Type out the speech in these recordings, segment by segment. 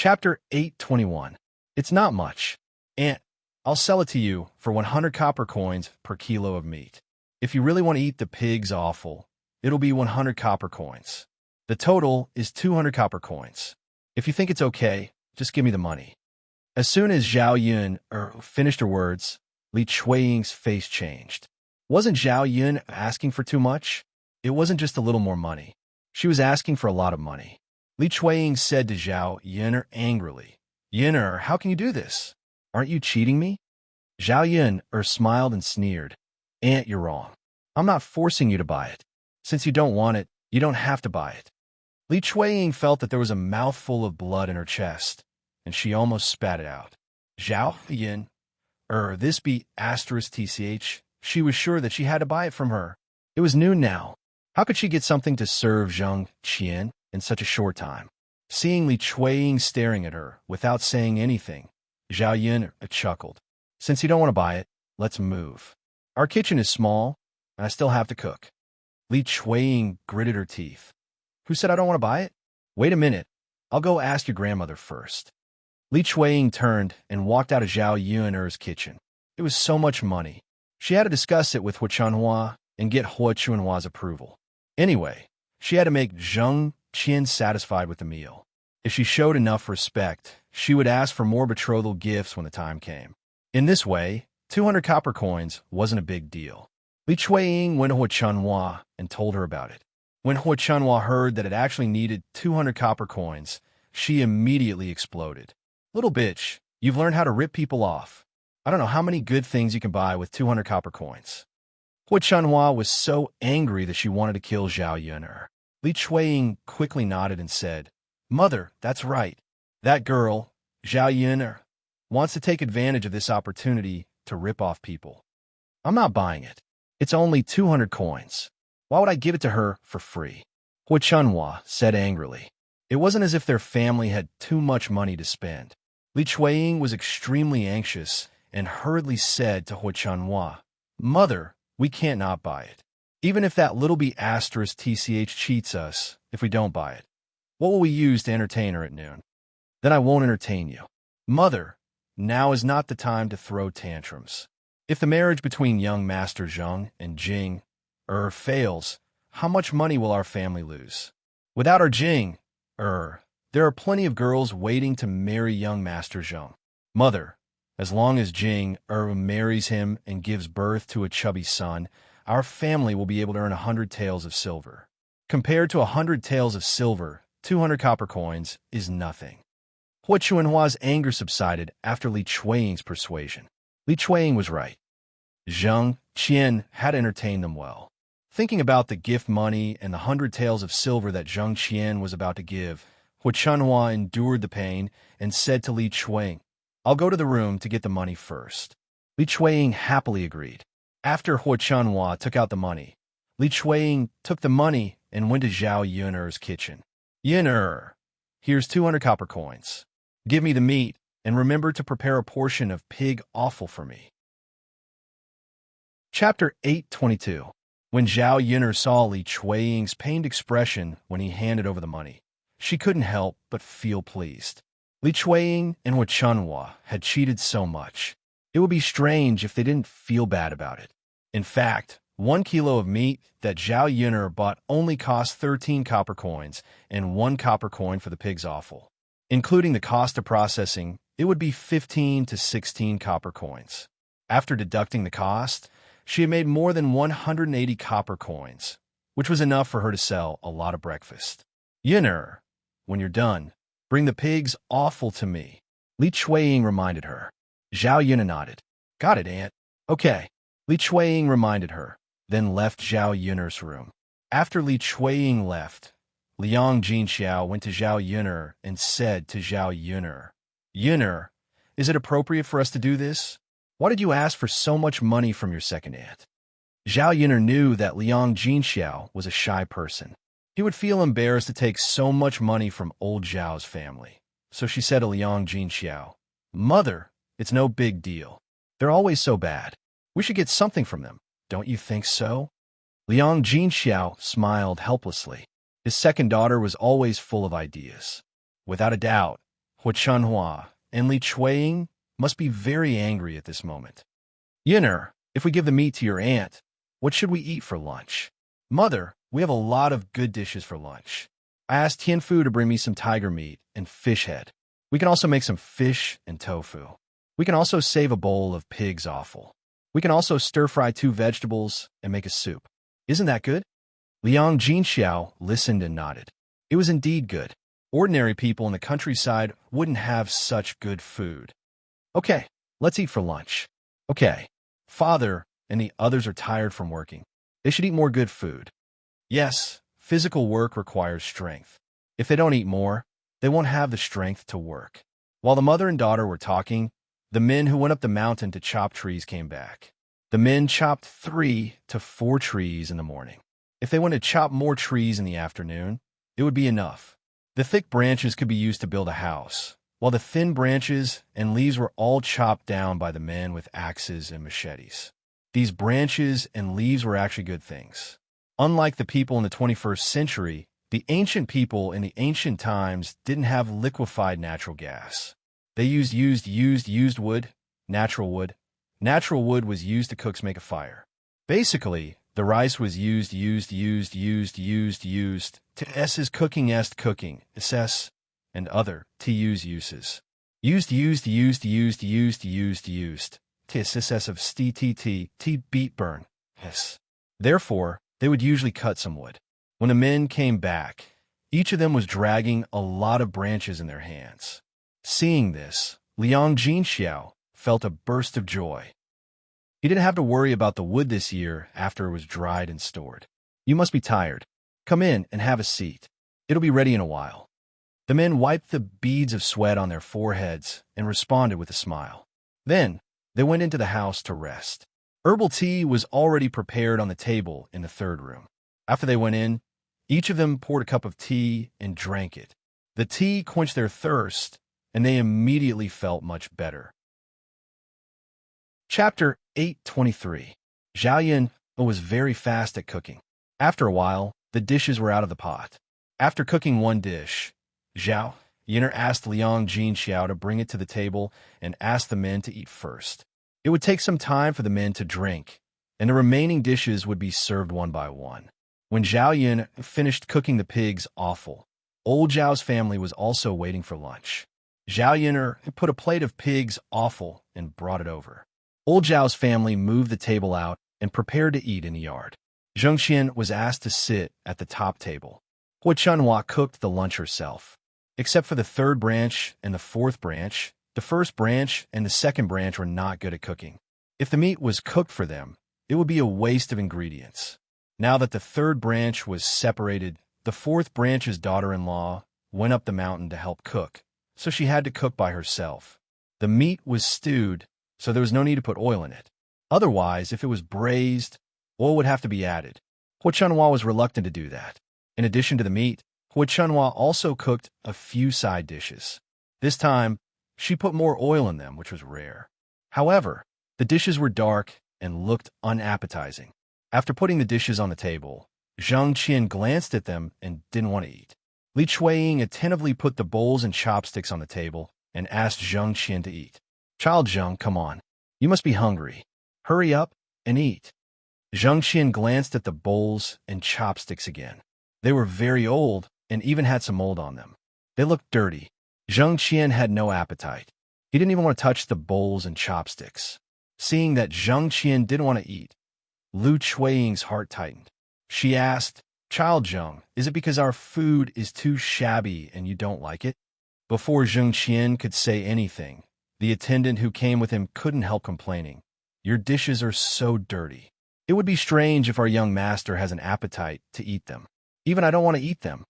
Chapter 821. It's not much. And I'll sell it to you for 100 copper coins per kilo of meat. If you really want to eat the pig's offal, it'll be 100 copper coins. The total is 200 copper coins. If you think it's okay, just give me the money. As soon as Zhao Yun finished her words, Li Chuiying's face changed. Wasn't Zhao Yun asking for too much? It wasn't just a little more money. She was asking for a lot of money. Li Chuiying said to Zhao Yun angrily, "Yun, how can you do this? Aren't you cheating me?" Zhao Yun smiled and sneered. "Aunt, you're wrong. I'm not forcing you to buy it. Since you don't want it, you don't have to buy it." Li Chuiying felt that there was a mouthful of blood in her chest, and she almost spat it out. Zhao Yun, this be *TCH. She was sure that she had to buy it from her. It was noon now. How could she get something to serve Zhang Qian in such a short time? Seeing Li Chuiying staring at her without saying anything, Zhao Yun chuckled. "Since you don't want to buy it, let's move. Our kitchen is small, and I still have to cook." Li Chuiying gritted her teeth. "Who said I don't want to buy it? Wait a minute. I'll go ask your grandmother first." Li Chuiying turned and walked out of Zhao Yun's kitchen. It was so much money. She had to discuss it with Hua Chunhua and get Hua Chunhua's approval. Anyway, she had to make Zhang Qian satisfied with the meal. If she showed enough respect, she would ask for more betrothal gifts when the time came. In this way, 200 copper coins wasn't a big deal. Li Chuiying went to Hua Chunhua and told her about it. When Hua Chunhua heard that it actually needed 200 copper coins, she immediately exploded. "Little bitch, you've learned how to rip people off. I don't know how many good things you can buy with 200 copper coins." Hua Chunhua was so angry that she wanted to kill Zhao Yun. Li Chuiying quickly nodded and said, "Mother, that's right. That girl, Zhao Yun, wants to take advantage of this opportunity to rip off people. I'm not buying it. It's only 200 coins. Why would I give it to her for free?" Hua Chunhua said angrily. It wasn't as if their family had too much money to spend. Li Chuiying was extremely anxious and hurriedly said to Hua Chunhua, "Mother, we can't not buy it. Even if that little b *TCH cheats us if we don't buy it, what will we use to entertain her at noon? Then I won't entertain you. Mother, now is not the time to throw tantrums. If the marriage between young Master Zhang and Jing fails, how much money will our family lose? Without our Jing, there are plenty of girls waiting to marry young Master Zhang. Mother, as long as Jing marries him and gives birth to a chubby son, our family will be able to earn 100 taels of silver. Compared to 100 taels of silver, 200 copper coins is nothing." Hua Chunhua's anger subsided after Li Chuiying's persuasion. Li Chuiying was right. Zhang Qian had entertained them well. Thinking about the gift money and the 100 taels of silver that Zhang Qian was about to give, Hua Chunhua endured the pain and said to Li Chuiying, "I'll go to the room to get the money first." Li Chuiying happily agreed. After Hua Chunhua took out the money, Li Chuiying took the money and went to Zhao Yun's kitchen. "Yun, here's 200 copper coins. Give me the meat, and remember to prepare a portion of pig offal for me." Chapter 822. When Zhao Yun saw Li Chuiying's pained expression when he handed over the money, she couldn't help but feel pleased. Li Chuiying and Hua Chunhua had cheated so much. It would be strange if they didn't feel bad about it. In fact, 1 kilo of meat that Zhao Yun bought only cost 13 copper coins and 1 copper coin for the pig's offal. Including the cost of processing, it would be 15 to 16 copper coins. After deducting the cost, she had made more than 180 copper coins, which was enough for her to sell a lot of breakfast. "Yun, when you're done, bring the pig's offal to me," Li Chuiying reminded her. Zhao Yun nodded. "Got it, Aunt." "Okay," Li Chuiying reminded her, then left Zhao Yun's room. After Li Chuiying left, Liang Jinxiao went to Zhao Yun and said to Zhao Yun, "Yun, is it appropriate for us to do this? Why did you ask for so much money from your second aunt?" Zhao Yun knew that Liang Jinxiao was a shy person. He would feel embarrassed to take so much money from old Zhao's family. So she said to Liang Jinxiao, "Mother, it's no big deal. They're always so bad. We should get something from them. Don't you think so?" Liang Jinxiao smiled helplessly. His second daughter was always full of ideas. Without a doubt, Hua Chunhua and Li Chuiying must be very angry at this moment. Yin'er, if we give the meat to your aunt, what should we eat for lunch? Mother, we have a lot of good dishes for lunch. I asked Tianfu to bring me some tiger meat and fish head. We can also make some fish and tofu. We can also save a bowl of pig's offal. We can also stir-fry 2 vegetables and make a soup. Isn't that good? Liang Jinxiao listened and nodded. It was indeed good. Ordinary people in the countryside wouldn't have such good food. Okay, let's eat for lunch. Okay, father and the others are tired from working. They should eat more good food. Yes, physical work requires strength. If they don't eat more, they won't have the strength to work. While the mother and daughter were talking, the men who went up the mountain to chop trees came back. The men chopped 3 to 4 trees in the morning. If they went to chop more trees in the afternoon, it would be enough. The thick branches could be used to build a house, while the thin branches and leaves were all chopped down by the men with axes and machetes. These branches and leaves were actually good things. Unlike the people in the 21st century, the ancient people in the ancient times didn't have liquefied natural gas. They used wood, natural wood. Natural wood was used to make a fire. Basically, the rice was used to s's cooking ss, and other to uses. Used to ss of t beat burn s. Therefore, they would usually cut some wood. When the men came back, each of them was dragging a lot of branches in their hands. Seeing this, Liang Jinxiao felt a burst of joy. He didn't have to worry about the wood this year after it was dried and stored. You must be tired. Come in and have a seat. It'll be ready in a while. The men wiped the beads of sweat on their foreheads and responded with a smile. Then, they went into the house to rest. Herbal tea was already prepared on the table in the 3rd room. After they went in, each of them poured a cup of tea and drank it. The tea quenched their thirst, and they immediately felt much better. Chapter 823. Zhao Yun was very fast at cooking. After a while, the dishes were out of the pot. After cooking 1 dish, Zhao Yun asked Liang Jinxiao to bring it to the table and asked the men to eat first. It would take some time for the men to drink, and the remaining dishes would be served one by one. When Zhao Yun finished cooking the pig's offal, old Zhao's family was also waiting for lunch. Zhao Yun put a plate of pig's offal and brought it over. Old Zhao's family moved the table out and prepared to eat in the yard. Zheng Qian was asked to sit at the top table. Hua Chunhua cooked the lunch herself. Except for the 3rd branch and the 4th branch, the 1st branch and the 2nd branch were not good at cooking. If the meat was cooked for them, it would be a waste of ingredients. Now that the 3rd branch was separated, the 4th branch's daughter-in-law went up the mountain to help cook, so she had to cook by herself. The meat was stewed, so there was no need to put oil in it. Otherwise, if it was braised, oil would have to be added. Hua Chunhua was reluctant to do that. In addition to the meat, Hua Chunhua also cooked a few side dishes. This time, she put more oil in them, which was rare. However, the dishes were dark and looked unappetizing. After putting the dishes on the table, Zheng Qian glanced at them and didn't want to eat. Li Chuiying attentively put the bowls and chopsticks on the table and asked Zheng Qian to eat. Child Zheng, come on. You must be hungry. Hurry up and eat. Zheng Qian glanced at the bowls and chopsticks again. They were very old and even had some mold on them. They looked dirty. Zheng Qian had no appetite. He didn't even want to touch the bowls and chopsticks. Seeing that Zheng Qian didn't want to eat, Li Chuiying's heart tightened. She asked, Child Zheng, is it because our food is too shabby and you don't like it? Before Zheng Qian could say anything, the attendant who came with him couldn't help complaining. Your dishes are so dirty. It would be strange if our young master has an appetite to eat them. Even I don't want to eat them.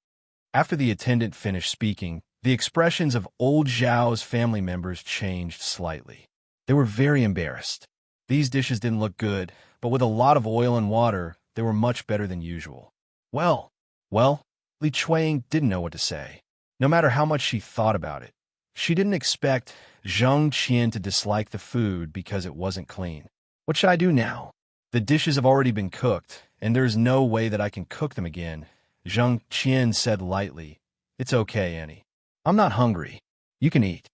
After the attendant finished speaking, the expressions of old Zhao's family members changed slightly. They were very embarrassed. These dishes didn't look good, but with a lot of oil and water, they were much better than usual. Well, Li Chuiying didn't know what to say. No matter how much she thought about it, she didn't expect Zheng Qian to dislike the food because it wasn't clean. What should I do now? The dishes have already been cooked, and there's no way that I can cook them again. Zheng Qian said lightly, It's okay, Annie. I'm not hungry. You can eat.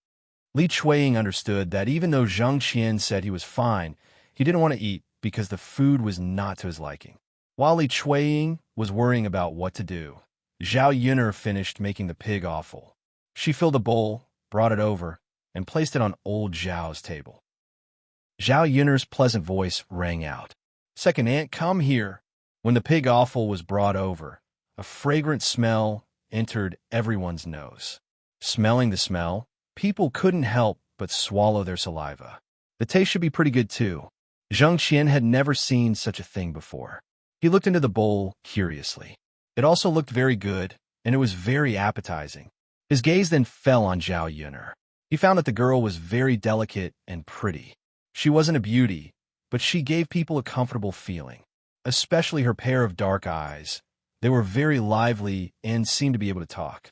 Li Chuiying understood that even though Zhang Qian said he was fine, he didn't want to eat because the food was not to his liking. While Li Chuiying was worrying about what to do, Zhao Yuner finished making the pig offal. She filled a bowl, brought it over, and placed it on old Zhao's table. Zhao Yuner's pleasant voice rang out. "Second aunt, come here." When the pig offal was brought over, a fragrant smell entered everyone's nose. Smelling the smell, people couldn't help but swallow their saliva. The taste should be pretty good too. Zhang Qian had never seen such a thing before. He looked into the bowl curiously. It also looked very good, and it was very appetizing. His gaze then fell on Zhao Yuner. He found that the girl was very delicate and pretty. She wasn't a beauty, but she gave people a comfortable feeling, especially her pair of dark eyes. They were very lively and seemed to be able to talk.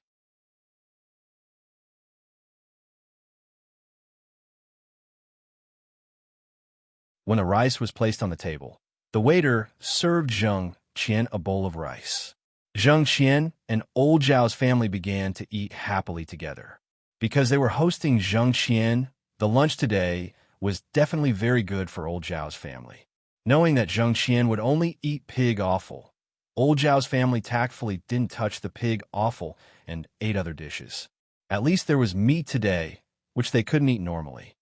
When the rice was placed on the table, the waiter served Zhang Qian a bowl of rice. Zhang Qian and old Zhao's family began to eat happily together. Because they were hosting Zhang Qian, the lunch today was definitely very good for old Zhao's family. Knowing that Zhang Qian would only eat pig offal, old Zhao's family tactfully didn't touch the pig offal and ate other dishes. At least there was meat today, which they couldn't eat normally.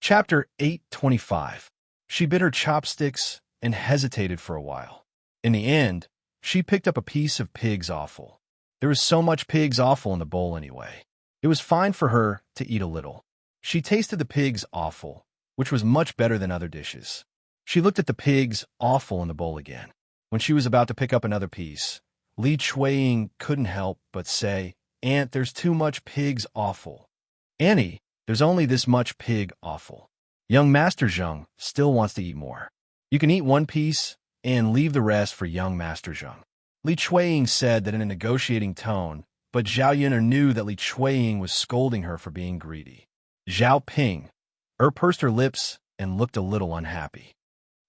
Chapter 825. She bit her chopsticks and hesitated for a while. In the end, she picked up a piece of pig's offal. There was so much pig's offal in the bowl anyway. It was fine for her to eat a little. She tasted the pig's offal, which was much better than other dishes. She looked at the pig's offal in the bowl again. When she was about to pick up another piece, Li Chuiying couldn't help but say, "Aunt, there's too much pig's offal." "Annie, there's only this much pig offal. Young Master Zheng still wants to eat more. You can eat one piece and leave the rest for young Master Zheng." Li Chuiying said that in a negotiating tone, but Zhao Yuner knew that Li Chuiying was scolding her for being greedy. Zhao Ping pursed her lips and looked a little unhappy.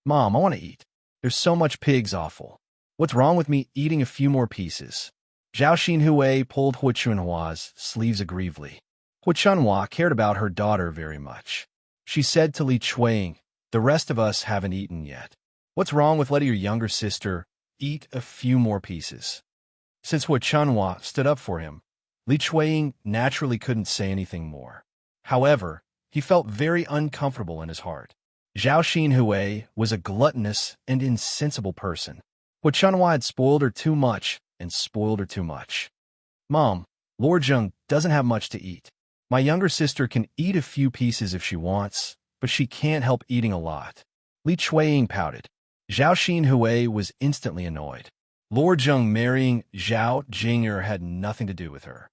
"Mom, I want to eat. There's so much pig's offal. What's wrong with me eating a few more pieces?" Zhao Xinhui pulled Hu Chunhua's sleeves aggrievedly. Hu Chunhua cared about her daughter very much. She said to Li Chuiying, "The rest of us haven't eaten yet. What's wrong with letting your younger sister eat a few more pieces?" Since Hu Chunhua stood up for him, Li Chuiying naturally couldn't say anything more. However, he felt very uncomfortable in his heart. Zhao Xinhui was a gluttonous and insensible person. Hu Chunhua had spoiled her too much and spoiled her too much. "Mom, Lord Zheng doesn't have much to eat. My younger sister can eat a few pieces if she wants, but she can't help eating a lot." Li Chuiying pouted. Zhao Xinhui was instantly annoyed. Lord Zheng marrying Zhao Jing'er had nothing to do with her.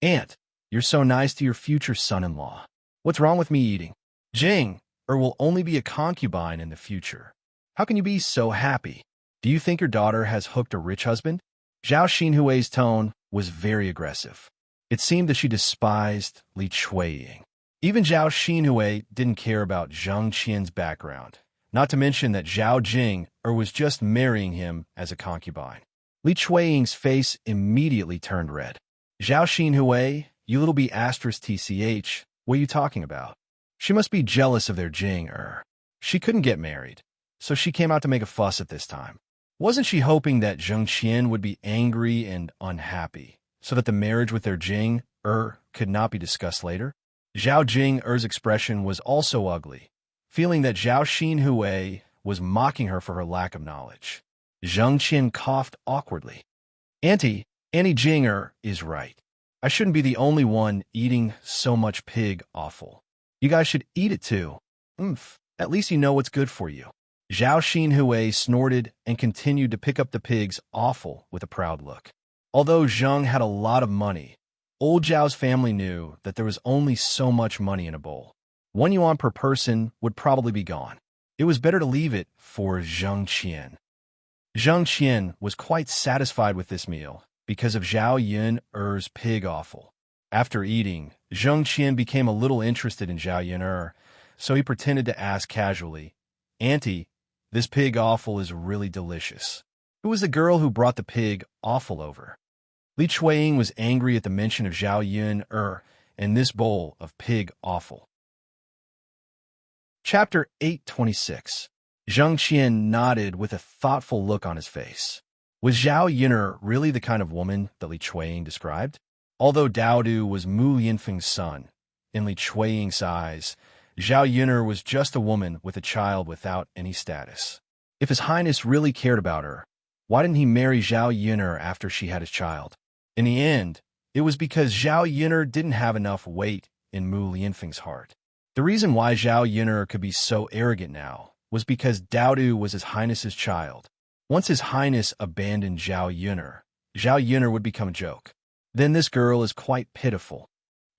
"Aunt, you're so nice to your future son-in-law. What's wrong with me eating? Jing'er will only be a concubine in the future. How can you be so happy? Do you think your daughter has hooked a rich husband?" Zhao Xinhui's tone was very aggressive. It seemed that she despised Li Chuiying. Even Zhao Xinhui didn't care about Zhang Qian's background, not to mention that Zhao Jing'er was just marrying him as a concubine. Li Chuiying's face immediately turned red. "Zhao Xinhui, you little b*tch, what are you talking about? She must be jealous of their Jing'er. She couldn't get married, so she came out to make a fuss at this time. Wasn't she hoping that Zheng Qian would be angry and unhappy, so that the marriage with their Jing'er could not be discussed later?" Zhao Jing'er's expression was also ugly, feeling that Zhao Xinhui was mocking her for her lack of knowledge. Zheng Qian coughed awkwardly. Annie Jing'er is right. I shouldn't be the only one eating so much pig offal. You guys should eat it too. At least you know what's good for you." Zhao Xinhui snorted and continued to pick up the pig's offal with a proud look. Although Zheng had a lot of money, old Zhao's family knew that there was only so much money in a bowl. 1 yuan per person would probably be gone. It was better to leave it for Zheng Qian. Zheng Qian was quite satisfied with this meal because of Zhao Yuner's pig offal. After eating, Zheng Qian became a little interested in Zhao Yuner, so he pretended to ask casually, "Auntie, this pig offal is really delicious. Who was the girl who brought the pig offal over?" Li Chueying was angry at the mention of Zhao Yun and this bowl of pig offal. Chapter 826. Zheng Qian nodded with a thoughtful look on his face. Was Zhao Yun'er really the kind of woman that Li Chueying described? Although Dao Du was Mu Yinfeng's son, in Li Chueying's eyes, Zhao Yun'er was just a woman with a child without any status. If His Highness really cared about her, why didn't he marry Zhao Yun'er after she had his child? In the end, it was because Zhao Yun'er didn't have enough weight in Mu Yinfeng's heart. The reason why Zhao Yun'er could be so arrogant now was because Dao Du was His Highness's child. Once His Highness abandoned Zhao Yun'er would become a joke. Then this girl is quite pitiful.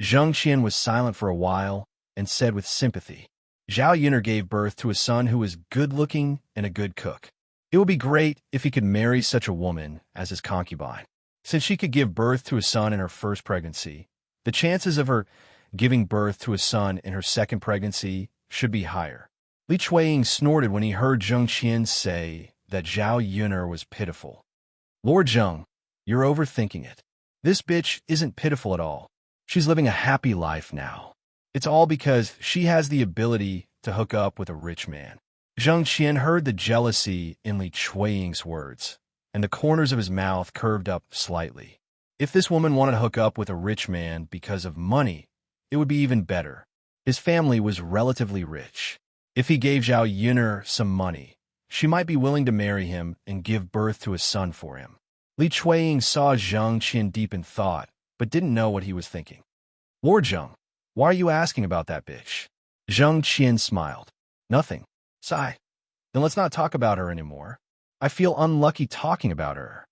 Zheng Qian was silent for a while and said with sympathy, Zhao Yun'er gave birth to a son who was good-looking and a good cook. It would be great if he could marry such a woman as his concubine. Since she could give birth to a son in her first pregnancy, the chances of her giving birth to a son in her second pregnancy should be higher. Li Chueying snorted when he heard Zheng Qian say that Zhao Yun'er was pitiful. Lord Zheng, you're overthinking it. This bitch isn't pitiful at all. She's living a happy life now. It's all because she has the ability to hook up with a rich man. Zheng Qian heard the jealousy in Li Chueying's words, and the corners of his mouth curved up slightly. If this woman wanted to hook up with a rich man because of money, it would be even better. His family was relatively rich. If he gave Zhao Yun'er some money, she might be willing to marry him and give birth to a son for him. Li Chueying saw Zheng Qian deep in thought, but didn't know what he was thinking. Lord Zheng, why are you asking about that bitch? Zheng Qian smiled. Nothing. Sigh. Then let's not talk about her anymore. I feel unlucky talking about her.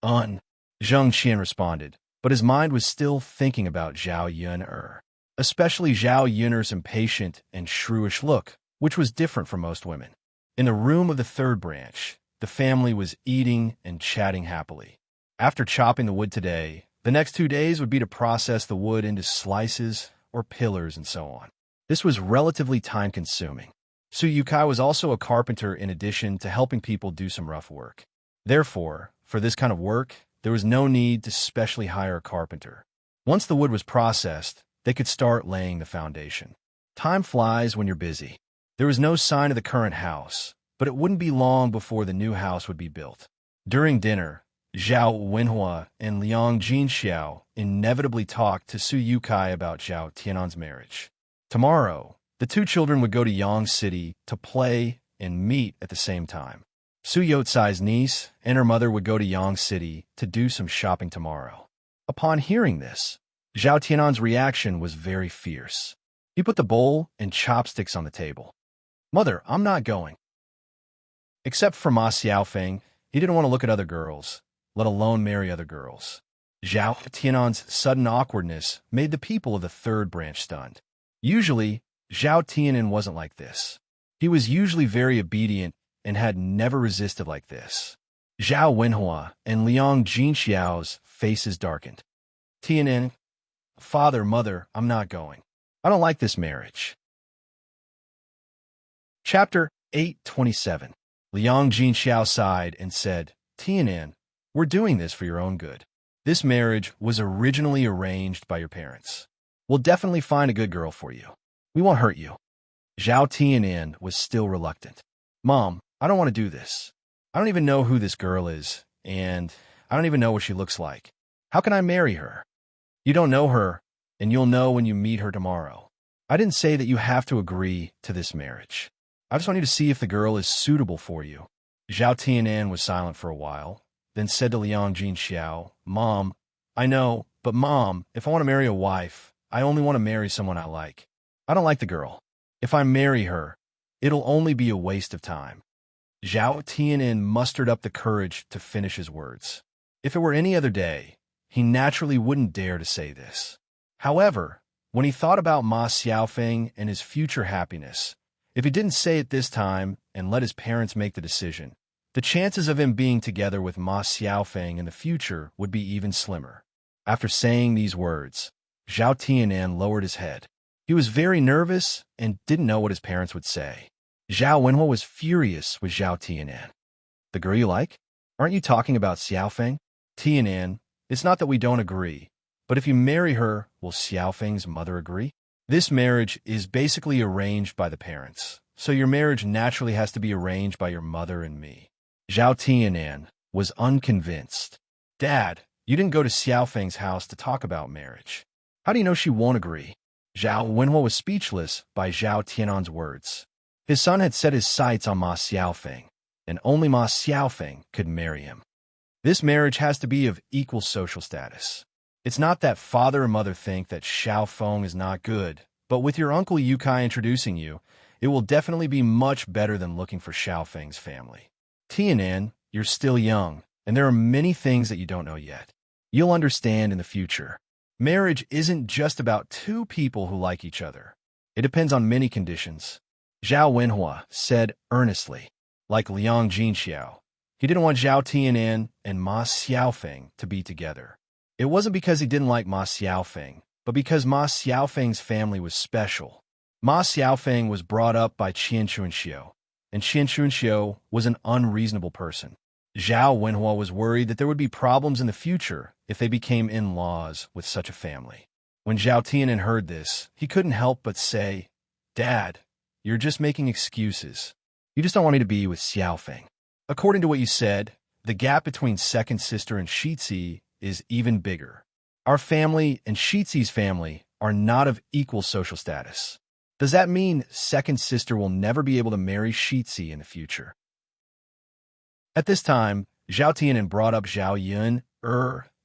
Zheng Qian responded, but his mind was still thinking about Zhao Yun'er, especially Zhao Yun'er's impatient and shrewish look, which was different from most women. In the room of the third branch, the family was eating and chatting happily. After chopping the wood today, the next 2 days would be to process the wood into slices or pillars and so on. This was relatively time-consuming. Su Yukai was also a carpenter in addition to helping people do some rough work. Therefore, for this kind of work, there was no need to specially hire a carpenter. Once the wood was processed, they could start laying the foundation. Time flies when you're busy. There was no sign of the current house, but it wouldn't be long before the new house would be built. During dinner, Zhao Wenhua and Liang Jinxiao inevitably talked to Su Yukai about Zhao Tianan's marriage. Tomorrow, the two children would go to Yang City to play and meet at the same time. Su Yotsai's niece and her mother would go to Yang City to do some shopping tomorrow. Upon hearing this, Zhao Tianan's reaction was very fierce. He put the bowl and chopsticks on the table. Mother, I'm not going. Except for Ma Xiaofeng, he didn't want to look at other girls, let alone marry other girls. Zhao Tianan's sudden awkwardness made the people of the third branch stunned. Usually, Zhao Tianan wasn't like this. He was usually very obedient and had never resisted like this. Zhao Wenhua and Liang Jinxiao's faces darkened. Tianan, father, mother, I'm not going. I don't like this marriage. Chapter 827. Liang Jinxiao sighed and said, Tianan, we're doing this for your own good. This marriage was originally arranged by your parents. We'll definitely find a good girl for you. We won't hurt you. Zhao Tianan was still reluctant. Mom, I don't want to do this. I don't even know who this girl is, and I don't even know what she looks like. How can I marry her? You don't know her, and you'll know when you meet her tomorrow. I didn't say that you have to agree to this marriage. I just want you to see if the girl is suitable for you. Zhao Tianan was silent for a while, then said to Liang Jinxiao, Mom, I know, but Mom, if I want to marry a wife, I only want to marry someone I like. I don't like the girl. If I marry her, it'll only be a waste of time. Zhao Tianan mustered up the courage to finish his words. If it were any other day, he naturally wouldn't dare to say this. However, when he thought about Ma Xiaofeng and his future happiness, if he didn't say it this time and let his parents make the decision, the chances of him being together with Ma Xiaofeng in the future would be even slimmer. After saying these words, Zhao Tianan lowered his head. He was very nervous and didn't know what his parents would say. Zhao Wenhua was furious with Zhao Tianan. The girl you like? Aren't you talking about Xiaofeng? Tianan, It's not that we don't agree, but if you marry her, will Xiaofeng's mother agree? This marriage is basically arranged by the parents, so your marriage naturally has to be arranged by your mother and me. Zhao Tianan was unconvinced. Dad, you didn't go to Xiaofeng's house to talk about marriage. How do you know she won't agree? Zhao Wenhua was speechless by Zhao Tianan's words. His son had set his sights on Ma Xiaofeng, and only Ma Xiaofeng could marry him. This marriage has to be of equal social status. It's not that father and mother think that Xiaofeng is not good, but with your uncle Yukai introducing you, it will definitely be much better than looking for Xiaofeng's family. Tianan, you're still young, and there are many things that you don't know yet. You'll understand in the future. Marriage isn't just about two people who like each other. It depends on many conditions. Zhao Wenhua said earnestly, like Liang Jinxiao. He didn't want Zhao Tianan and Ma Xiaofeng to be together. It wasn't because he didn't like Ma Xiaofeng, but because Ma Xiaofeng's family was special. Ma Xiaofeng was brought up by Qian Chunxiu, and Qian Chunxiu was an unreasonable person. Zhao Wenhua was worried that there would be problems in the future if they became in-laws with such a family. When Zhao Tianan heard this, he couldn't help but say, Dad, you're just making excuses. You just don't want me to be with Xiaofeng. According to what you said, the gap between second sister and Shitzi is even bigger. Our family and Shitzi's family are not of equal social status. Does that mean second sister will never be able to marry Shitzi in the future? At this time, Zhao Tianan brought up Zhao Yun,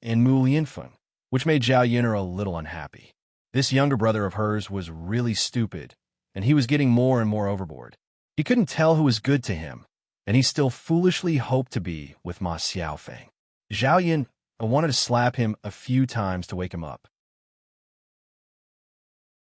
and Mu Lianfeng, which made Zhao Yun'er a little unhappy. This younger brother of hers was really stupid, and he was getting more and more overboard. He couldn't tell who was good to him, and he still foolishly hoped to be with Ma Xiaofeng. Zhao Yun wanted to slap him a few times to wake him up.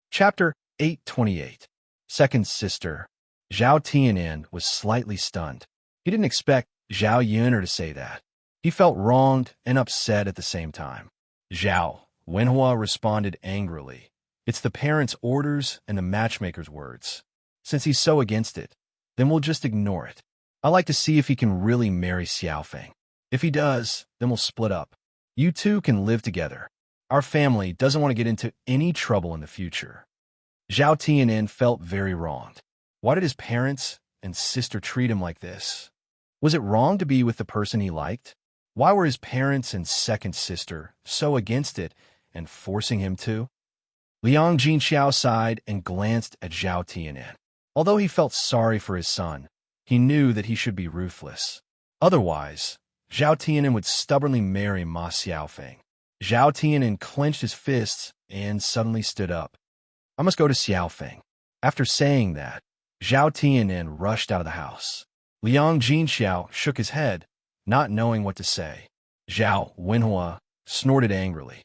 Chapter 828. Second Sister. Zhao Tianan was slightly stunned. He didn't expect Zhao Yun'er to say that. He felt wronged and upset at the same time. Zhao Wenhua responded angrily. It's the parents' orders and the matchmaker's words. Since he's so against it, then we'll just ignore it. I like to see if he can really marry Xiaofeng. If he does, then we'll split up. You two can live together. Our family doesn't want to get into any trouble in the future. Zhao Tianan felt very wronged. Why did his parents and sister treat him like this? Was it wrong to be with the person he liked? Why were his parents and second sister so against it and forcing him to? Liang Jinxiao sighed and glanced at Zhao Tianan. Although he felt sorry for his son, he knew that he should be ruthless. Otherwise, Zhao Tianan would stubbornly marry Ma Xiaofeng. Zhao Tianan clenched his fists and suddenly stood up. I must go to Xiaofeng. After saying that, Zhao Tianan rushed out of the house. Liang Jinxiao shook his head, not knowing what to say. Zhao Wenhua snorted angrily.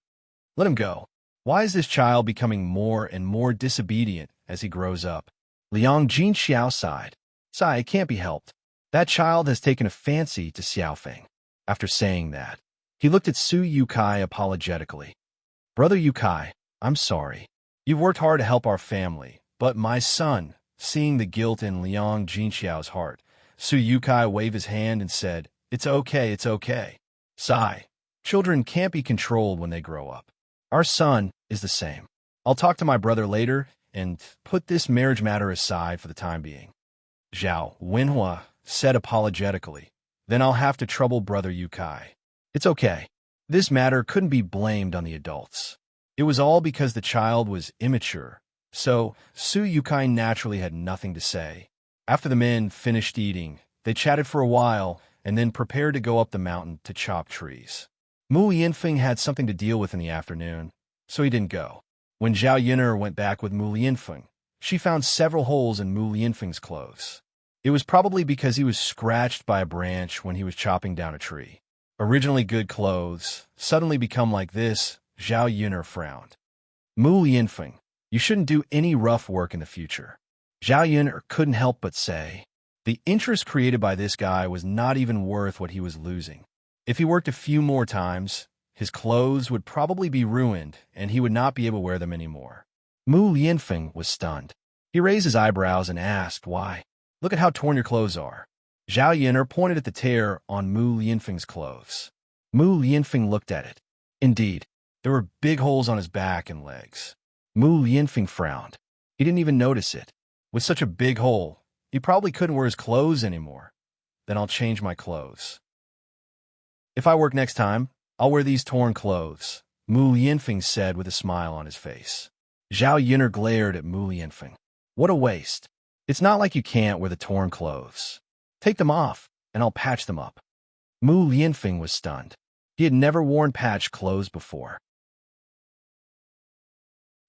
Let him go. Why is this child becoming more and more disobedient as he grows up? Liang Jinxiao sighed. Sigh, it can't be helped. That child has taken a fancy to Xiaofeng. After saying that, he looked at Su Yukai apologetically. Brother Yukai, I'm sorry. You've worked hard to help our family, but my son, seeing the guilt in Liang Jinxiao's heart, Su Yukai waved his hand and said, It's okay, it's okay. Sigh. Children can't be controlled when they grow up. Our son is the same. I'll talk to my brother later and put this marriage matter aside for the time being. Zhao Wenhua said apologetically, Then I'll have to trouble brother Yukai. It's okay. This matter couldn't be blamed on the adults. It was all because the child was immature, so Su Yukai naturally had nothing to say. After the men finished eating, they chatted for a while and then prepared to go up the mountain to chop trees. Mu Lianfeng had something to deal with in the afternoon, so he didn't go. When Zhao Yun'er went back with Mu Lianfeng, she found several holes in Mu Lianfeng's clothes. It was probably because he was scratched by a branch when he was chopping down a tree. Originally good clothes, suddenly become like this, Zhao Yun'er frowned. Mu Lianfeng, you shouldn't do any rough work in the future. Zhao Yun'er couldn't help but say. The interest created by this guy was not even worth what he was losing. If he worked a few more times, his clothes would probably be ruined and he would not be able to wear them anymore. Mu Lianfeng was stunned. He raised his eyebrows and asked why. Look at how torn your clothes are. Zhao Yun'er pointed at the tear on Mu Lianfeng's clothes. Mu Lianfeng looked at it. Indeed, there were big holes on his back and legs. Mu Yinfeng frowned. He didn't even notice it. With such a big hole, he probably couldn't wear his clothes anymore. Then I'll change my clothes. If I work next time, I'll wear these torn clothes, Mu Yinfeng said with a smile on his face. Zhao Yun'er glared at Mu Yinfeng. What a waste. It's not like you can't wear the torn clothes. Take them off, and I'll patch them up. Mu Yinfeng was stunned. He had never worn patched clothes before.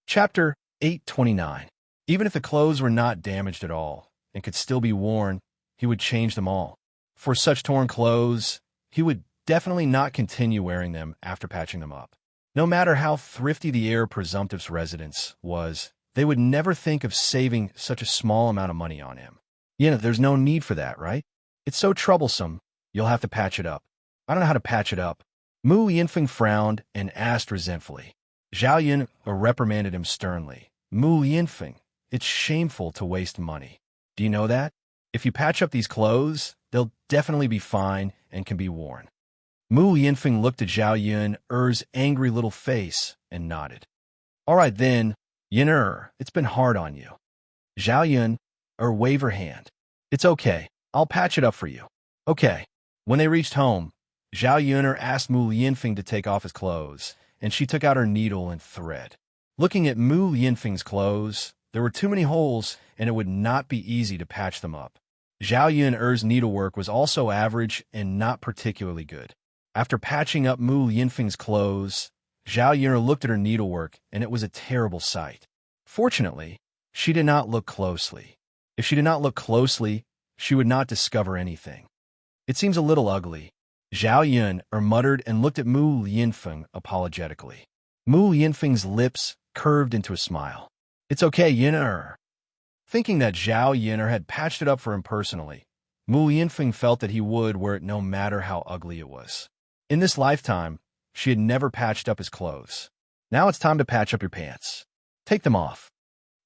Chapter 829. Even if the clothes were not damaged at all and could still be worn, he would change them all. For such torn clothes, he would definitely not continue wearing them after patching them up. No matter how thrifty the heir presumptive's residence was, they would never think of saving such a small amount of money on him. There's no need for that, right? It's so troublesome, you'll have to patch it up. I don't know how to patch it up. Mu Yinfeng frowned and asked resentfully. Zhao Yun reprimanded him sternly. Mu Yinfeng, it's shameful to waste money. Do you know that? If you patch up these clothes, they'll definitely be fine and can be worn. Mu Yinfeng looked at Zhao Yun'er's angry little face and nodded. All right then, Yun'er, it's been hard on you. Zhao Yun'er waved her hand. It's okay, I'll patch it up for you. Okay. When they reached home, Zhao Yun'er asked Mu Yinfeng to take off his clothes, and she took out her needle and thread. Looking at Mu Yinfeng's clothes, there were too many holes, and it would not be easy to patch them up. Zhao Yun'er's needlework was also average and not particularly good. After patching up Mu Yinfeng's clothes, Zhao Yun'er looked at her needlework, and it was a terrible sight. Fortunately, she did not look closely. If she did not look closely, she would not discover anything. It seems a little ugly, Zhao Yun'er muttered and looked at Mu Yinfeng apologetically. Mu Yinfeng's lips curved into a smile. It's okay, Yun'er. Thinking that Zhao Yun'er had patched it up for him personally, Mu Yinfeng felt that he would wear it no matter how ugly it was. In this lifetime, she had never patched up his clothes. Now it's time to patch up your pants. Take them off.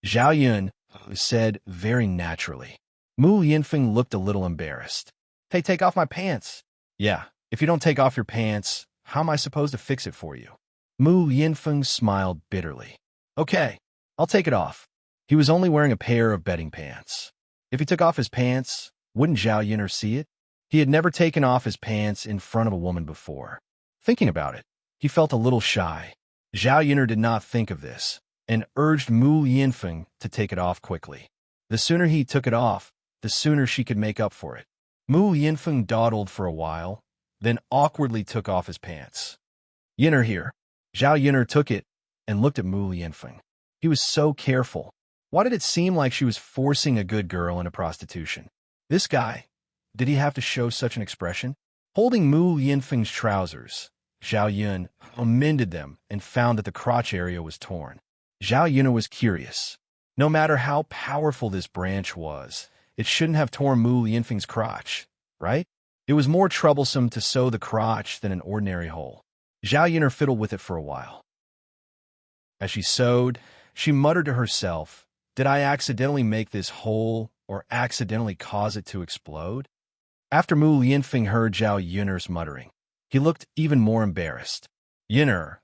Zhao Yun said very naturally. Mu Yinfeng looked a little embarrassed. Hey, take off my pants. Yeah, if you don't take off your pants, how am I supposed to fix it for you? Mu Yinfeng smiled bitterly. Okay, I'll take it off. He was only wearing a pair of bedding pants. If he took off his pants, wouldn't Zhao Yun'er see it? He had never taken off his pants in front of a woman before. Thinking about it, he felt a little shy. Zhao Yun'er did not think of this, and urged Mu Yinfeng to take it off quickly. The sooner he took it off, the sooner she could make up for it. Mu Yinfeng dawdled for a while, then awkwardly took off his pants. Yun'er here. Zhao Yun'er took it and looked at Mu Yinfeng. He was so careful. Why did it seem like she was forcing a good girl into prostitution? This guy, did he have to show such an expression? Holding Mu Yinfeng's trousers, Zhao Yun amended them and found that the crotch area was torn. Zhao Yun'er was curious. No matter how powerful this branch was, it shouldn't have torn Mu Yinfeng's crotch, right? It was more troublesome to sew the crotch than an ordinary hole. Zhao Yun'er fiddled with it for a while. As she sewed, she muttered to herself, did I accidentally make this hole or accidentally cause it to explode? After Mu Yinfeng heard Zhao Yun'er's muttering, he looked even more embarrassed. Yun'er,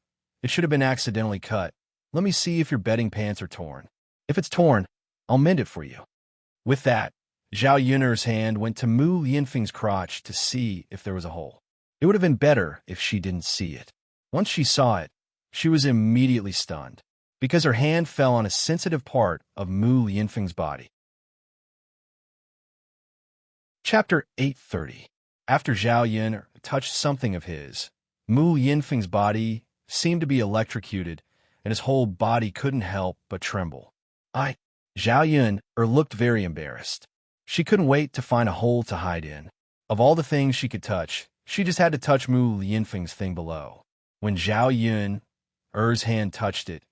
it should have been accidentally cut. Let me see if your bedding pants are torn. If it's torn, I'll mend it for you. With that, Zhao Yun'er's hand went to Mu Yinfeng's crotch to see if there was a hole. It would have been better if she didn't see it. Once she saw it, she was immediately stunned, because her hand fell on a sensitive part of Mu Yinfeng's body. Chapter 830. After Zhao Yun touched something of his, Mu Yinfeng's body seemed to be electrocuted, and his whole body couldn't help but tremble. Zhao Yun looked very embarrassed. She couldn't wait to find a hole to hide in. Of all the things she could touch, she just had to touch Mu Yinfeng's thing below. When Zhao Yun'er's hand touched it,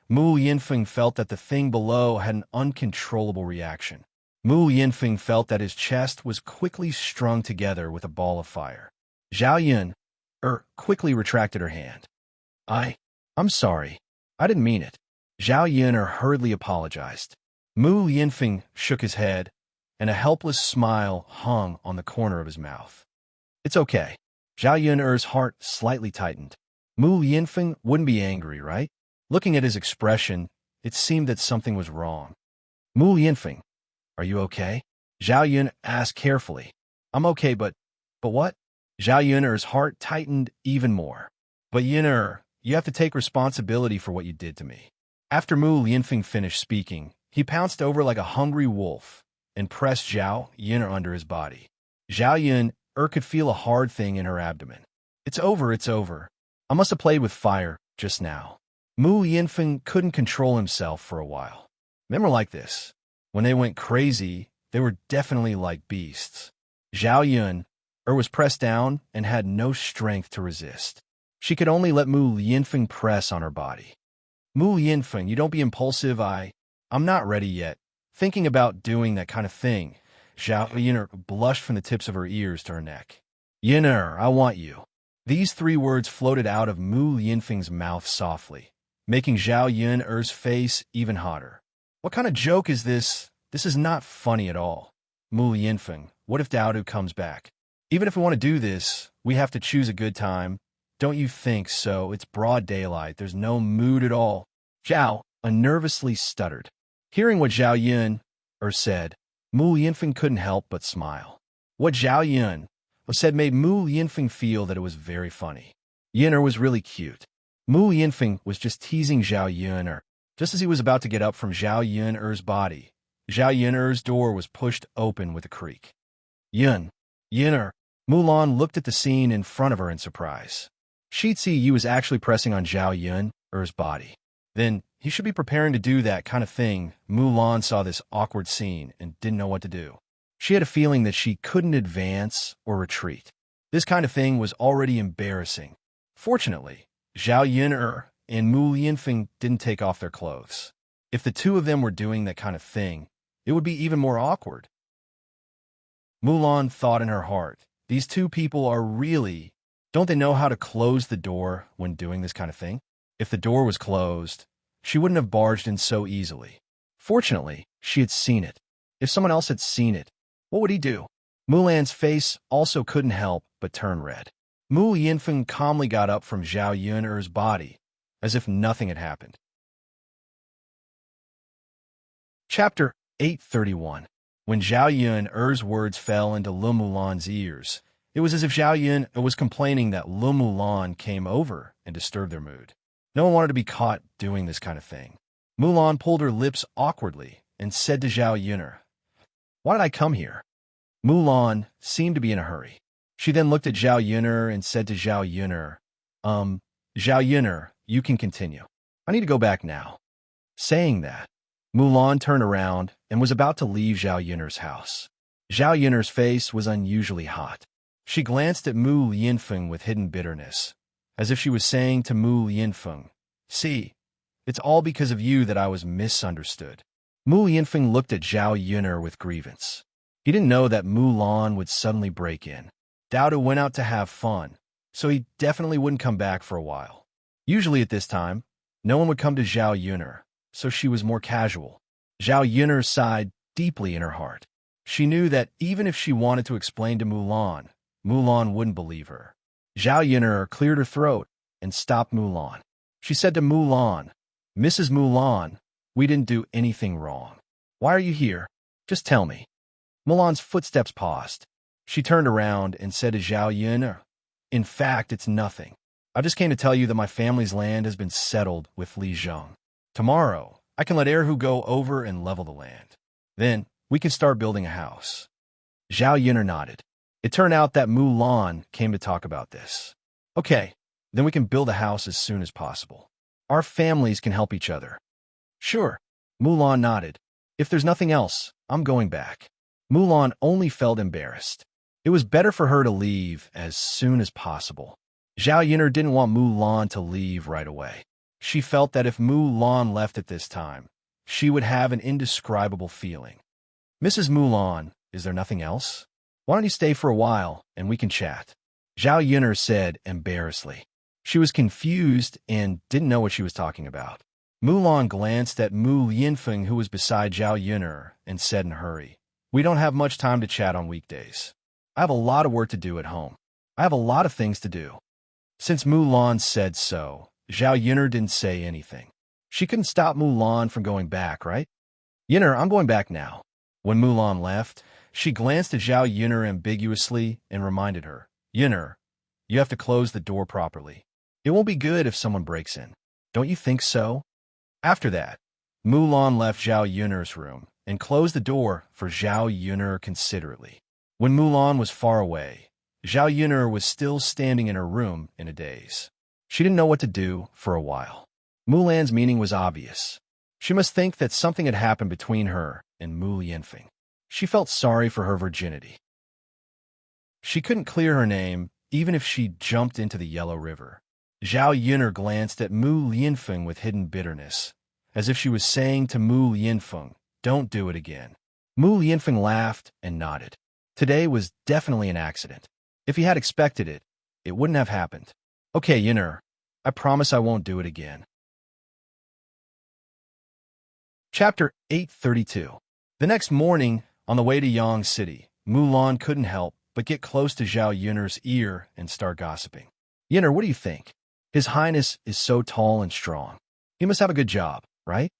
Mu Yinfeng felt that the thing below had an uncontrollable reaction. Mu Yinfeng felt that his chest was quickly strung together with a ball of fire. Zhao Yun'er quickly retracted her hand. I'm sorry. I didn't mean it. Zhao Yun'er hurriedly apologized. Mu Yinfeng shook his head, and a helpless smile hung on the corner of his mouth. It's okay. Zhao Yun'er's heart slightly tightened. Mu Yinfeng wouldn't be angry, right? Looking at his expression, it seemed that something was wrong. Mu Yinfeng, are you okay? Zhao Yun asked carefully. I'm okay, but what? Zhao Yun'er's heart tightened even more. But Yun'er, you have to take responsibility for what you did to me. After Mu Yinfeng finished speaking, he pounced over like a hungry wolf and pressed Zhao Yun'er under his body. Zhao Yun'er could feel a hard thing in her abdomen. It's over, it's over. I must have played with fire just now. Mu Yinfeng couldn't control himself for a while. Men were like this. When they went crazy, they were definitely like beasts. Zhao Yun'er was pressed down and had no strength to resist. She could only let Mu Yinfeng press on her body. Mu Yinfeng, you don't be impulsive. I'm not ready yet. Thinking about doing that kind of thing. Zhao Yun'er blushed from the tips of her ears to her neck. Yun'er, I want you. These three words floated out of Mu Yinfeng's mouth softly, making Zhao Yun'er's face even hotter. What kind of joke is this? This is not funny at all. Mu Yinfeng, what if Daodu comes back? Even if we want to do this, we have to choose a good time. Don't you think so? It's broad daylight. There's no mood at all. Zhao nervously stuttered. Hearing what Zhao Yun'er said, Mu Yinfeng couldn't help but smile. What Zhao Yun'er said made Mu Yinfeng feel that it was very funny. Yun'er was really cute. Mu Yinfeng was just teasing Zhao Yun'er. Just as he was about to get up from Zhao Yun'er's body, Zhao Yun'er's door was pushed open with a creak. Yun'er. Mulan looked at the scene in front of her in surprise. She'd see you was actually pressing on Zhao Yun'er's body. Then he should be preparing to do that kind of thing. Mulan saw this awkward scene and didn't know what to do. She had a feeling that she couldn't advance or retreat. This kind of thing was already embarrassing. Fortunately, Zhao Yun'er and Mu Yinfeng didn't take off their clothes. If the two of them were doing that kind of thing, it would be even more awkward. Mulan thought in her heart, these two people are really... Don't they know how to close the door when doing this kind of thing? If the door was closed, she wouldn't have barged in so easily. Fortunately, she had seen it. If someone else had seen it, what would he do? Mulan's face also couldn't help but turn red. Mu Yinfeng calmly got up from Zhao Yun'er's body, as if nothing had happened. Chapter 831. When Zhao Yun'er's words fell into Lu Mulan's ears, it was as if Zhao Yun'er was complaining that Lu Mulan came over and disturbed their mood. No one wanted to be caught doing this kind of thing. Mulan pulled her lips awkwardly and said to Zhao Yun'er, "Why did I come here?" Mulan seemed to be in a hurry. She then looked at Zhao Yun'er and said to Zhao Yun'er, Zhao Yun'er, you can continue. I need to go back now." Saying that, Mulan turned around and was about to leave Zhao Yun'er's house. Zhao Yun'er's face was unusually hot. She glanced at Mu Yinfeng with hidden bitterness, as if she was saying to Mu Yinfeng, "See, it's all because of you that I was misunderstood." Mu Yinfeng looked at Zhao Yun'er with grievance. He didn't know that Mulan would suddenly break in. Daoda went out to have fun, so he definitely wouldn't come back for a while. Usually at this time, no one would come to Zhao Yun'er, so she was more casual. Zhao Yun'er sighed deeply in her heart. She knew that even if she wanted to explain to Mulan, Mulan wouldn't believe her. Zhao Yun'er cleared her throat and stopped Mulan. She said to Mulan, "Mrs. Mulan, we didn't do anything wrong. Why are you here? Just tell me." Mulan's footsteps paused. She turned around and said to Zhao Yun'er, "In fact, it's nothing. I just came to tell you that my family's land has been settled with Li Zheng. Tomorrow, I can let Erhu go over and level the land. Then, we can start building a house." Zhao Yun'er nodded. It turned out that Mulan came to talk about this. "Okay, then we can build a house as soon as possible. Our families can help each other." "Sure." Mulan nodded. "If there's nothing else, I'm going back." Mulan only felt embarrassed. It was better for her to leave as soon as possible. Zhao Yun'er didn't want Mulan to leave right away. She felt that if Mulan left at this time, she would have an indescribable feeling. "Mrs. Mulan, is there nothing else? Why don't you stay for a while and we can chat?" Zhao Yun'er said embarrassedly. She was confused and didn't know what she was talking about. Mulan glanced at Mu Yinfeng, who was beside Zhao Yun'er, and said in a hurry, "We don't have much time to chat on weekdays. I have a lot of work to do at home. I have a lot of things to do." Since Mulan said so, Zhao Yun'er didn't say anything. She couldn't stop Mulan from going back, right? Yun'er, I'm going back now. When Mulan left, she glanced at Zhao Yun'er ambiguously and reminded her, Yun'er, you have to close the door properly. It won't be good if someone breaks in. Don't you think so? After that, Mulan left Zhao Yun'er's room and closed the door for Zhao Yun'er considerately. When Mulan was far away, Zhao Yun'er was still standing in her room in a daze. She didn't know what to do for a while. Mulan's meaning was obvious. She must think that something had happened between her and Mu Lianfeng. She felt sorry for her virginity. She couldn't clear her name, even if she jumped into the Yellow River. Zhao Yun'er glanced at Mu Lianfeng with hidden bitterness, as if she was saying to Mu Lianfeng, don't do it again. Mu Lianfeng laughed and nodded. Today was definitely an accident. If he had expected it, it wouldn't have happened. Okay, Yun'er, I promise I won't do it again. Chapter 832. The next morning, on the way to Yang City, Mulan couldn't help but get close to Zhao Yun'er's ear and start gossiping. Yun'er, what do you think? His Highness is so tall and strong. He must have a good job, right?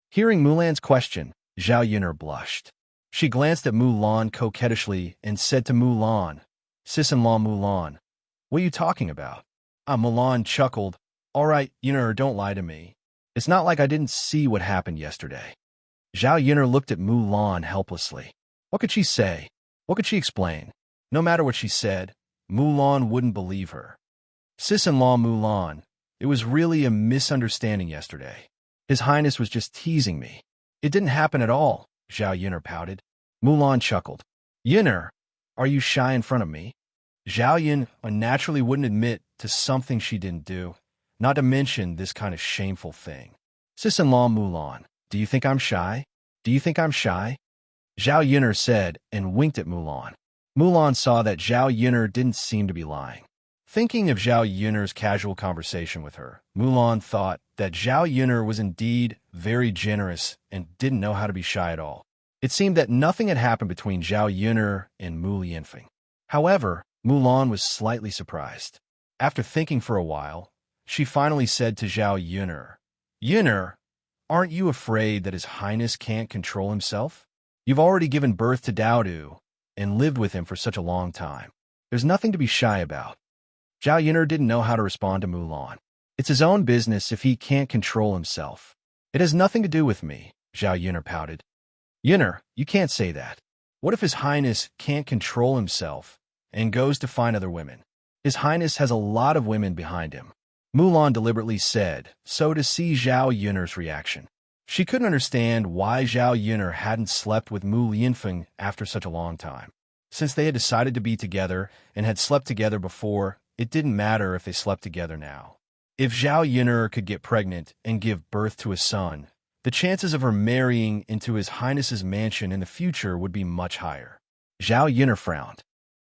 Hearing Mulan's question, Zhao Yun'er blushed. She glanced at Mulan coquettishly and said to Mulan, Sis-in-law Mulan, what are you talking about? Mulan chuckled. All right, Yun'er, don't lie to me. It's not like I didn't see what happened yesterday. Zhao Yun'er looked at Mulan helplessly. What could she say? What could she explain? No matter what she said, Mulan wouldn't believe her. Sis-in-law Mulan, it was really a misunderstanding yesterday. His Highness was just teasing me. It didn't happen at all, Zhao Yun'er pouted. Mulan chuckled. Yun'er, are you shy in front of me? Zhao Yun unnaturally wouldn't admit to something she didn't do, not to mention this kind of shameful thing. Sis-in-law Mulan, do you think I'm shy? Do you think I'm shy? Zhao Yun'er said and winked at Mulan. Mulan saw that Zhao Yun'er didn't seem to be lying. Thinking of Zhao Yun'er's casual conversation with her, Mulan thought that Zhao Yun'er was indeed very generous and didn't know how to be shy at all. It seemed that nothing had happened between Zhao Yun'er and Mu Lianfeng. However, Mulan was slightly surprised. After thinking for a while, she finally said to Zhao Yun'er, Yun'er, aren't you afraid that His Highness can't control himself? You've already given birth to Daodu and lived with him for such a long time. There's nothing to be shy about. Zhao Yun'er didn't know how to respond to Mulan. It's his own business if he can't control himself. It has nothing to do with me, Zhao Yun'er pouted. Yun'er, you can't say that. What if His Highness can't control himself and goes to find other women? His Highness has a lot of women behind him. Mulan deliberately said, so to see Zhao Yun'er's reaction. She couldn't understand why Zhao Yun'er hadn't slept with Mu Lianfeng after such a long time. Since they had decided to be together and had slept together before, it didn't matter if they slept together now. If Zhao Yun'er could get pregnant and give birth to a son, the chances of her marrying into His Highness's mansion in the future would be much higher. Zhao Yun'er frowned.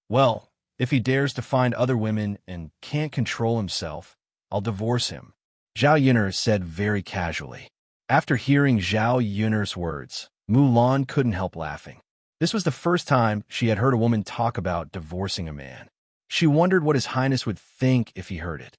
Well, if he dares to find other women and can't control himself, I'll divorce him, Zhao Yun'er said very casually. After hearing Zhao Yun'er's words, Mulan couldn't help laughing. This was the first time she had heard a woman talk about divorcing a man. She wondered what His Highness would think if he heard it.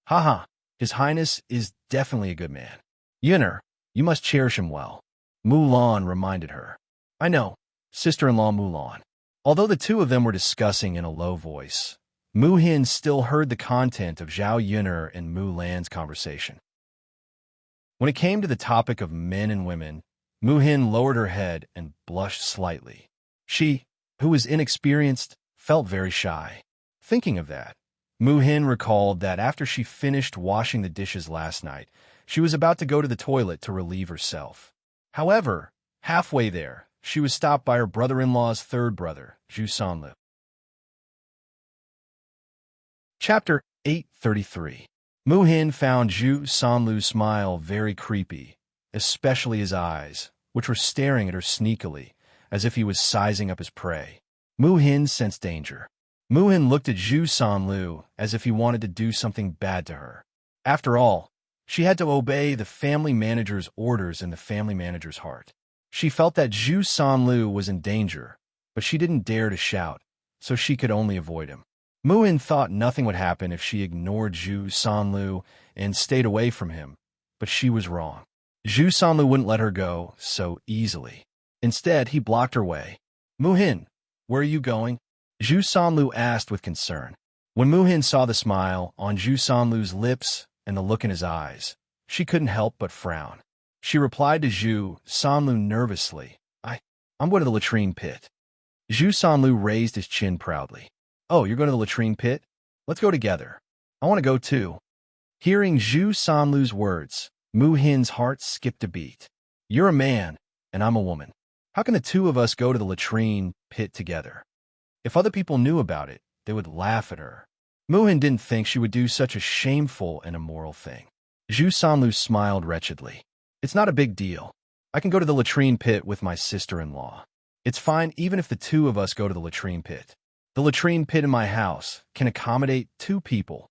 Haha, His Highness is definitely a good man. Yun'er, you must cherish him well, Mulan reminded her. I know, sister-in-law Mulan. Although the two of them were discussing in a low voice, Mu Hin still heard the content of Zhao Yun'er and Mulan's conversation. When it came to the topic of men and women, Mu Hin lowered her head and blushed slightly. She, who was inexperienced, felt very shy. Thinking of that, Mu Hin recalled that after she finished washing the dishes last night, she was about to go to the toilet to relieve herself. However, halfway there, she was stopped by her brother-in-law's third brother, Zhu Sanlu. Chapter 833. Mu Hin found Zhu Sanlu's smile very creepy, especially his eyes, which were staring at her sneakily, as if he was sizing up his prey. Mu Hin sensed danger. Mu Hin looked at Zhu Sanlu as if he wanted to do something bad to her. After all, she had to obey the family manager's orders in the family manager's heart. She felt that Zhu Sanlu was in danger, but she didn't dare to shout, so she could only avoid him. Muhin thought nothing would happen if she ignored Zhu Sanlu and stayed away from him, but she was wrong. Zhu Sanlu wouldn't let her go so easily. Instead, he blocked her way. Muhin, where are you going? Zhu Sanlu asked with concern. When Muhin saw the smile on Zhu Sanlu's lips and the look in his eyes, she couldn't help but frown. She replied to Zhu Sanlu nervously, I'm going to the latrine pit. Zhu Sanlu raised his chin proudly. Oh, you're going to the latrine pit? Let's go together. I want to go too. Hearing Zhu Sanlu's words, Muhin's heart skipped a beat. You're a man, and I'm a woman. How can the two of us go to the latrine pit together? If other people knew about it, they would laugh at her. Muhin didn't think she would do such a shameful and immoral thing. Zhu Sanlu smiled wretchedly. It's not a big deal. I can go to the latrine pit with my sister-in-law. It's fine even if the two of us go to the latrine pit. The latrine pit in my house can accommodate 2 people.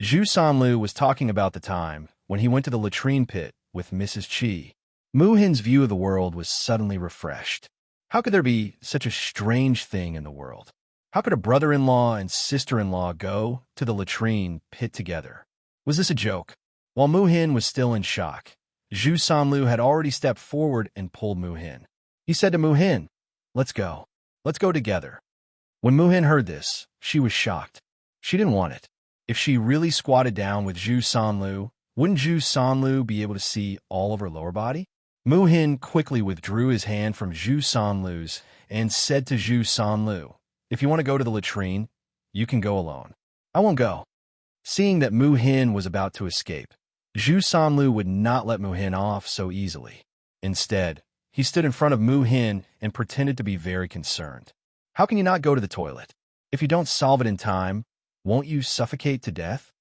Zhu Sanlu was talking about the time when he went to the latrine pit with Mrs. Qi. Muhin's view of the world was suddenly refreshed. How could there be such a strange thing in the world? How could a brother-in-law and sister-in-law go to the latrine pit together? Was this a joke? While Muhin was still in shock, Zhu Sanlu had already stepped forward and pulled Muhin. He said to Muhin, Let's go. Let's go together. When Muhin heard this, she was shocked. She didn't want it. If she really squatted down with Zhu Sanlu, wouldn't Zhu Sanlu be able to see all of her lower body? Muhin quickly withdrew his hand from Zhu Sanlu's and said to Zhu Sanlu, If you want to go to the latrine, you can go alone. I won't go. Seeing that Muhin was about to escape, Zhu Sanlu would not let Muhin off so easily. Instead, he stood in front of Muhin and pretended to be very concerned. How can you not go to the toilet? If you don't solve it in time, won't you suffocate to death?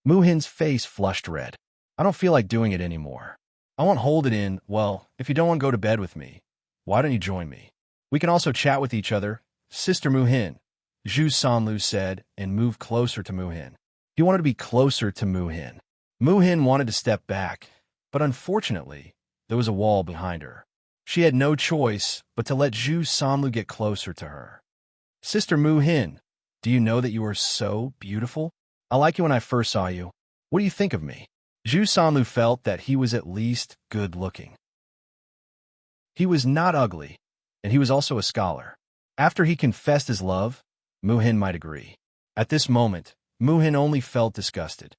Muhin's face flushed red. I don't feel like doing it anymore. I won't hold it in. Well, if you don't want to go to bed with me, why don't you join me? We can also chat with each other. Sister Muhin, Zhu Sanlu said and moved closer to Muhin. He wanted to be closer to Muhin. Muhin wanted to step back, but unfortunately, there was a wall behind her. She had no choice but to let Zhu Sanlu get closer to her. Sister Muhin, do you know that you are so beautiful? I like you when I first saw you. What do you think of me? Zhu Sanlu felt that he was at least good-looking. He was not ugly, and he was also a scholar. After he confessed his love, Muhin might agree. At this moment, Muhin only felt disgusted.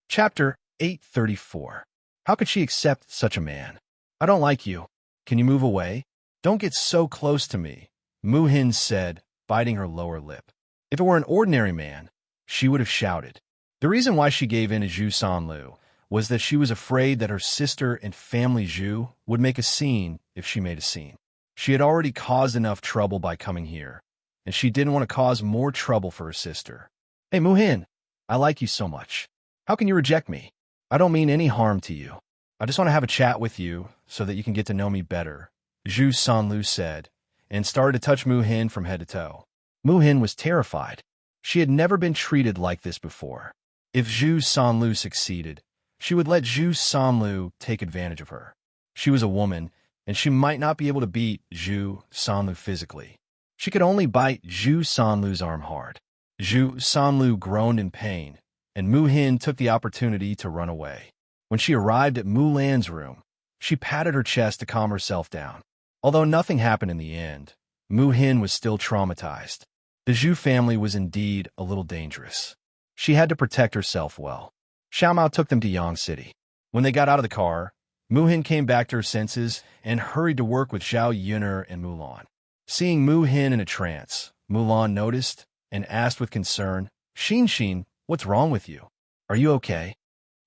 Chapter 834. How could she accept such a man? I don't like you. Can you move away? Don't get so close to me, Muhin said, biting her lower lip. If it were an ordinary man, she would have shouted. The reason why she gave in to Zhu Sanlu was that she was afraid that her sister and family Zhu would make a scene if she made a scene. She had already caused enough trouble by coming here, and she didn't want to cause more trouble for her sister. Hey, Muhin, I like you so much. How can you reject me? I don't mean any harm to you. I just want to have a chat with you so that you can get to know me better, Zhu Sanlu said, and started to touch Muhin from head to toe. Muhin was terrified. She had never been treated like this before. If Zhu Sanlu succeeded, she would let Zhu Sanlu take advantage of her. She was a woman, and she might not be able to beat Zhu Sanlu physically. She could only bite Zhu Sanlu's arm hard. Zhu Sanlu groaned in pain, and Muhin took the opportunity to run away. When she arrived at Mulan's room, she patted her chest to calm herself down. Although nothing happened in the end, Muhin was still traumatized. The Zhu family was indeed a little dangerous. She had to protect herself well. Xiaomao took them to Yang City. When they got out of the car, Muhin came back to her senses and hurried to work with Zhao Yuner and Mulan. Seeing Muhin in a trance, Mulan noticed and asked with concern, Xin, what's wrong with you? Are you okay?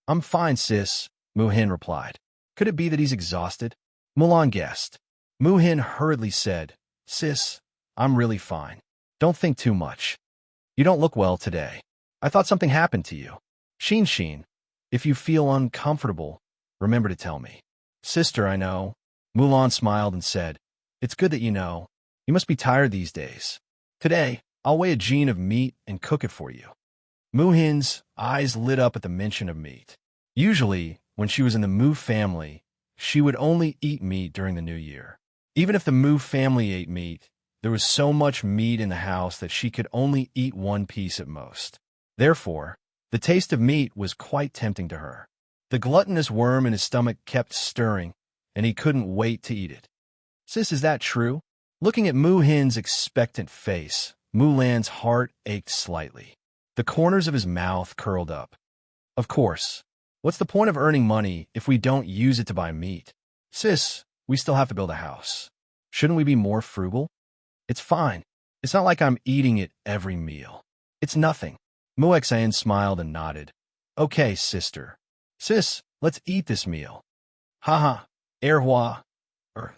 I'm fine, sis, Muhin replied. Could it be that he's exhausted? Mulan guessed. Muhin hurriedly said, Sis, I'm really fine. Don't think too much. You don't look well today. I thought something happened to you. Xin, if you feel uncomfortable, remember to tell me. Sister, I know. Mulan smiled and said, It's good that you know. You must be tired these days. Today, I'll weigh a gene of meat and cook it for you. Muhin's eyes lit up at the mention of meat. Usually, when she was in the Mu family, she would only eat meat during the New Year. Even if the Mu family ate meat, There was so much meat in the house that she could only eat one piece at most. Therefore, the taste of meat was quite tempting to her. The gluttonous worm in his stomach kept stirring, and he couldn't wait to eat it. Sis, is that true? Looking at Mu-hin's expectant face, Mulan's heart ached slightly. The corners of his mouth curled up. Of course. What's the point of earning money if we don't use it to buy meat? Sis, we still have to build a house. Shouldn't we be more frugal? It's fine. It's not like I'm eating it every meal. It's nothing. Muexan smiled and nodded. Okay, sister. Sis, let's eat this meal. Haha, erhua.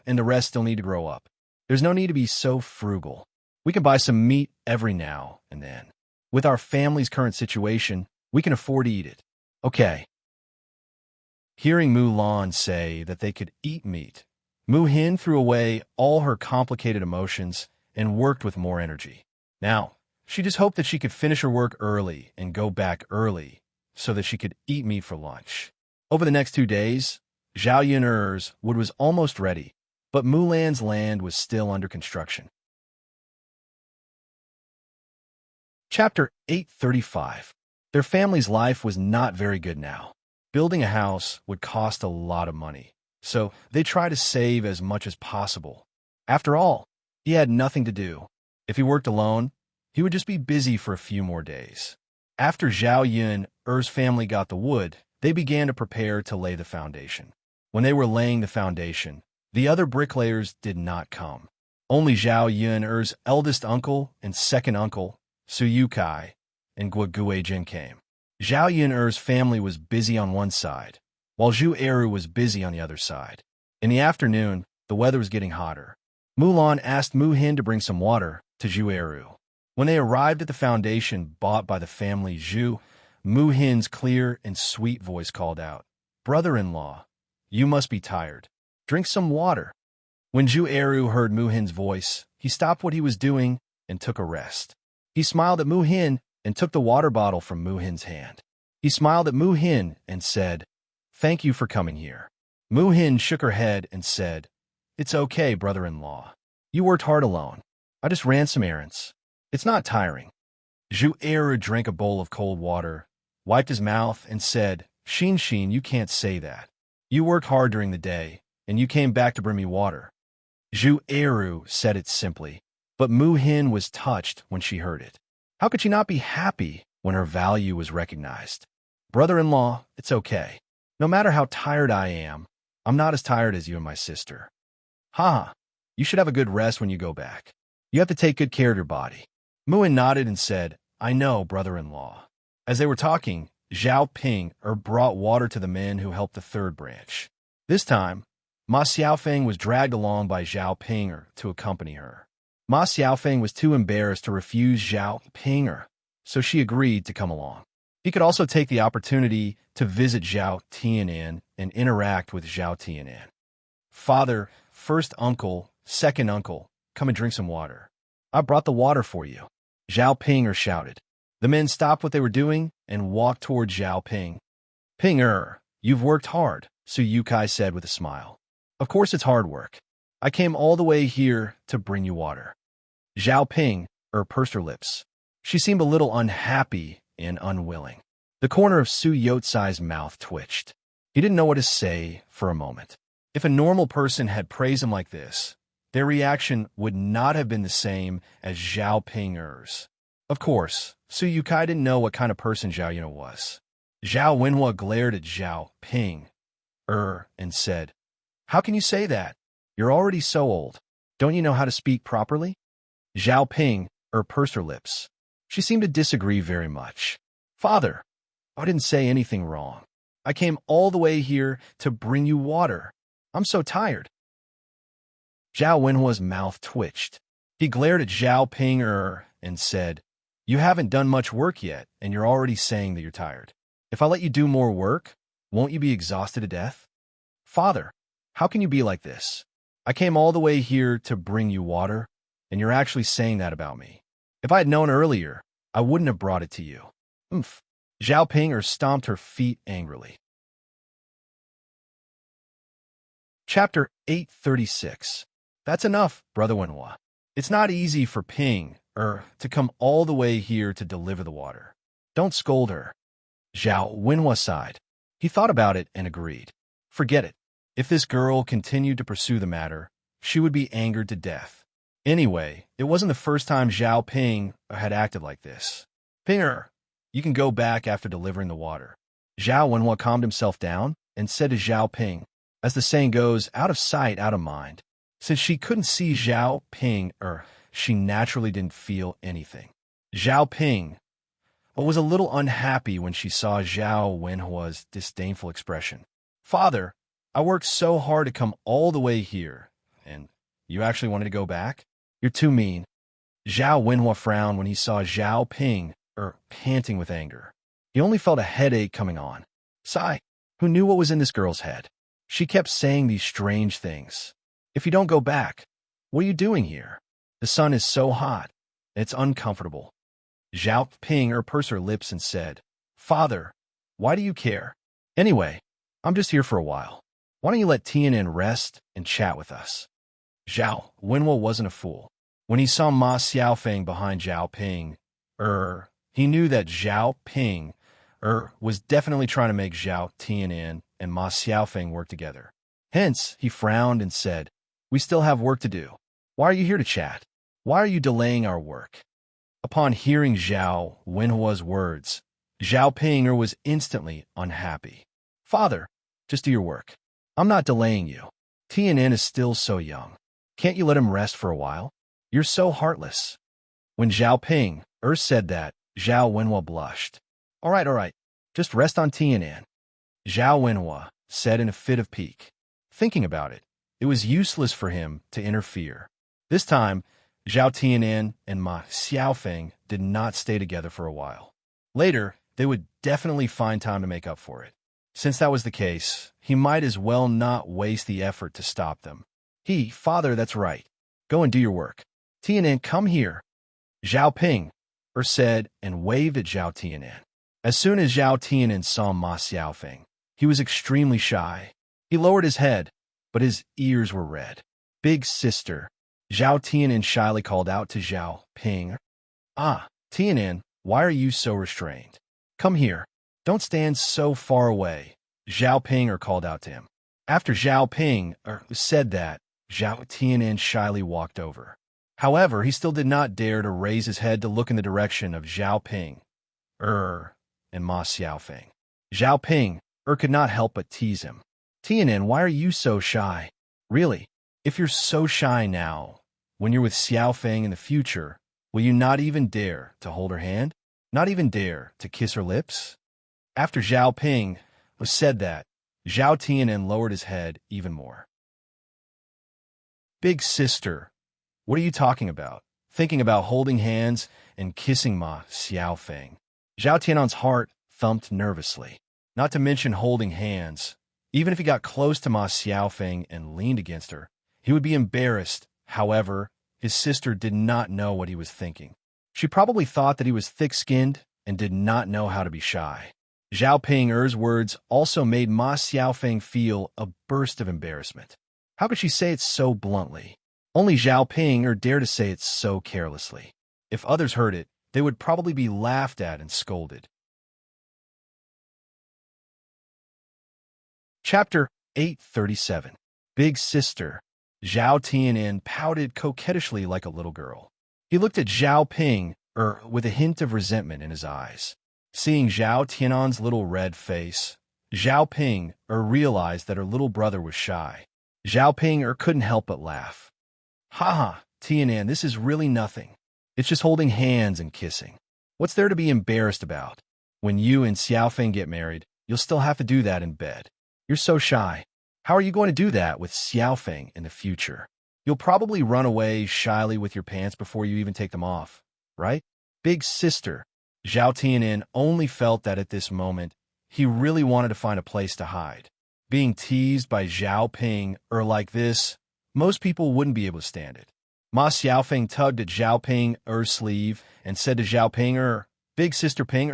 And the rest still need to grow up. There's no need to be so frugal. We can buy some meat every now and then. With our family's current situation, we can afford to eat it. Okay. Hearing Mulan say that they could eat meat, Mu-hin threw away all her complicated emotions and worked with more energy. Now, she just hoped that she could finish her work early and go back early so that she could eat meat for lunch. Over the next 2 days, Zhao Yun'er's wood was almost ready, but Mulan's land was still under construction. Chapter 835. Their family's life was not very good now. Building a house would cost a lot of money, so they tried to save as much as possible. After all, he had nothing to do. If he worked alone, he would just be busy for a few more days. After Zhao Yun'er's family got the wood, they began to prepare to lay the foundation. When they were laying the foundation, the other bricklayers did not come. Only Zhao Yun'er's eldest uncle and second uncle, Su Yukai, and Guiguijin came. Zhao Yun'er's family was busy on one side, while Zhu Eru was busy on the other side. In the afternoon, the weather was getting hotter. Mulan asked Mu-hin to bring some water to Zhu Eru. When they arrived at the foundation bought by the family Zhu, Mu-hin's clear and sweet voice called out, "Brother-in-law, you must be tired. Drink some water." When Zhu Eru heard Mu-hin's voice, he stopped what he was doing and took a rest. He smiled at Mu-hin and took the water bottle from Mu-hin's hand. He smiled at Mu-hin and said, "Thank you for coming here." Mu-hin shook her head and said, "It's okay, brother-in-law. You worked hard alone. I just ran some errands. It's not tiring." Zhu Eru drank a bowl of cold water, wiped his mouth, and said, Xin, you can't say that. You worked hard during the day, and you came back to bring me water." Zhu Eru said it simply, but Mu-hin was touched when she heard it. How could she not be happy when her value was recognized? "Brother-in-law, it's okay. No matter how tired I am, I'm not as tired as you and my sister." "Ha! You should have a good rest when you go back. You have to take good care of your body." Mu-hin nodded and said, "I know, brother-in-law." As they were talking, Zhao Ping brought water to the men who helped the third branch. This time, Ma Xiaofeng was dragged along by Zhao Ping to accompany her. Ma Xiaofeng was too embarrassed to refuse Zhao Ping, so she agreed to come along. He could also take the opportunity to visit Zhao Tianan and interact with Zhao Tianan. "Father, first uncle, second uncle, come and drink some water." "I brought the water for you," Zhao Ping shouted. The men stopped what they were doing and walked toward Zhao Ping. "Ping, you've worked hard," Su Yukai said with a smile. "Of course it's hard work. I came all the way here to bring you water." Zhao Ping pursed her lips. She seemed a little unhappy and unwilling. The corner of Su Yotsai's mouth twitched. He didn't know what to say for a moment. If a normal person had praised him like this, their reaction would not have been the same as Zhao Ping's. Of course, Su Yukai didn't know what kind of person Zhao Yun was. Zhao Wenhua glared at Zhao Ping and said, "How can you say that? You're already so old. Don't you know how to speak properly?" Zhao Ping pursed her lips. She seemed to disagree very much. "Father, I didn't say anything wrong. I came all the way here to bring you water. I'm so tired." Zhao Wenhua's mouth twitched. He glared at Zhao Ping and said, "You haven't done much work yet, and you're already saying that you're tired. If I let you do more work, won't you be exhausted to death?" "Father, how can you be like this? I came all the way here to bring you water, and you're actually saying that about me. If I had known earlier, I wouldn't have brought it to you." "Oomph." Zhao Ping stomped her feet angrily. Chapter 836. "That's enough, Brother Wenhua. It's not easy for Ping, to come all the way here to deliver the water. Don't scold her. Zhao Wenhua sighed. He thought about it and agreed. Forget it. If this girl continued to pursue the matter, she would be angered to death. Anyway, it wasn't the first time Zhao Ping had acted like this. Pinger, you can go back after delivering the water. Zhao Wenhua calmed himself down and said to Zhao Ping, as the saying goes, out of sight, out of mind. Since she couldn't see Zhao Ping, she naturally didn't feel anything. Zhao Ping was a little unhappy when she saw Zhao Wenhua's disdainful expression. Father, I worked so hard to come all the way here, and you actually wanted to go back? You're too mean. Zhao Wenhua frowned when he saw Zhao Ping, panting with anger. He only felt a headache coming on. Sigh, who knew what was in this girl's head? She kept saying these strange things. If you don't go back, what are you doing here? The sun is so hot. It's uncomfortable. Zhao Ping pursed her lips and said, Father, why do you care? Anyway, I'm just here for a while. Why don't you let Tian'an rest and chat with us? Zhao Wenhua wasn't a fool. When he saw Ma Xiaofeng behind Zhao Ping, he knew that Zhao Ping, was definitely trying to make Zhao Tian'an and Ma Xiaofeng work together. Hence, he frowned and said, We still have work to do. Why are you here to chat? Why are you delaying our work? Upon hearing Zhao Wenhua's words, Zhao Ping was instantly unhappy. Father, just do your work. I'm not delaying you. Tian'an is still so young. Can't you let him rest for a while? You're so heartless. When Zhao Ping said that, Zhao Wenhua blushed. All right. Just rest on Tian'an. Zhao Wenhua said in a fit of pique. Thinking about it, it was useless for him to interfere. This time, Zhao Tian'an and Ma Xiaofeng did not stay together for a while. Later, they would definitely find time to make up for it. Since that was the case, he might as well not waste the effort to stop them. Father, that's right. Go and do your work. Tian'an, come here. Zhao Ping said and waved at Zhao Tian'an. As soon as Zhao Tian'an saw Ma Xiaofeng, he was extremely shy. He lowered his head, but his ears were red. Big sister. Zhao Tian'an shyly called out to Zhao Ping. Tian'an, why are you so restrained? Come here. Don't stand so far away. Zhao Ping called out to him. After Zhao Ping said that, Zhao Tian'an shyly walked over. However, he still did not dare to raise his head to look in the direction of Zhao Ping, and Ma Xiaofeng. Zhao Ping, could not help but tease him. Tian'an, why are you so shy? Really, if you're so shy now, when you're with Xiaofeng in the future, will you not even dare to hold her hand? Not even dare to kiss her lips? After Zhao Ping said that, Zhao Tian'an lowered his head even more. Big sister, what are you talking about? Thinking about holding hands and kissing Ma Xiaofeng. Zhao Tian'an's heart thumped nervously. Not to mention holding hands. Even if he got close to Ma Xiaofeng and leaned against her, he would be embarrassed. However, his sister did not know what he was thinking. She probably thought that he was thick-skinned and did not know how to be shy. Zhao Ping's words also made Ma Xiaofeng feel a burst of embarrassment. How could she say it so bluntly? Only Zhao Ping dared to say it so carelessly. If others heard it, they would probably be laughed at and scolded. Chapter 837. Big Sister. Zhao Tian'an pouted coquettishly like a little girl. He looked at Zhao Ping with a hint of resentment in his eyes. Seeing Zhao Tian'an's little red face, Zhao Ping realized that her little brother was shy. Zhao Ping couldn't help but laugh. Tian'an, this is really nothing. It's just holding hands and kissing. What's there to be embarrassed about? When you and Xiaofeng get married, you'll still have to do that in bed. You're so shy. How are you going to do that with Xiaofeng in the future? You'll probably run away shyly with your pants before you even take them off, right? Big sister. Zhao Tian'an only felt that at this moment, he really wanted to find a place to hide. Being teased by Zhao Ping like this, most people wouldn't be able to stand it. Ma Xiaofeng tugged at Zhao Ping's sleeve and said to Zhao Ping, Big sister Ping,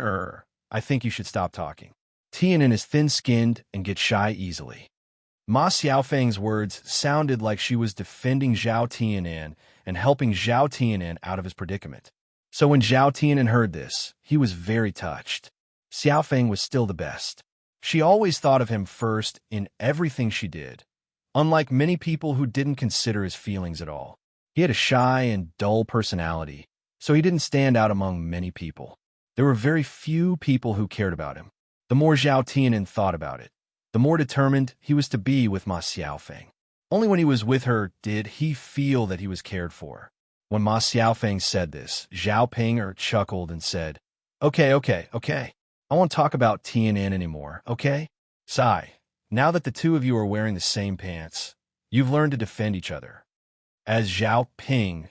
I think you should stop talking. Tian'an is thin-skinned and gets shy easily. Ma Xiaofeng's words sounded like she was defending Zhao Tianan and helping Zhao Tianan out of his predicament. So when Zhao Tianan heard this, he was very touched. Xiaofeng was still the best. She always thought of him first in everything she did, unlike many people who didn't consider his feelings at all. He had a shy and dull personality, so he didn't stand out among many people. There were very few people who cared about him. The more Zhao Tianan thought about it, the more determined he was to be with Ma Xiaofeng. Only when he was with her did he feel that he was cared for. When Ma Xiaofeng said this, Zhao Ping chuckled and said, Okay. I won't talk about Tianan anymore, okay? Sigh. Now that the two of you are wearing the same pants, you've learned to defend each other. As Zhao Ping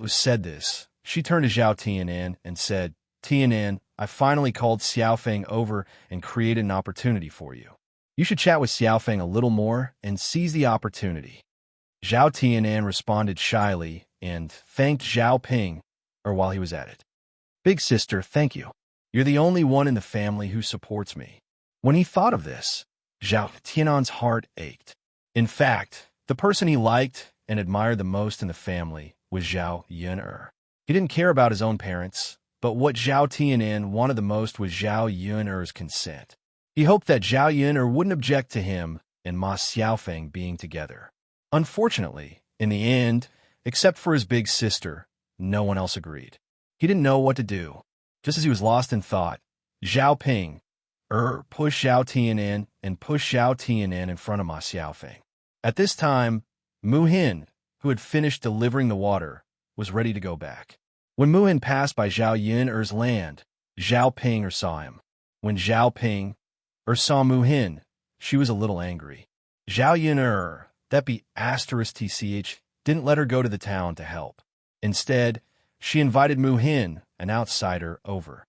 said this, she turned to Zhao Tianan and said, Tianan, I finally called Xiaofeng over and created an opportunity for you. You should chat with Xiaofeng a little more and seize the opportunity. Zhao Tianan responded shyly and thanked Zhao Ping while he was at it. Big sister, thank you. You're the only one in the family who supports me. When he thought of this, Zhao Tianan's heart ached. In fact, the person he liked and admired the most in the family was Zhao Yun'er. He didn't care about his own parents, but what Zhao Tianan wanted the most was Zhao Yun'er's consent. He hoped that Zhao Yun'er wouldn't object to him and Ma Xiaofeng being together. Unfortunately, in the end, except for his big sister, no one else agreed. He didn't know what to do. Just as he was lost in thought, Zhao Ping pushed Zhao Tianan and pushed Zhao Tianan in front of Ma Xiaofeng. At this time, Mu Hin, who had finished delivering the water, was ready to go back. When Mu Hin passed by Zhao Yun'er's land, Zhao Ping saw him. When Zhao Ping saw Mu Hin, she was a little angry. Zhao Yun'er, that be *tch, didn't let her go to the town to help. Instead, she invited Mu Hin, an outsider, over.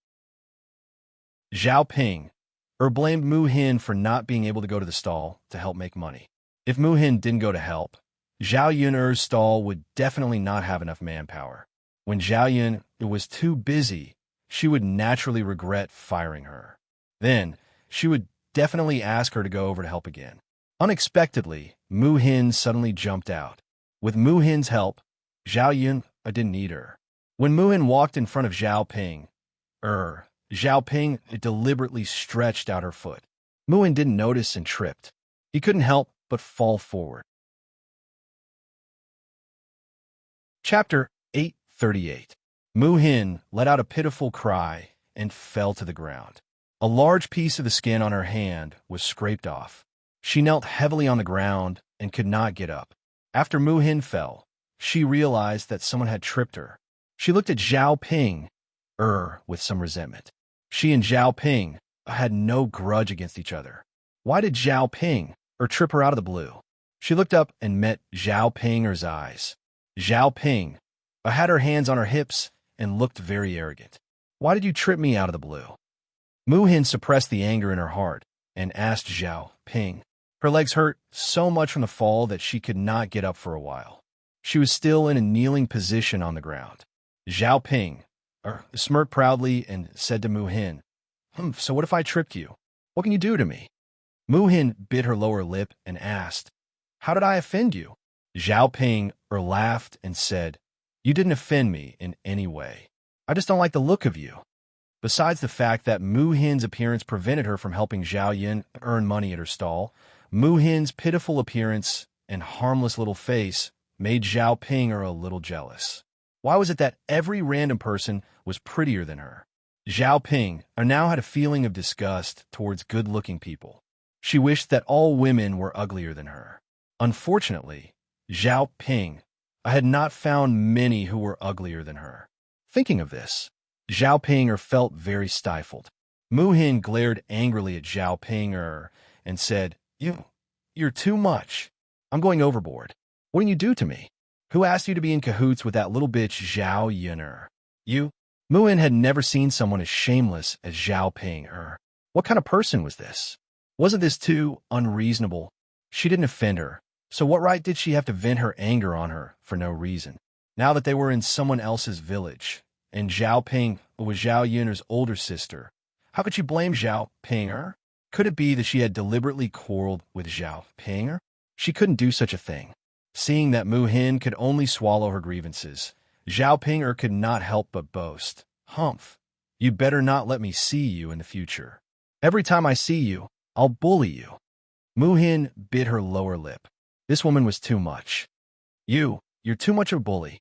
Zhao Ping blamed Mu Hin for not being able to go to the stall to help make money. If Mu Hin didn't go to help, Zhao Yun'er's stall would definitely not have enough manpower. When Zhao Yun was too busy, she would naturally regret firing her. Then, she would definitely ask her to go over to help again. Unexpectedly, Mu Hin suddenly jumped out. With Mu Hin's help, Zhao Yun didn't need her. When Mu Hin walked in front of Zhao Ping, Zhao Ping deliberately stretched out her foot. Mu Hin didn't notice and tripped. He couldn't help but fall forward. Chapter 838. Mu Hin let out a pitiful cry and fell to the ground. A large piece of the skin on her hand was scraped off. She knelt heavily on the ground and could not get up. After Mu Hin fell, she realized that someone had tripped her. She looked at Zhao Ping with some resentment. She and Zhao Ping had no grudge against each other. Why did Zhao Ping trip her out of the blue? She looked up and met Zhao Ping's eyes. Zhao Ping had her hands on her hips and looked very arrogant. Why did you trip me out of the blue? Mu Hin suppressed the anger in her heart and asked Zhao Ping. Her legs hurt so much from the fall that she could not get up for a while. She was still in a kneeling position on the ground. Zhao Ping smirked proudly and said to Mu Hin, So what if I tripped you? What can you do to me? Mu Hin bit her lower lip and asked, How did I offend you? Zhao Ping laughed and said, You didn't offend me in any way. I just don't like the look of you. Besides the fact that Mu Hin's appearance prevented her from helping Zhao Yun earn money at her stall, Mu Hin's pitiful appearance and harmless little face made Zhao Ping a little jealous. Why was it that every random person was prettier than her? Zhao Ping now had a feeling of disgust towards good-looking people. She wished that all women were uglier than her. Unfortunately, Zhao Ping had not found many who were uglier than her. Thinking of this, Zhao Ping felt very stifled. Mu Hin glared angrily at Zhao Ping and said, You're too much. I'm going overboard. What can you do to me? Who asked you to be in cahoots with that little bitch Zhao Yun'er? You? Mu Hin had never seen someone as shameless as Zhao Ping. What kind of person was this? Wasn't this too unreasonable? She didn't offend her, so what right did she have to vent her anger on her for no reason? Now that they were in someone else's village, and Zhao Ping was Zhao Yun'er's older sister, how could she blame Zhao Ping? Could it be that she had deliberately quarreled with Zhao Ping? She couldn't do such a thing. Seeing that Mu Hin could only swallow her grievances, Zhao Ping could not help but boast. Humph, you'd better not let me see you in the future. Every time I see you, I'll bully you. Mu Hin bit her lower lip. This woman was too much. You're too much of a bully.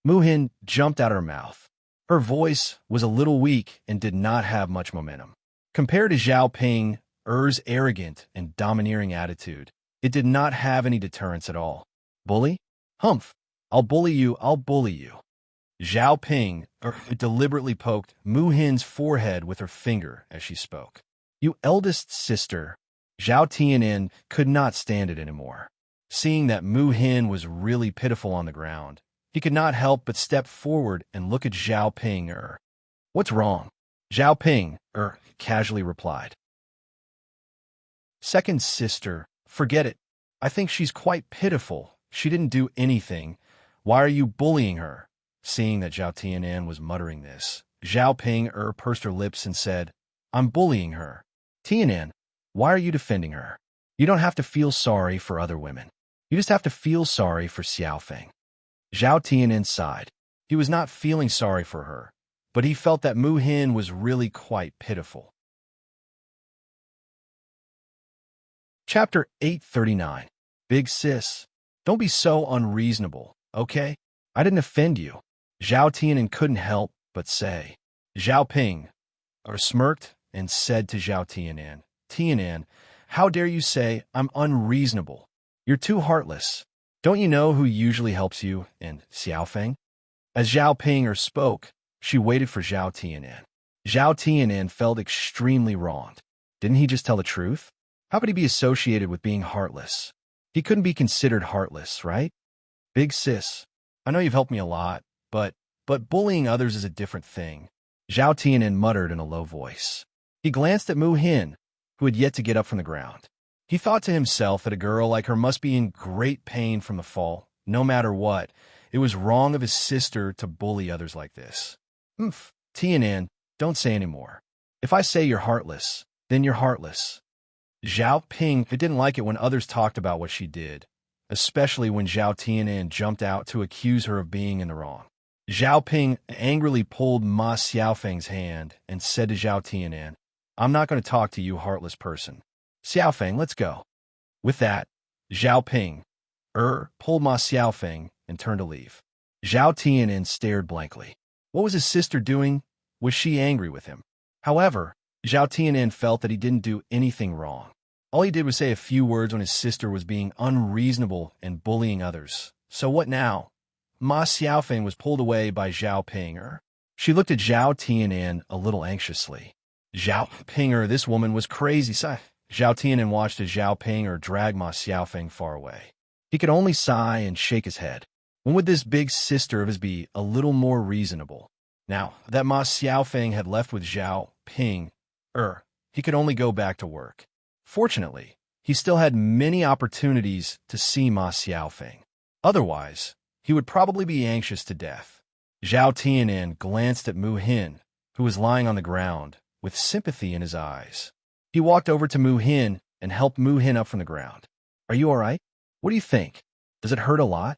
Mu Hin jumped out of her mouth. Her voice was a little weak and did not have much momentum. Compared to Zhao Ping's arrogant and domineering attitude, it did not have any deterrence at all. Bully? Humph, I'll bully you, I'll bully you. Zhao Ping deliberately poked Mu Hin's forehead with her finger as she spoke. You eldest sister. Zhao Tianin could not stand it anymore. Seeing that Mu Hin was really pitiful on the ground, he could not help but step forward and look at Zhao Ping. What's wrong? Zhao Ping casually replied. Second sister, forget it. I think she's quite pitiful. She didn't do anything. Why are you bullying her? Seeing that Zhao Tianin was muttering this, Zhao Ping pursed her lips and said, I'm bullying her. Tianin, why are you defending her? You don't have to feel sorry for other women. You just have to feel sorry for Xiaofeng. Zhao Tianin sighed. He was not feeling sorry for her, but he felt that Mu Hin was really quite pitiful. Chapter 839. Big sis, don't be so unreasonable, okay? I didn't offend you. Zhao Tianin couldn't help but say. Zhao Ping smirked and said to Zhao Tianin, Tianin, how dare you say I'm unreasonable? You're too heartless. Don't you know who usually helps you in Xiaofeng? As Zhao Ping spoke, she waited for Zhao Tianin. Zhao Tianin felt extremely wronged. Didn't he just tell the truth? How could he be associated with being heartless? He couldn't be considered heartless, right? Big sis, I know you've helped me a lot, but bullying others is a different thing. Zhao Tianin muttered in a low voice. He glanced at Mu Hin, who had yet to get up from the ground. He thought to himself that a girl like her must be in great pain from the fall. No matter what, it was wrong of his sister to bully others like this. Tianin, don't say any more. If I say you're heartless, then you're heartless. Zhao Ping didn't like it when others talked about what she did, especially when Zhao Tianin jumped out to accuse her of being in the wrong. Zhao Ping angrily pulled Ma Xiaofeng's hand and said to Zhao Tianin, I'm not going to talk to you, heartless person. Xiaofeng, let's go. With that, Zhao Ping pulled Ma Xiaofeng and turned to leave. Zhao Tianin stared blankly. What was his sister doing? Was she angry with him? However, Zhao Tianin felt that he didn't do anything wrong. All he did was say a few words when his sister was being unreasonable and bullying others. So what now? Ma Xiaofeng was pulled away by Zhao Ping. She looked at Zhao Tianin a little anxiously. Zhao Ping, this woman was crazy. Zhao Tianin watched as Zhao Ping drag Ma Xiaofeng far away. He could only sigh and shake his head. When would this big sister of his be a little more reasonable? Now that Ma Xiaofeng had left with Zhao Ping, he could only go back to work. Fortunately, he still had many opportunities to see Ma Xiaofeng. Otherwise, he would probably be anxious to death. Zhao Tianin glanced at Mu Hin, who was lying on the ground, with sympathy in his eyes. He walked over to Mu Hin and helped Mu Hin up from the ground. Are you all right? What do you think? Does it hurt a lot?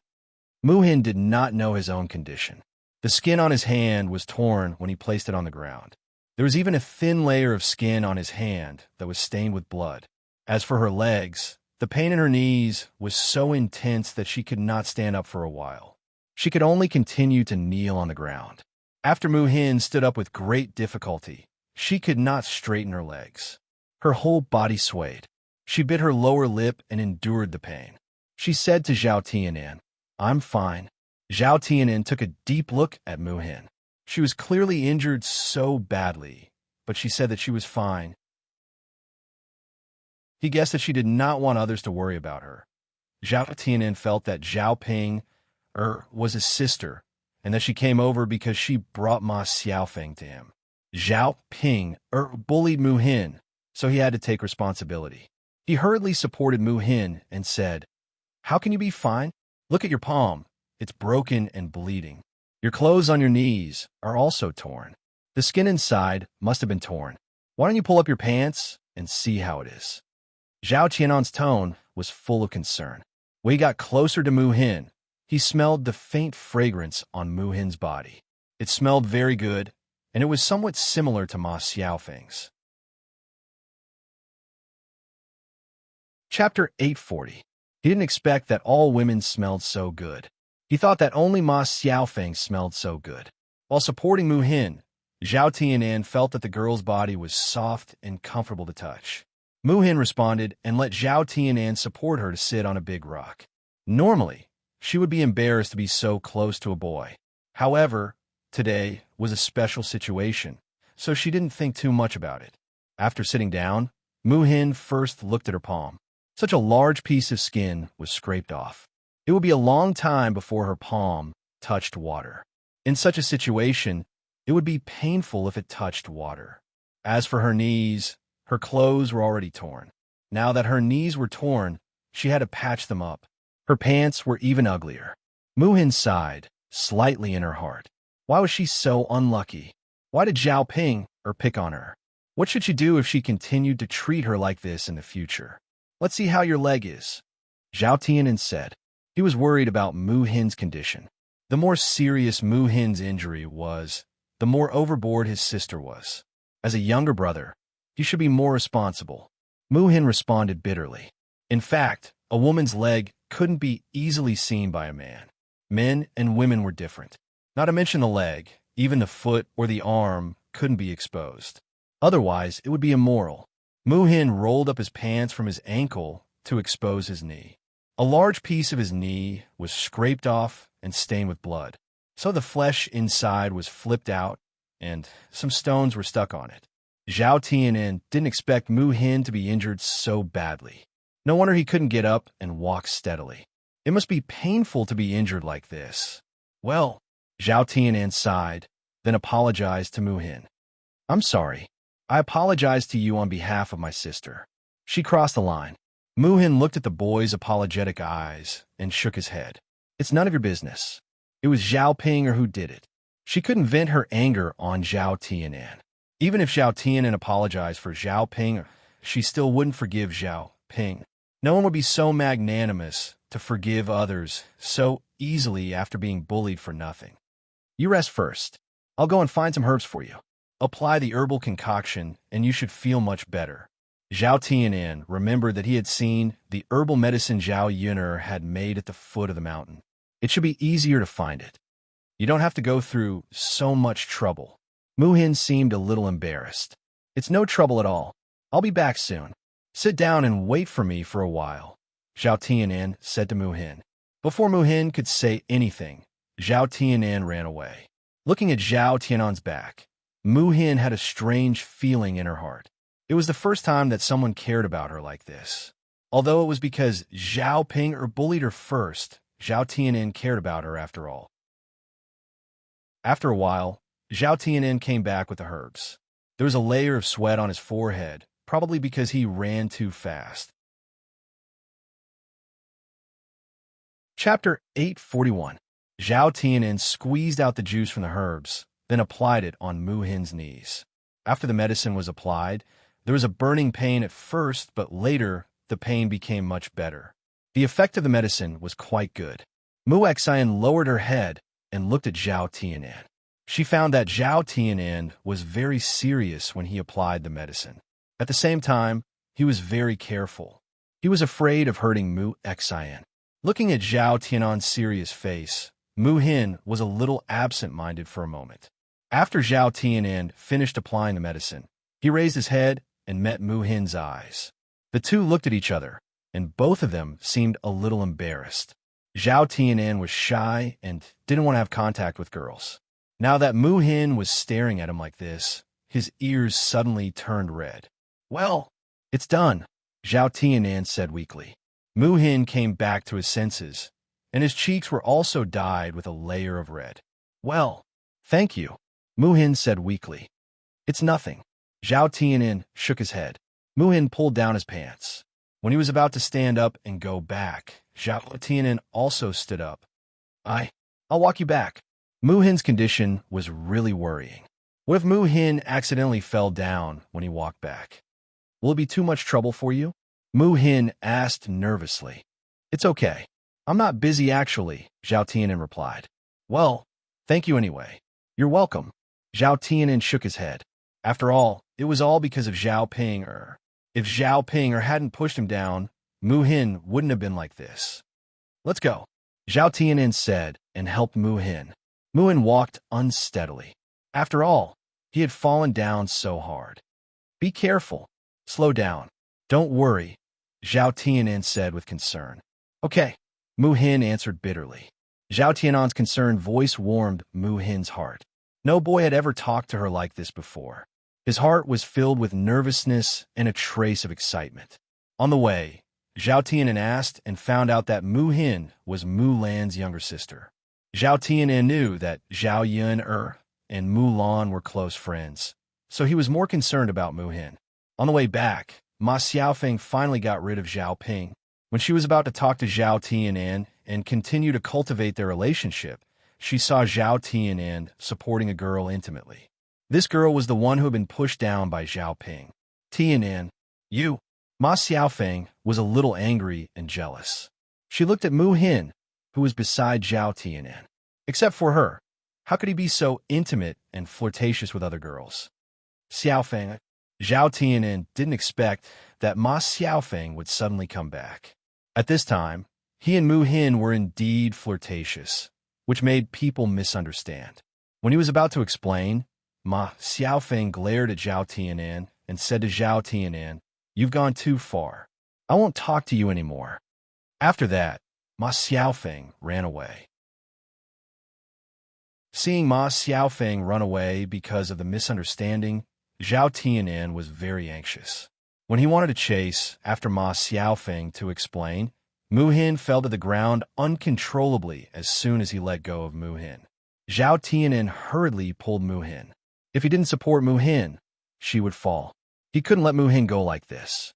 Mu Hin did not know his own condition. The skin on his hand was torn when he placed it on the ground. There was even a thin layer of skin on his hand that was stained with blood. As for her legs, the pain in her knees was so intense that she could not stand up for a while. She could only continue to kneel on the ground. After Mu Hin stood up with great difficulty, she could not straighten her legs. Her whole body swayed. She bit her lower lip and endured the pain. She said to Zhao Tianin, I'm fine. Zhao Tianin took a deep look at Mu Hin. She was clearly injured so badly, but she said that she was fine. He guessed that she did not want others to worry about her. Zhao Tianin felt that Zhao Ping was his sister, and that she came over because she brought Ma Xiaofeng to him. Zhao Ping bullied Mu Hin, so he had to take responsibility. He hurriedly supported Mu Hin and said, How can you be fine? Look at your palm. It's broken and bleeding. Your clothes on your knees are also torn. The skin inside must have been torn. Why don't you pull up your pants and see how it is. Zhao Tianan's tone was full of concern. When he got closer to Mu Hin, he smelled the faint fragrance on Mu Hin's body. It smelled very good, and it was somewhat similar to Ma Xiaofeng's. Chapter 840. He didn't expect that all women smelled so good. He thought that only Ma Xiaofeng smelled so good. While supporting Mu Hin, Zhao Tianan felt that the girl's body was soft and comfortable to touch. Mu Hin responded and let Zhao Tianan support her to sit on a big rock. Normally, she would be embarrassed to be so close to a boy. However, today was a special situation, so she didn't think too much about it. After sitting down, Mu Hin first looked at her palm. Such a large piece of skin was scraped off. It would be a long time before her palm touched water. In such a situation, it would be painful if it touched water. As for her knees, her clothes were already torn. Now that her knees were torn, she had to patch them up. Her pants were even uglier. Mu Hin sighed, slightly in her heart. Why was she so unlucky? Why did Zhao Ping pick on her? What should she do if she continued to treat her like this in the future? Let's see how your leg is, Zhao Tianan said. He was worried about Mu Hin's condition. The more serious Mu Hin's injury was, the more overboard his sister was. As a younger brother, he should be more responsible. Mu Hin responded bitterly. In fact, a woman's leg couldn't be easily seen by a man. Men and women were different. Not to mention the leg, even the foot or the arm couldn't be exposed. Otherwise, it would be immoral. Mu Hin rolled up his pants from his ankle to expose his knee. A large piece of his knee was scraped off and stained with blood. So the flesh inside was flipped out, and some stones were stuck on it. Zhao Tianan didn't expect Mu Hin to be injured so badly. No wonder he couldn't get up and walk steadily. It must be painful to be injured like this. Well, Zhao Tianan sighed, then apologized to Mu Hin. I'm sorry. I apologize to you on behalf of my sister. She crossed the line. Mu Hin looked at the boy's apologetic eyes and shook his head. It's none of your business. It was Zhao Ping who did it. She couldn't vent her anger on Zhao Tianan. Even if Zhao Tianan apologized for Zhao Ping, she still wouldn't forgive Zhao Ping. No one would be so magnanimous to forgive others so easily after being bullied for nothing. You rest first. I'll go and find some herbs for you. Apply the herbal concoction, and you should feel much better. Zhao Tianan remembered that he had seen the herbal medicine Zhao Yun'er had made at the foot of the mountain. It should be easier to find it. You don't have to go through so much trouble. Mu Hin seemed a little embarrassed. It's no trouble at all. I'll be back soon. Sit down and wait for me for a while, Zhao Tianan said to Mu Hin. Before Mu Hin could say anything, Zhao Tianan ran away. Looking at Zhao Tianan's back, Mu Hin had a strange feeling in her heart. It was the first time that someone cared about her like this. Although it was because Zhao Ping bullied her first, Zhao Tianan cared about her after all. After a while, Zhao Tianan came back with the herbs. There was a layer of sweat on his forehead, probably because he ran too fast. Chapter 841. Zhao Tianan squeezed out the juice from the herbs, then applied it on Mu Hin's knees. After the medicine was applied, there was a burning pain at first, but later the pain became much better. The effect of the medicine was quite good. Mu Xian lowered her head and looked at Zhao Tianan. She found that Zhao Tianan was very serious when he applied the medicine. At the same time, he was very careful. He was afraid of hurting Mu Xian. Looking at Zhao Tianan's serious face, Mu Hin was a little absent-minded for a moment. After Zhao Tianan finished applying the medicine, he raised his head and met Mu Hin's eyes. The two looked at each other, and both of them seemed a little embarrassed. Zhao Tianan was shy and didn't want to have contact with girls. Now that Mu Hin was staring at him like this, his ears suddenly turned red. Well, it's done, Zhao Tianan said weakly. Mu Hin came back to his senses, and his cheeks were also dyed with a layer of red. Well, thank you, Mu Hin said weakly. It's nothing. Zhao Tianan shook his head. Mu Hin pulled down his pants. When he was about to stand up and go back, Zhao Tianan also stood up. I'll walk you back. Mu Hin's condition was really worrying. What if Mu Hin accidentally fell down when he walked back? Will it be too much trouble for you? Mu Hin asked nervously. It's okay. I'm not busy actually, Zhao Tianan replied. Well, thank you anyway. You're welcome. Zhao Tianan shook his head. After all, it was all because of Zhao Ping. If Zhao Ping hadn't pushed him down, Mu Hin wouldn't have been like this. Let's go, Zhao Tianan said and helped Mu Hin. Mu Hin walked unsteadily. After all, he had fallen down so hard. Be careful. Slow down. Don't worry, Zhao Tianan said with concern. Okay, Mu Hin answered bitterly. Zhao Tianan's concerned voice warmed Mu Hin's heart. No boy had ever talked to her like this before. His heart was filled with nervousness and a trace of excitement. On the way, Zhao Tianan asked and found out that Mu Hin was Mu Lan's younger sister. Zhao Tianan knew that Zhao Yun and Mu Lan were close friends, so he was more concerned about Mu Hin. On the way back, Ma Xiaofeng finally got rid of Zhao Ping. When she was about to talk to Zhao Tianan and continue to cultivate their relationship, she saw Zhao Tianan supporting a girl intimately. This girl was the one who had been pushed down by Zhao Ping. Tianan, you. Ma Xiaofeng was a little angry and jealous. She looked at Mu Hin, who was beside Zhao Tianan. Except for her, how could he be so intimate and flirtatious with other girls? Xiaofeng, Zhao Tianan didn't expect that Ma Xiaofeng would suddenly come back. At this time, he and Mu Hin were indeed flirtatious, which made people misunderstand. When he was about to explain, Ma Xiaofeng glared at Zhao Tianan and said to Zhao Tianan, "You've gone too far. I won't talk to you anymore." After that, Ma Xiaofeng ran away. Seeing Ma Xiaofeng run away because of the misunderstanding, Zhao Tianan was very anxious. When he wanted to chase after Ma Xiaofeng to explain, Mu Hin fell to the ground uncontrollably as soon as he let go of Mu Hin. Zhao Tianan hurriedly pulled Mu Hin. If he didn't support Mu Hin, she would fall. He couldn't let Mu Hin go like this.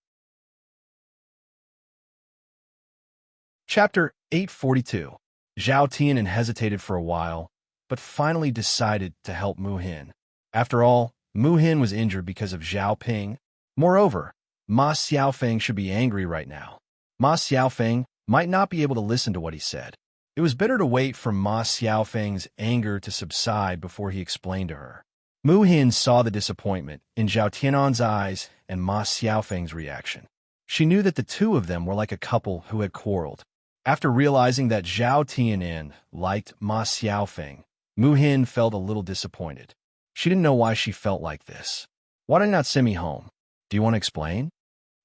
Chapter 842. Zhao Tianan hesitated for a while, but finally decided to help Mu Hin. After all, Mu Hin was injured because of Zhao Ping. Moreover, Ma Xiaofeng should be angry right now. Ma Xiaofeng might not be able to listen to what he said. It was better to wait for Ma Xiaofeng's anger to subside before he explained to her. Mu Hin saw the disappointment in Zhao Tianan's eyes and Ma Xiaofeng's reaction. She knew that the two of them were like a couple who had quarreled. After realizing that Zhao Tianan liked Ma Xiaofeng, Mu Hin felt a little disappointed. She didn't know why she felt like this. Why did you not send me home? Do you want to explain?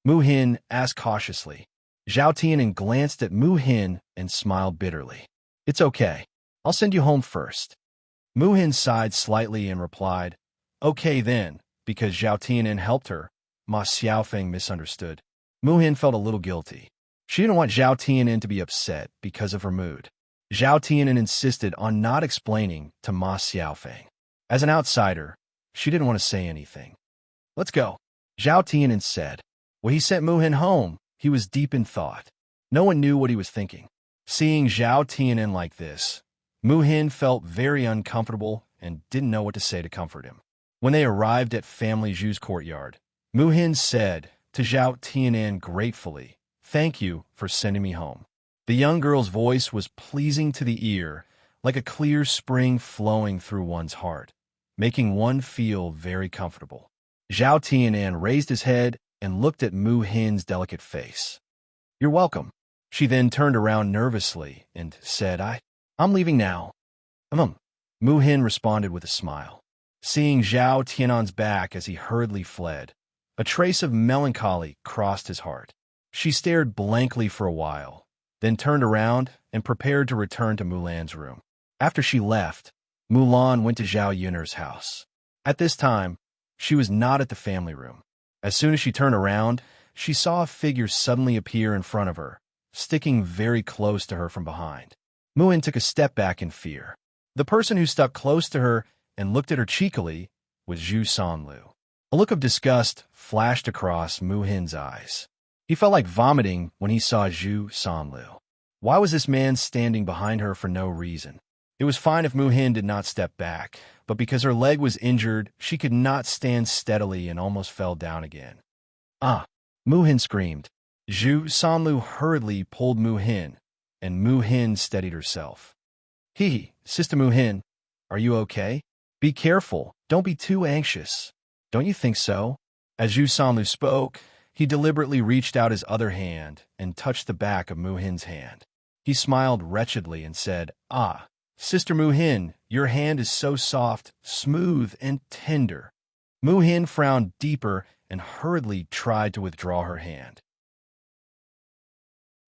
Mu Hin asked cautiously. Zhao Tianan glanced at Mu Hin and smiled bitterly. It's okay. I'll send you home first. Mu Hin sighed slightly and replied, Okay then, because Zhao Tianan helped her. Ma Xiaofeng misunderstood. Mu Hin felt a little guilty. She didn't want Zhao Tianan to be upset because of her mood. Zhao Tianan insisted on not explaining to Ma Xiaofeng. As an outsider, she didn't want to say anything. Let's go, Zhao Tianan said. When he sent Mu Hin home, he was deep in thought. No one knew what he was thinking. Seeing Zhao Tianan like this, Mu Hin felt very uncomfortable and didn't know what to say to comfort him. When they arrived at Family Zhu's courtyard, Mu Hin said to Zhao Tianan gratefully, Thank you for sending me home. The young girl's voice was pleasing to the ear, like a clear spring flowing through one's heart, making one feel very comfortable. Zhao Tianan raised his head and looked at Mu Hin's delicate face. You're welcome. She then turned around nervously and said, I'm leaving now. Mu Hin responded with a smile. Seeing Zhao Tianan's back as he hurriedly fled, a trace of melancholy crossed his heart. She stared blankly for a while, then turned around and prepared to return to Mulan's room. After she left, Mulan went to Zhao Yun'er's house. At this time, she was not at the family room. As soon as she turned around, she saw a figure suddenly appear in front of her, sticking very close to her from behind. Mu Hin took a step back in fear. The person who stuck close to her and looked at her cheekily was Zhu Sanlu. A look of disgust flashed across Mu Hin's eyes. He felt like vomiting when he saw Zhu Sanlu. Why was this man standing behind her for no reason? It was fine if Mu Hin did not step back, but because her leg was injured, she could not stand steadily and almost fell down again. Ah! Mu Hin screamed. Zhu Sanlu hurriedly pulled Mu Hin, and Mu Hin steadied herself. Hee, Sister Mu Hin, are you okay? Be careful, don't be too anxious. Don't you think so? As Zhu Sanlu spoke, he deliberately reached out his other hand and touched the back of Mu Hin's hand. He smiled wretchedly and said, Ah, Sister Mu Hin, your hand is so soft, smooth, and tender. Mu Hin frowned deeper and hurriedly tried to withdraw her hand.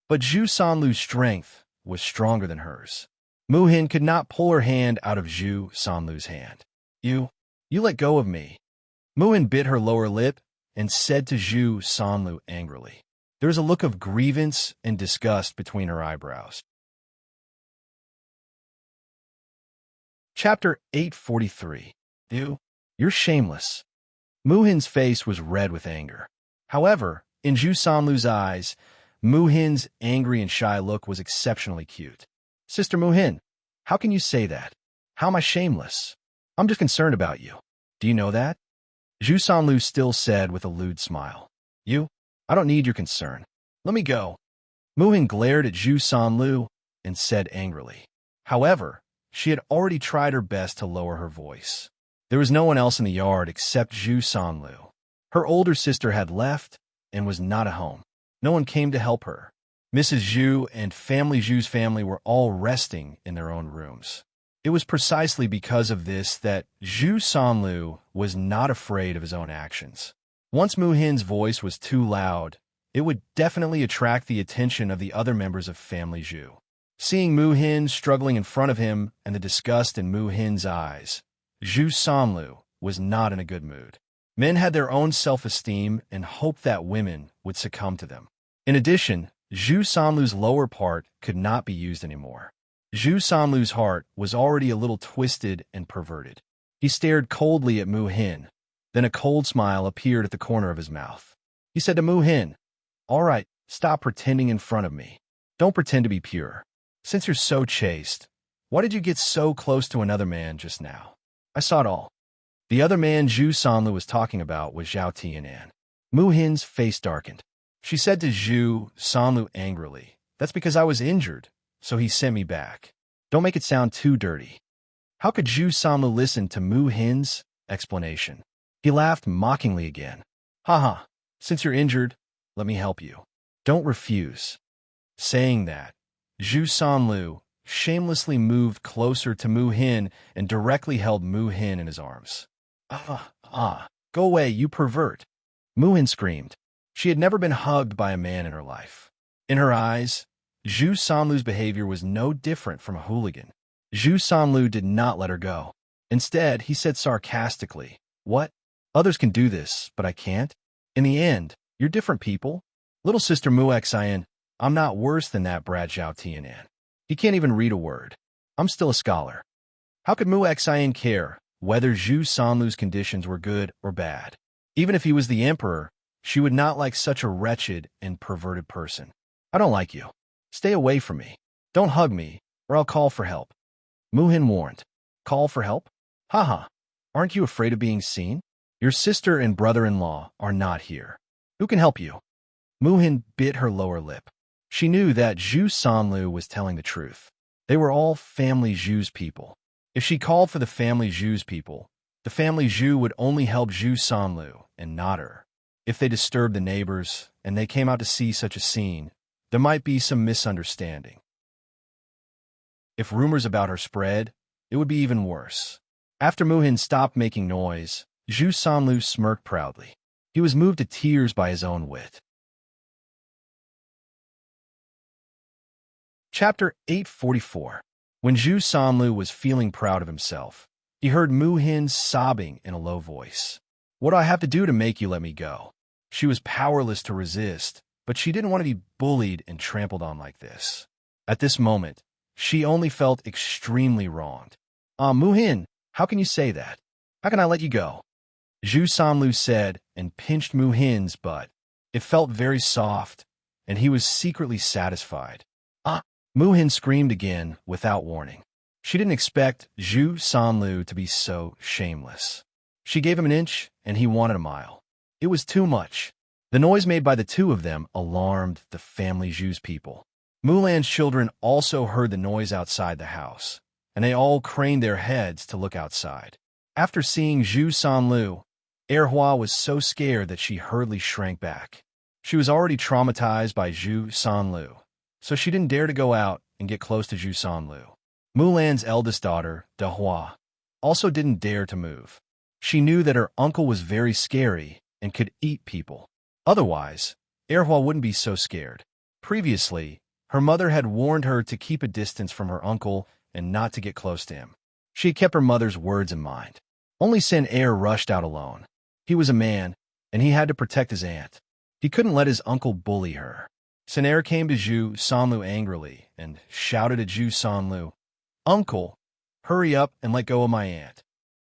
But Zhu Sanlu's strength was stronger than hers. Mu Hin could not pull her hand out of Zhu Sanlu's hand. You let go of me. Mu Hin bit her lower lip and said to Zhu Sanlu angrily. There was a look of grievance and disgust between her eyebrows. Chapter 843. You're shameless. Mu Hin's face was red with anger. However, in Zhu Sanlu's eyes, Mu Hin's angry and shy look was exceptionally cute. Sister Mu Hin, how can you say that? How am I shameless? I'm just concerned about you. Do you know that? Zhu Sanlu still said with a lewd smile. I don't need your concern. Let me go. Mu Hin glared at Zhu Sanlu and said angrily. However, she had already tried her best to lower her voice. There was no one else in the yard except Zhu Sanlu. Her older sister had left and was not at home. No one came to help her. Mrs. Zhu and family Zhu's family were all resting in their own rooms. It was precisely because of this that Zhu Sanlu was not afraid of his own actions. Once Mu Hin's voice was too loud, it would definitely attract the attention of the other members of family Zhu. Seeing Mu Hin struggling in front of him and the disgust in Mu Hin's eyes, Zhu Sanlu was not in a good mood. Men had their own self-esteem and hoped that women would succumb to them. In addition, Zhu Sanlu's lower part could not be used anymore. Zhu Sanlu's heart was already a little twisted and perverted. He stared coldly at Mu Hin. Then a cold smile appeared at the corner of his mouth. He said to Mu Hin, All right, stop pretending in front of me. Don't pretend to be pure. Since you're so chaste, why did you get so close to another man just now? I saw it all. The other man Zhu Sanlu was talking about was Zhao Tianan. Mu Hin's face darkened. She said to Zhu Sanlu angrily, That's because I was injured, so he sent me back. Don't make it sound too dirty. How could Zhu Sanlu listen to Mu Hin's explanation? He laughed mockingly again. Haha, since you're injured, let me help you. Don't refuse. Saying that, Zhu Sanlu shamelessly moved closer to Mu Hin and directly held Mu Hin in his arms. Go away, you pervert. Mu Hin screamed. She had never been hugged by a man in her life. In her eyes, Zhu Sanlu's behavior was no different from a hooligan. Zhu Sanlu did not let her go. Instead, he said sarcastically, What? Others can do this, but I can't? In the end, you're different people. Little sister Mu Xian, I'm not worse than that brat Zhao Tianan. He can't even read a word. I'm still a scholar. How could Mu Xian care whether Zhu Sanlu's conditions were good or bad? Even if he was the emperor, she would not like such a wretched and perverted person. I don't like you. Stay away from me. Don't hug me, or I'll call for help. Mu Hin warned. Call for help? Haha, aren't you afraid of being seen? Your sister and brother-in-law are not here. Who can help you? Mu Hin bit her lower lip. She knew that Zhu Sanlu was telling the truth. They were all family Zhu's people. If she called for the family Zhu's people, the family Zhu would only help Zhu Sanlu and not her. If they disturbed the neighbors and they came out to see such a scene, there might be some misunderstanding. If rumors about her spread, it would be even worse. After Mu Hin stopped making noise, Zhu Sanlu smirked proudly. He was moved to tears by his own wit. Chapter 844. When Zhu Sanlu was feeling proud of himself, he heard Mu Hin sobbing in a low voice. What do I have to do to make you let me go? She was powerless to resist, but she didn't want to be bullied and trampled on like this. At this moment, she only felt extremely wronged. Mu Hin, how can you say that? How can I let you go? Zhu Sanlu said and pinched Mu Hin's butt. It felt very soft, and he was secretly satisfied. Mu Hin screamed again without warning. She didn't expect Zhu Sanlu to be so shameless. She gave him an inch, and he wanted a mile. It was too much. The noise made by the two of them alarmed the family Zhu's people. Mulan's children also heard the noise outside the house, and they all craned their heads to look outside. After seeing Zhu Sanlu, Erhua was so scared that she hurriedly shrank back. She was already traumatized by Zhu Sanlu, so she didn't dare to go out and get close to Zhu Sanlu. Mulan's eldest daughter, Dehua, also didn't dare to move. She knew that her uncle was very scary and could eat people. Otherwise, Erhua wouldn't be so scared. Previously, her mother had warned her to keep a distance from her uncle and not to get close to him. She had kept her mother's words in mind. Only Saint-Air rushed out alone. He was a man, and he had to protect his aunt. He couldn't let his uncle bully her. Saint-Air came to Zhu Sanlu angrily and shouted at Zhu Sanlu, "Uncle, hurry up and let go of my aunt."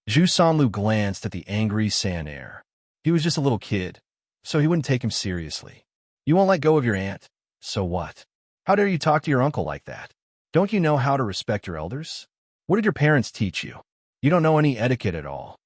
Zhu Sanlu glanced at the angry Saint-Air. He was just a little kid, so he wouldn't take him seriously. "You won't let go of your aunt? So what? How dare you talk to your uncle like that? Don't you know how to respect your elders? What did your parents teach you? You don't know any etiquette at all."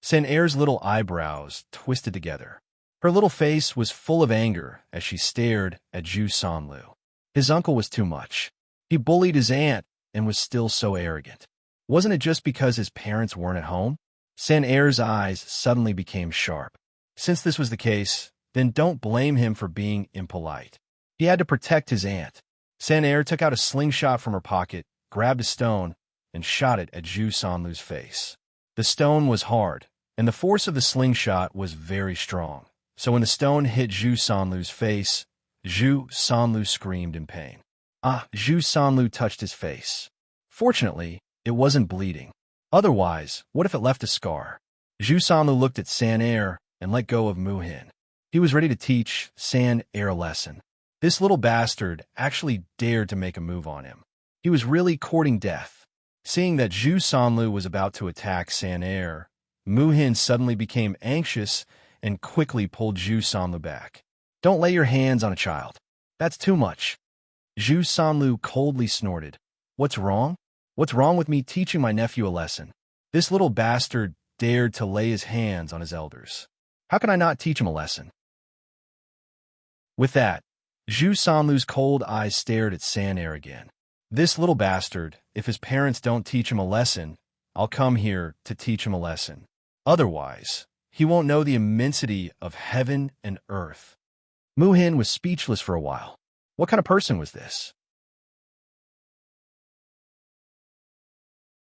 Saint-Air's little eyebrows twisted together. Her little face was full of anger as she stared at Zhu Sanlu. His uncle was too much. He bullied his aunt and was still so arrogant. Wasn't it just because his parents weren't at home? Saint-Air's eyes suddenly became sharp. Since this was the case, then don't blame him for being impolite. He had to protect his aunt. Saint-Air took out a slingshot from her pocket, grabbed a stone, and shot it at Zhu Sanlu's face. The stone was hard, and the force of the slingshot was very strong. So when the stone hit Zhu Sanlu's face, Zhu Sanlu screamed in pain. Zhu Sanlu touched his face. Fortunately, it wasn't bleeding. Otherwise, what if it left a scar? Zhu Sanlu looked at Saint-Air and let go of Muhin. He was ready to teach Saint-Air a lesson. This little bastard actually dared to make a move on him. He was really courting death. Seeing that Zhu Sanlu was about to attack Saint-Air, Muhin suddenly became anxious and quickly pulled Zhu Sanlu back. "Don't lay your hands on a child. That's too much." Zhu Sanlu coldly snorted. "What's wrong? What's wrong with me teaching my nephew a lesson? This little bastard dared to lay his hands on his elders. How can I not teach him a lesson?" With that, Zhu Sanlu's cold eyes stared at Saint-Air again. "This little bastard, if his parents don't teach him a lesson, I'll come here to teach him a lesson. Otherwise, he won't know the immensity of heaven and earth." Muhin was speechless for a while. What kind of person was this?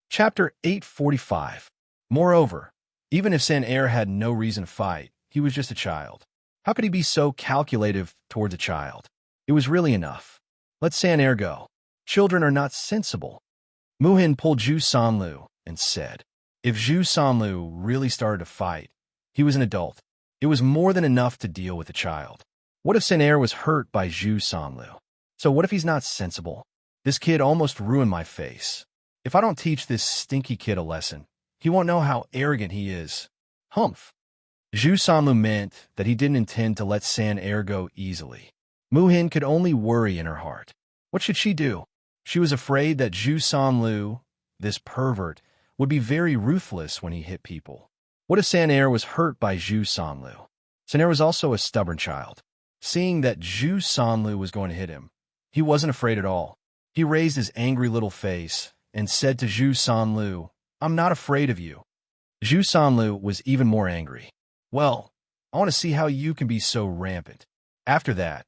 Chapter 845. Moreover, even if Saint-Air had no reason to fight, he was just a child. How could he be so calculative towards a child? It was really enough. Let Saint-Air go. Children are not sensible. Muhin pulled Zhu Sanlu and said, if Zhu Sanlu really started to fight, he was an adult. It was more than enough to deal with a child. What if Saint-Air was hurt by Zhu Sanlu? So what if he's not sensible? This kid almost ruined my face. If I don't teach this stinky kid a lesson, he won't know how arrogant he is. Humph. Zhu Sanlu meant that he didn't intend to let Saint-Air go easily. Muhin could only worry in her heart. What should she do? She was afraid that Zhu Sanlu, this pervert, would be very ruthless when he hit people. What if Saint-Air was hurt by Zhu Sanlu? Saint-Air was also a stubborn child. Seeing that Zhu Sanlu was going to hit him, he wasn't afraid at all. He raised his angry little face and said to Zhu Sanlu, I'm not afraid of you. Zhu Sanlu was even more angry. Well, I want to see how you can be so rampant. After that,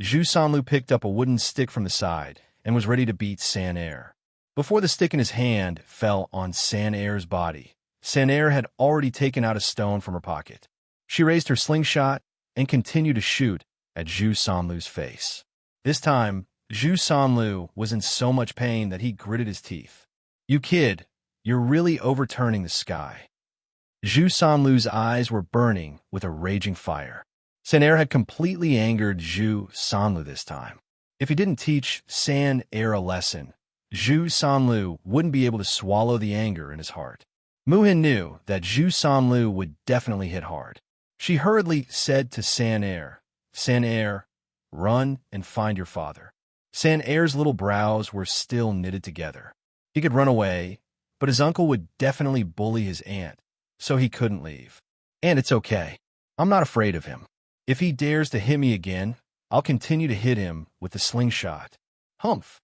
Zhu Sanlu picked up a wooden stick from the side and was ready to beat Saint-Air. Before the stick in his hand fell on Saint-Air's body, Saint-Air had already taken out a stone from her pocket. She raised her slingshot and continued to shoot at Zhu Sanlu's face. This time, Zhu Sanlu was in so much pain that he gritted his teeth. You kid, you're really overturning the sky. Zhu Sanlu's eyes were burning with a raging fire. Saint-Air had completely angered Zhu Sanlu this time. If he didn't teach Saint-Air a lesson, Zhu Sanlu wouldn't be able to swallow the anger in his heart. Muhin knew that Zhu Sanlu would definitely hit hard. She hurriedly said to Saint-Air, Saint-Air, run and find your father. Saint-Air's little brows were still knitted together. He could run away, but his uncle would definitely bully his aunt, so he couldn't leave. And it's okay. I'm not afraid of him. If he dares to hit me again, I'll continue to hit him with the slingshot. Humph.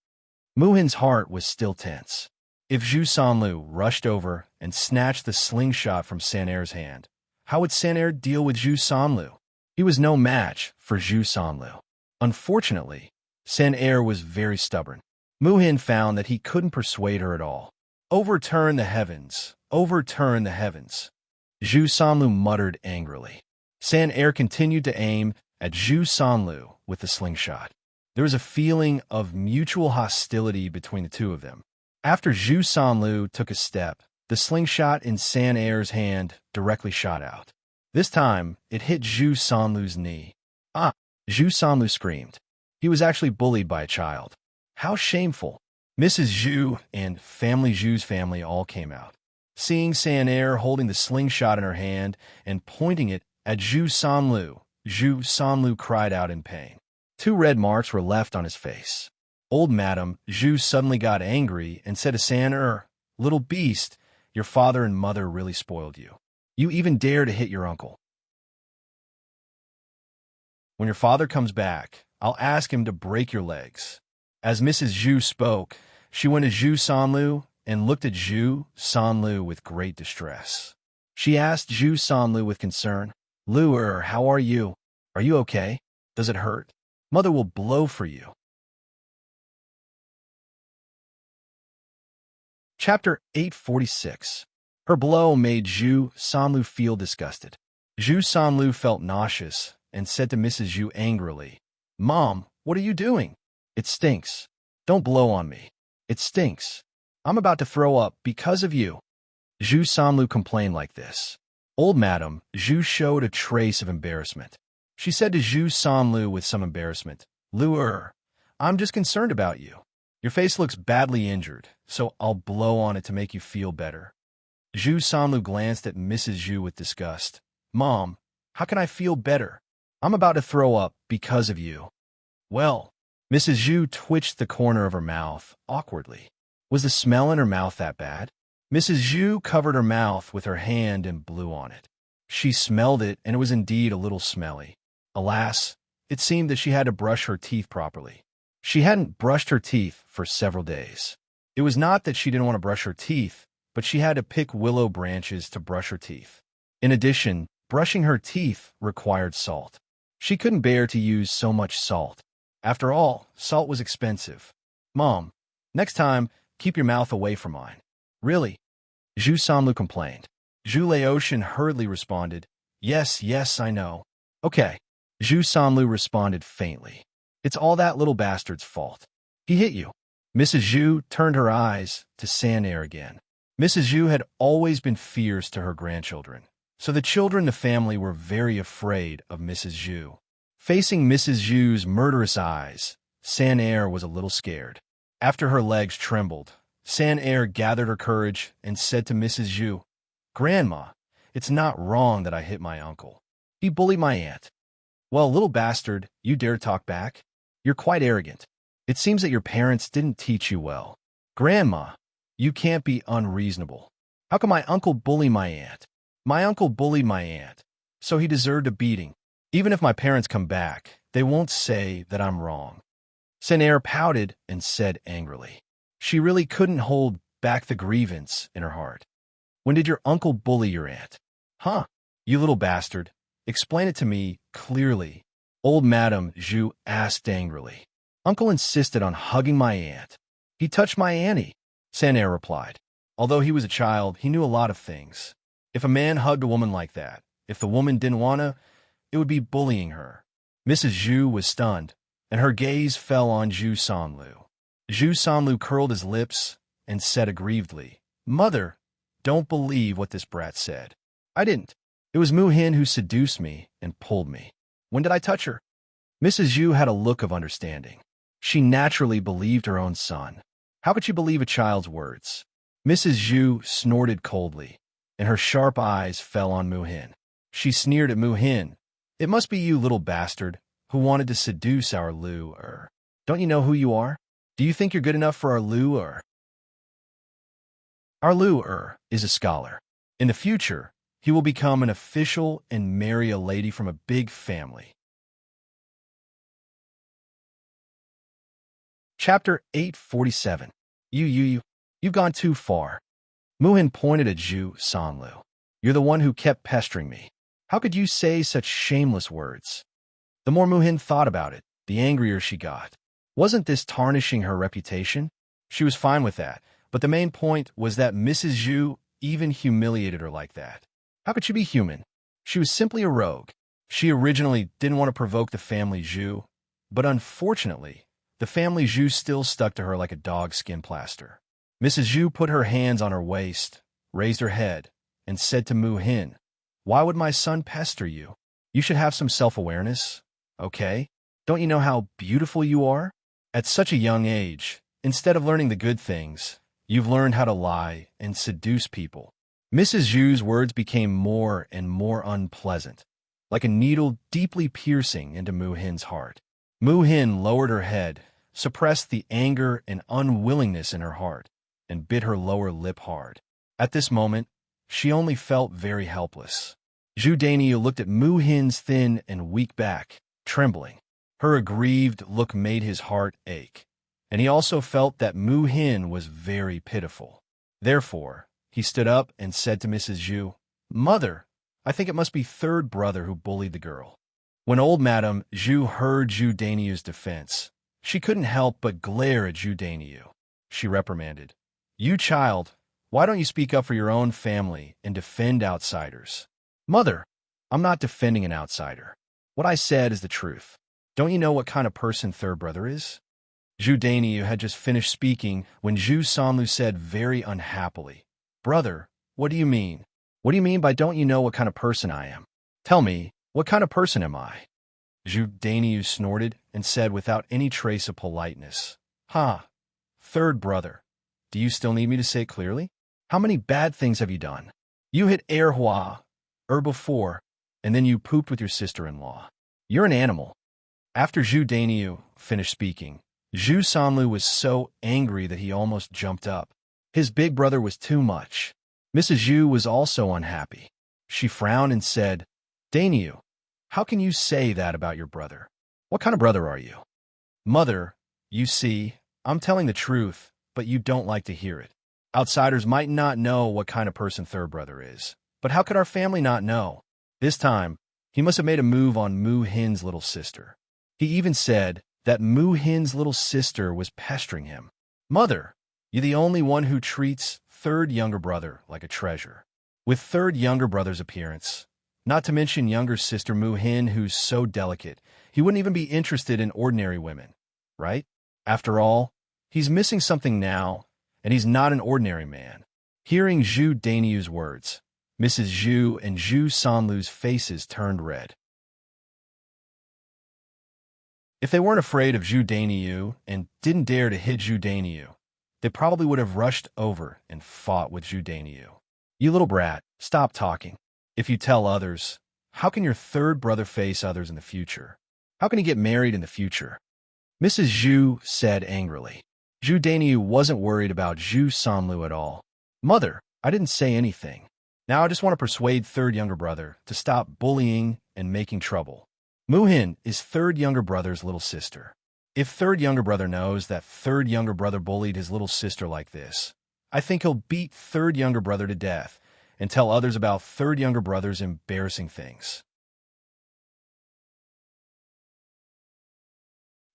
Muhin's heart was still tense. If Zhu Sanlu rushed over and snatched the slingshot from San'er's hand, how would San'er deal with Zhu Sanlu? He was no match for Zhu Sanlu. Unfortunately, San'er was very stubborn. Muhin found that he couldn't persuade her at all. Overturn the heavens, overturn the heavens. Zhu Sanlu muttered angrily. San'er continued to aim at Zhu Sanlu with the slingshot. There was a feeling of mutual hostility between the two of them. After Zhu Sanlu took a step, the slingshot in San'er's hand directly shot out. This time, it hit Zhu Sanlu's knee. Ah! Zhu Sanlu screamed. He was actually bullied by a child. How shameful. Mrs. Zhu and Zhu's family all came out. Seeing San'er holding the slingshot in her hand and pointing it at Zhu Sanlu cried out in pain. 2 red marks were left on his face. Old Madam Zhu suddenly got angry and said to San'er, "Little beast, your father and mother really spoiled you. You even dare to hit your uncle. When your father comes back, I'll ask him to break your legs." As Mrs. Zhu spoke, she went to Zhu Sanlu and looked at Zhu Sanlu with great distress. She asked Zhu Sanlu with concern, "Lu, how are you? Are you okay? Does it hurt? Mother will blow for you." Chapter 846. Her blow made Zhu Sanlu feel disgusted. Zhu Sanlu felt nauseous and said to Mrs. Zhu angrily, "Mom, what are you doing? It stinks. Don't blow on me. It stinks. I'm about to throw up because of you." Zhu Sanlu complained like this. Old Madam Zhu showed a trace of embarrassment. She said to Zhu Sanlu with some embarrassment, "Lu, I'm just concerned about you. Your face looks badly injured, so I'll blow on it to make you feel better." Zhu Sanlu glanced at Mrs. Zhu with disgust. "Mom, how can I feel better? I'm about to throw up because of you." Well, Mrs. Zhu twitched the corner of her mouth awkwardly. Was the smell in her mouth that bad? Mrs. Zhu covered her mouth with her hand and blew on it. She smelled it, and it was indeed a little smelly. Alas, it seemed that she had to brush her teeth properly. She hadn't brushed her teeth for several days. It was not that she didn't want to brush her teeth, but she had to pick willow branches to brush her teeth. In addition, brushing her teeth required salt. She couldn't bear to use so much salt. After all, salt was expensive. "Mom, next time, keep your mouth away from mine." "Really?" Zhu Sanlu complained. Zhu Laotian hurriedly responded, Yes, I know." "Okay." Zhu Sanlu responded faintly. "It's all that little bastard's fault. He hit you." Mrs. Zhu turned her eyes to San'er again. Mrs. Zhu had always been fierce to her grandchildren, so the children in the family were very afraid of Mrs. Zhu. Facing Mrs. Zhu's murderous eyes, San'er was a little scared. After her legs trembled, San'er gathered her courage and said to Mrs. Zhu, "Grandma, it's not wrong that I hit my uncle. He bullied my aunt." "Well, little bastard, you dare talk back? You're quite arrogant. It seems that your parents didn't teach you well." "Grandma, you can't be unreasonable. How can my uncle bully my aunt? My uncle bullied my aunt, so he deserved a beating. Even if my parents come back, they won't say that I'm wrong." San'er pouted and said angrily. She really couldn't hold back the grievance in her heart. "When did your uncle bully your aunt?" "Huh? You little bastard. Explain it to me clearly." Old Madam Zhu asked angrily. "Uncle insisted on hugging my aunt. He touched my auntie," San'er replied. Although he was a child, he knew a lot of things. If a man hugged a woman like that, if the woman didn't want to, it would be bullying her. Mrs. Zhu was stunned, and her gaze fell on Zhu Sanlu. Zhu Sanlu curled his lips and said aggrievedly, "Mother, don't believe what this brat said. I didn't. It was Muhin who seduced me and pulled me. When did I touch her?" Mrs. Zhu had a look of understanding. She naturally believed her own son. How could she believe a child's words? Mrs. Zhu snorted coldly, and her sharp eyes fell on Muhin. She sneered at Muhin. "It must be you, little bastard, who wanted to seduce our Lu. Don't you know who you are? Do you think you're good enough for our Lu? Our Lu is a scholar. In the future, he will become an official and marry a lady from a big family. Chapter 847. You've gone too far. Muhin pointed at Zhu Sanlu. You're the one who kept pestering me. How could you say such shameless words? The more Muhin thought about it, the angrier she got. Wasn't this tarnishing her reputation? She was fine with that, but the main point was that Mrs. Zhu even humiliated her like that. How could she be human? She was simply a rogue. She originally didn't want to provoke the family Zhu, but unfortunately, the family Zhu still stuck to her like a dog's skin plaster. Mrs. Zhu put her hands on her waist, raised her head, and said to Muhin, "Why would my son pester you? You should have some self-awareness, okay? Don't you know how beautiful you are? At such a young age, instead of learning the good things, you've learned how to lie and seduce people." Mrs. Zhu's words became more and more unpleasant, like a needle deeply piercing into Muhin's heart. Muhin lowered her head, suppressed the anger and unwillingness in her heart, and bit her lower lip hard. At this moment, she only felt very helpless. Zhu Dainiu looked at Muhin's thin and weak back, trembling. Her aggrieved look made his heart ache, and he also felt that Muhin was very pitiful. Therefore, he stood up and said to Mrs. Zhu, "Mother, I think it must be third brother who bullied the girl." When old Madame Zhu heard Zhu Dainiu's defense, she couldn't help but glare at Zhu Dainiu. She reprimanded, "You child, why don't you speak up for your own family and defend outsiders?" "Mother, I'm not defending an outsider. What I said is the truth. Don't you know what kind of person third brother is?" Zhu Dainiu had just finished speaking when Zhu Sanlu said very unhappily, "Brother, what do you mean? What do you mean by don't you know what kind of person I am? Tell me, what kind of person am I?" Zhu Dainiu snorted and said without any trace of politeness, Third brother. Do you still need me to say it clearly? How many bad things have you done? You hit Hua, before, and then you pooped with your sister-in-law. You're an animal." After Zhu Dainiu finished speaking, Zhu Sanlu was so angry that he almost jumped up. His big brother was too much. Mrs. Zhu was also unhappy. She frowned and said, "Dainiu, how can you say that about your brother? What kind of brother are you?" "Mother, you see, I'm telling the truth, but you don't like to hear it. Outsiders might not know what kind of person third brother is, but how could our family not know?" This time, he must have made a move on Muhin's little sister. He even said that Muhin's little sister was pestering him. "Mother, you're the only one who treats third younger brother like a treasure. With third younger brother's appearance, not to mention younger sister Muhin who's so delicate, he wouldn't even be interested in ordinary women, right? After all, he's missing something now, and he's not an ordinary man." Hearing Zhu Dainiu's words, Mrs. Zhu and Zhu Sanlu's faces turned red. If they weren't afraid of Zhu Dainiu and didn't dare to hit Zhu Dainiu, they probably would have rushed over and fought with Zhu Dainiu. "You little brat, stop talking. If you tell others, how can your third brother face others in the future? How can he get married in the future?" Mrs. Zhu said angrily. Zhu Dainiu wasn't worried about Zhu Sanlu at all. "Mother, I didn't say anything. Now I just want to persuade third younger brother to stop bullying and making trouble. Muhin is third younger brother's little sister. If third younger brother knows that third younger brother bullied his little sister like this, I think he'll beat third younger brother to death and tell others about third younger brother's embarrassing things."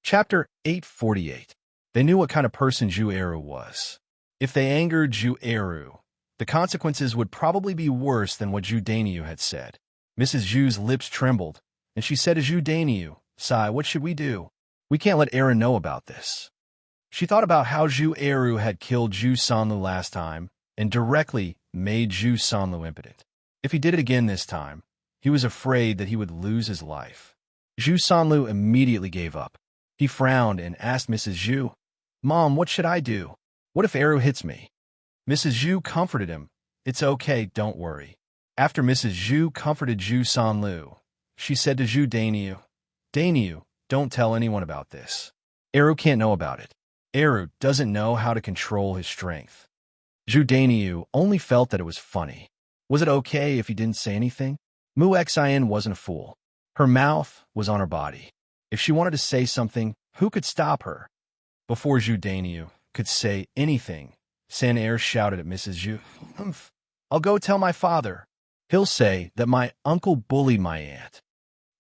Chapter 848. They knew what kind of person Zhu Eru was. If they angered Zhu Eru, the consequences would probably be worse than what Zhu Dainiu had said. Mrs. Zhu's lips trembled, and she said to Zhu Dainiu, "Sai, what should we do? We can't let Eru know about this." She thought about how Zhu Eru had killed Zhu Sanlu last time and directly made Zhu Sanlu impotent. If he did it again this time, he was afraid that he would lose his life. Zhu Sanlu immediately gave up. He frowned and asked Mrs. Zhu, "Mom, what should I do? What if Eru hits me?" Mrs. Zhu comforted him. "It's okay, don't worry." After Mrs. Zhu comforted Zhu Sanlu, she said to Zhu Dainiu, "Dainiu, don't tell anyone about this. Eru can't know about it. Eru doesn't know how to control his strength." Zhu Dainiu only felt that it was funny. Was it okay if he didn't say anything? Mu Xian wasn't a fool. Her mouth was on her body. If she wanted to say something, who could stop her? Before Zhu Daniu could say anything, San Er shouted at Mrs. Zhu, "Humph! I'll go tell my father. He'll say that my uncle bullied my aunt."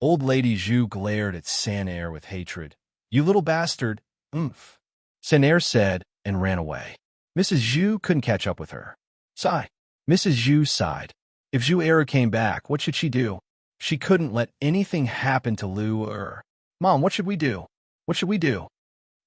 Old Lady Zhu glared at San Er with hatred. "You little bastard, oomph," San Er said and ran away. Mrs. Zhu couldn't catch up with her. Sigh. Mrs. Zhu sighed. If Zhu Er came back, what should she do? She couldn't let anything happen to Lu Er. "Mom, what should we do? What should we do?"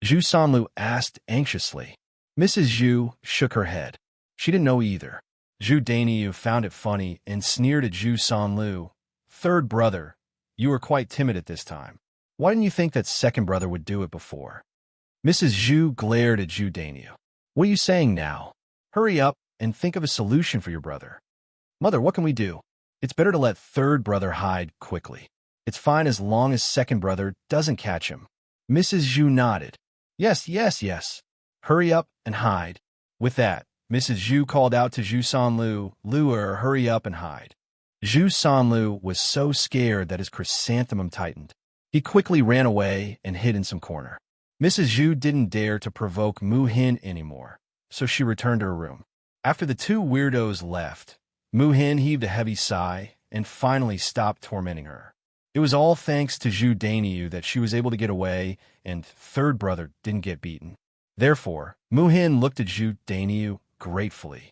Zhu Sanlu asked anxiously. Mrs. Zhu shook her head. She didn't know either. Zhu Daniu found it funny and sneered at Zhu Sanlu. "Third brother, you were quite timid at this time. Why didn't you think that second brother would do it before?" Mrs. Zhu glared at Zhu Daniu. "What are you saying now? Hurry up and think of a solution for your brother." "Mother, what can we do? It's better to let third brother hide quickly. It's fine as long as second brother doesn't catch him." Mrs. Zhu nodded. Yes. Hurry up and hide." With that, Mrs. Zhu called out to Zhu Sanlu, "Lu Er, hurry up and hide." Zhu Sanlu was so scared that his chrysanthemum tightened. He quickly ran away and hid in some corner. Mrs. Zhu didn't dare to provoke Mu Hin anymore, so she returned to her room. After the two weirdos left, Mu Hin heaved a heavy sigh and finally stopped tormenting her. It was all thanks to Zhu Daniu that she was able to get away and third brother didn't get beaten. Therefore, Mu Hin looked at Zhu Daniu gratefully.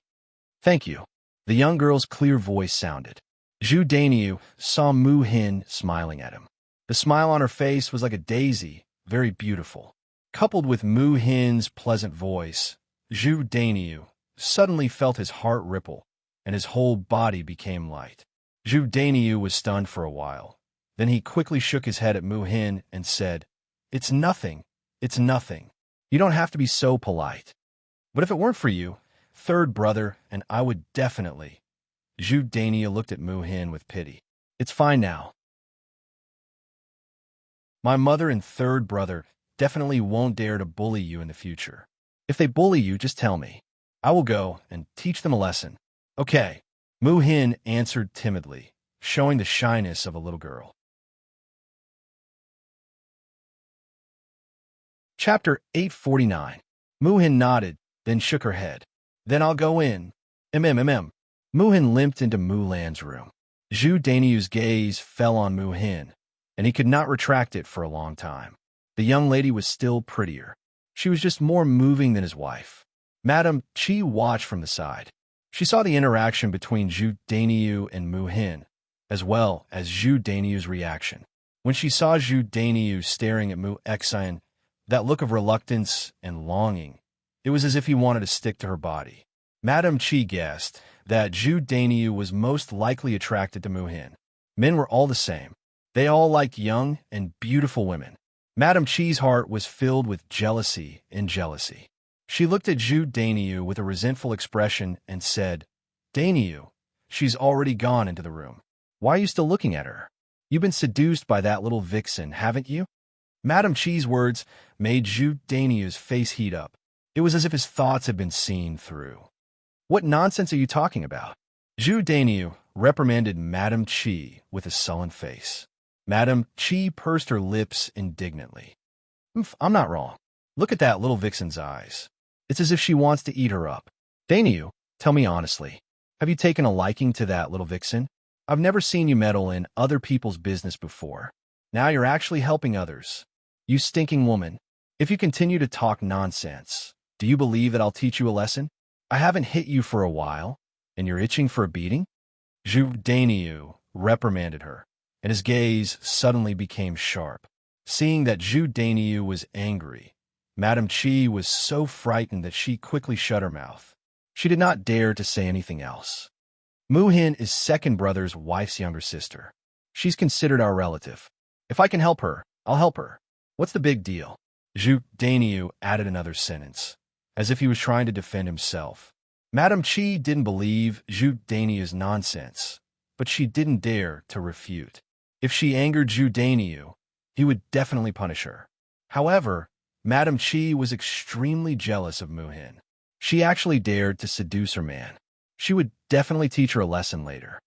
"Thank you." The young girl's clear voice sounded. Zhu Daniu saw Mu Hin smiling at him. The smile on her face was like a daisy, very beautiful. Coupled with Mu Hin's pleasant voice, Zhu Daniu suddenly felt his heart ripple, and his whole body became light. Zhu Daniu was stunned for a while. Then he quickly shook his head at Mu Hin and said, It's nothing. You don't have to be so polite. But if it weren't for you, third brother, and I would definitely." Zhu Daniu looked at Mu Hin with pity. "It's fine now. My mother and third brother definitely won't dare to bully you in the future. If they bully you, just tell me. I will go and teach them a lesson." "Okay," Mu Hin answered timidly, showing the shyness of a little girl. Chapter 849. Mu Hin nodded, then shook her head. "Then I'll go in. Mu Hin limped into Mulan's room. Zhu Daniu's gaze fell on Mu Hin, and he could not retract it for a long time. The young lady was still prettier. She was just more moving than his wife. Madame Qi watched from the side. She saw the interaction between Zhu Daniu and Mu Hin, as well as Zhu Daniu's reaction. When she saw Zhu Daniu staring at Mu Xian, that look of reluctance and longing, it was as if he wanted to stick to her body. Madame Qi guessed that Zhu Daniu was most likely attracted to Mu Hin. Men were all the same. They all liked young and beautiful women. Madame Qi's heart was filled with jealousy. She looked at Zhu Daniu with a resentful expression and said, "Daniu, she's already gone into the room. Why are you still looking at her? You've been seduced by that little vixen, haven't you?" Madame Qi's words made Zhu Daniu's face heat up. It was as if his thoughts had been seen through. "What nonsense are you talking about?" Zhu Daniu reprimanded Madame Qi with a sullen face. Madame Qi pursed her lips indignantly. "I'm not wrong. Look at that little vixen's eyes. It's as if she wants to eat her up. Daniu, tell me honestly, have you taken a liking to that little vixen? I've never seen you meddle in other people's business before. Now you're actually helping others. You stinking woman. If you continue to talk nonsense, do you believe that I'll teach you a lesson? I haven't hit you for a while, and you're itching for a beating?" Zhu Daniu reprimanded her, and his gaze suddenly became sharp. Seeing that Zhu Daniu was angry, Madame Qi was so frightened that she quickly shut her mouth. She did not dare to say anything else. Mu Hin is second brother's wife's younger sister. She's considered our relative. If I can help her, I'll help her. What's the big deal? Zhu Daniu added another sentence, as if he was trying to defend himself. Madame Qi didn't believe Zhu Daniu's nonsense, but she didn't dare to refute. If she angered Zhu Daniu, he would definitely punish her. However, Madame Qi was extremely jealous of Mu Hin. She actually dared to seduce her man. She would definitely teach her a lesson later.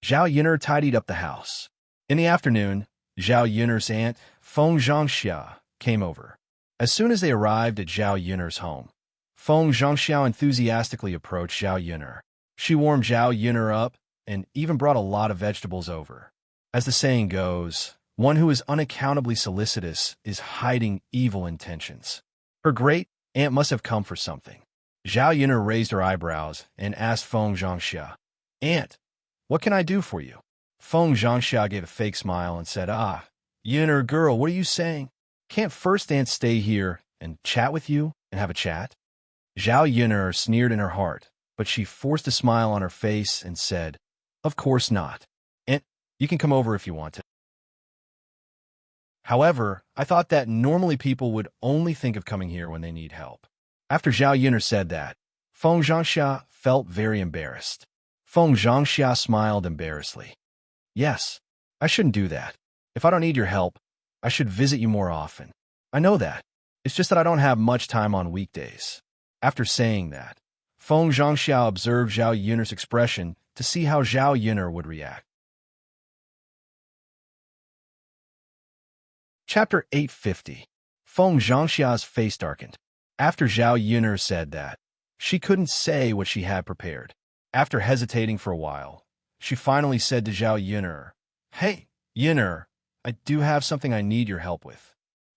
Zhao Yun'er tidied up the house. In the afternoon, Zhao Yun'er's aunt, Feng Zhangxia, came over. As soon as they arrived at Zhao Yun'er's home, Feng Zhangxiao enthusiastically approached Zhao Yun'er. She warmed Zhao Yun'er up and even brought a lot of vegetables over. As the saying goes, one who is unaccountably solicitous is hiding evil intentions. Her great-aunt must have come for something. Zhao Yun'er raised her eyebrows and asked Feng Zhangxia, "Aunt, what can I do for you?" Feng Zhangxia gave a fake smile and said, Yun'er girl, what are you saying? Can't first aunt stay here and chat with you and have a chat?" Zhao Yun'er sneered in her heart, but she forced a smile on her face and said, "Of course not. Aunt, you can come over if you want to. However, I thought that normally people would only think of coming here when they need help." After Zhao Yun'er said that, Feng Zhangxia felt very embarrassed. Feng Zhangxia smiled embarrassedly. "Yes, I shouldn't do that. If I don't need your help, I should visit you more often. I know that. It's just that I don't have much time on weekdays." After saying that, Feng Zhangxia observed Zhao Yun'er's expression to see how Zhao Yun'er would react. Chapter 850. Feng Zhangxia's face darkened. After Zhao Yun'er said that, she couldn't say what she had prepared. After hesitating for a while, she finally said to Zhao Yun'er, "Hey, Yun'er, I do have something I need your help with."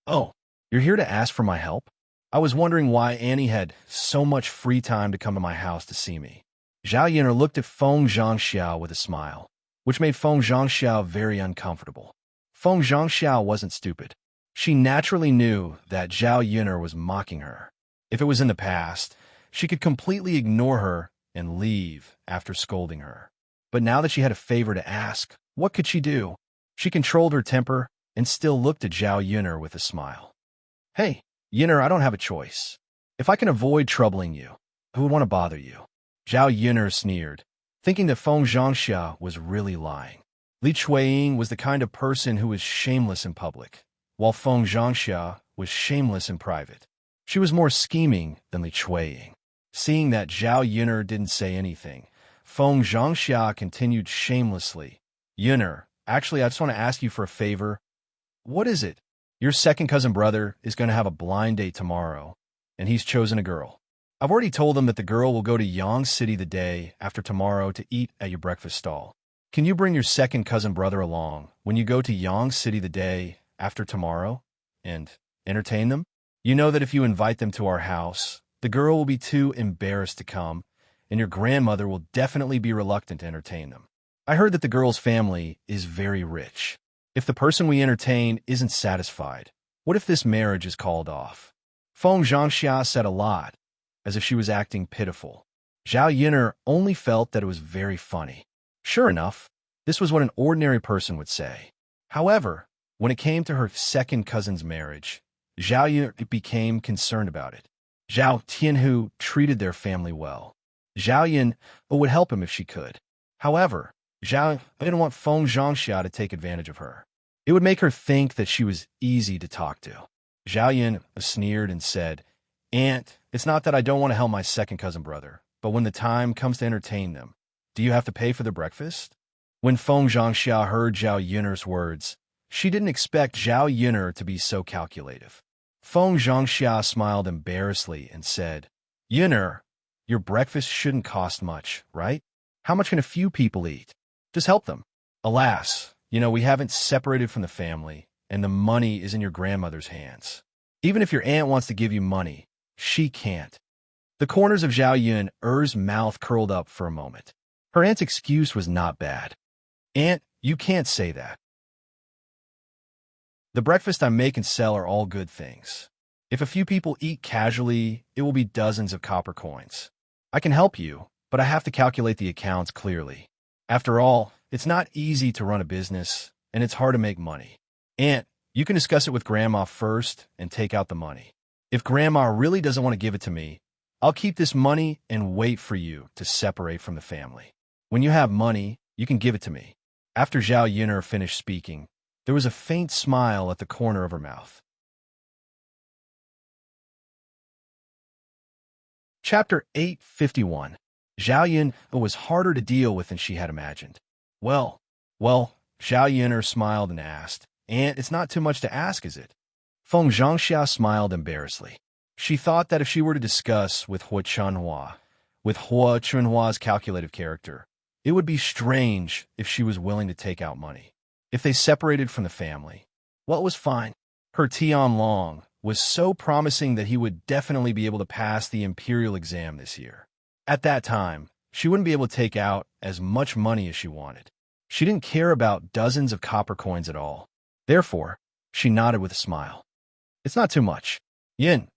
"Oh, you're here to ask for my help? I was wondering why Annie had so much free time to come to my house to see me." Zhao Yun'er looked at Feng Zhangxiao with a smile, which made Feng Zhangxiao very uncomfortable. Feng Zhangxiao wasn't stupid. She naturally knew that Zhao Yun'er was mocking her. If it was in the past, she could completely ignore her and leave after scolding her. But now that she had a favor to ask, what could she do? She controlled her temper and still looked at Zhao Yun'er with a smile. "Hey, Yun'er, I don't have a choice. If I can avoid troubling you, who would want to bother you?" Zhao Yun'er sneered, thinking that Feng Zhangxia was really lying. Li Chueying was the kind of person who was shameless in public, while Feng Zhangxia was shameless in private. She was more scheming than Li Chueying. Seeing that Zhao Yun'er didn't say anything, Feng Zhangxia continued shamelessly. "Yun'er, actually, I just want to ask you for a favor." "What is it?" "Your second cousin brother is going to have a blind date tomorrow, and he's chosen a girl. I've already told him that the girl will go to Yang City the day after tomorrow to eat at your breakfast stall. Can you bring your second cousin brother along when you go to Yang City the day after tomorrow and entertain them? You know that if you invite them to our house, the girl will be too embarrassed to come, and your grandmother will definitely be reluctant to entertain them. I heard that the girl's family is very rich. If the person we entertain isn't satisfied, what if this marriage is called off?" Feng Zhangxia said a lot, as if she was acting pitiful. Zhao Yun'er only felt that it was very funny. Sure enough, this was what an ordinary person would say. However, when it came to her second cousin's marriage, Zhao Yun'er became concerned about it. Zhao Tianhu treated their family well. Zhao Yun would help him if she could. However, Zhao didn't want Feng Zhangxia to take advantage of her. It would make her think that she was easy to talk to. Zhao Yun sneered and said, "Aunt, it's not that I don't want to help my second cousin brother, but when the time comes to entertain them, do you have to pay for the breakfast?" When Feng Zhangxia heard Zhao Yun'er's words, she didn't expect Zhao Yun'er to be so calculative. Feng Zhangxia smiled embarrassedly and said, "Yun'er, your breakfast shouldn't cost much, right? How much can a few people eat? Just help them. Alas, we haven't separated from the family, and the money is in your grandmother's hands. Even if your aunt wants to give you money, she can't." The corners of Zhao Yun'er's mouth curled up for a moment. Her aunt's excuse was not bad. "Aunt, you can't say that. The breakfast I make and sell are all good things. If a few people eat casually, it will be dozens of copper coins. I can help you, but I have to calculate the accounts clearly. After all, it's not easy to run a business, and it's hard to make money. Aunt, you can discuss it with Grandma first and take out the money. If Grandma really doesn't want to give it to me, I'll keep this money and wait for you to separate from the family. When you have money, you can give it to me." After Zhao Yun'er finished speaking, there was a faint smile at the corner of her mouth. Chapter 851. Zhao Yun was harder to deal with than she had imagined. Well, Zhao Yun'er smiled and asked, "Aunt, it's not too much to ask, is it?" Feng Zhangxia smiled embarrassedly. She thought that if she were to discuss with Hua Chunhua's calculative character, it would be strange if she was willing to take out money. If they separated from the family, well, it was fine. Her Tianlong was so promising that he would definitely be able to pass the imperial exam this year. At that time, she wouldn't be able to take out as much money as she wanted. She didn't care about dozens of copper coins at all. Therefore, she nodded with a smile. "It's not too much. Yin,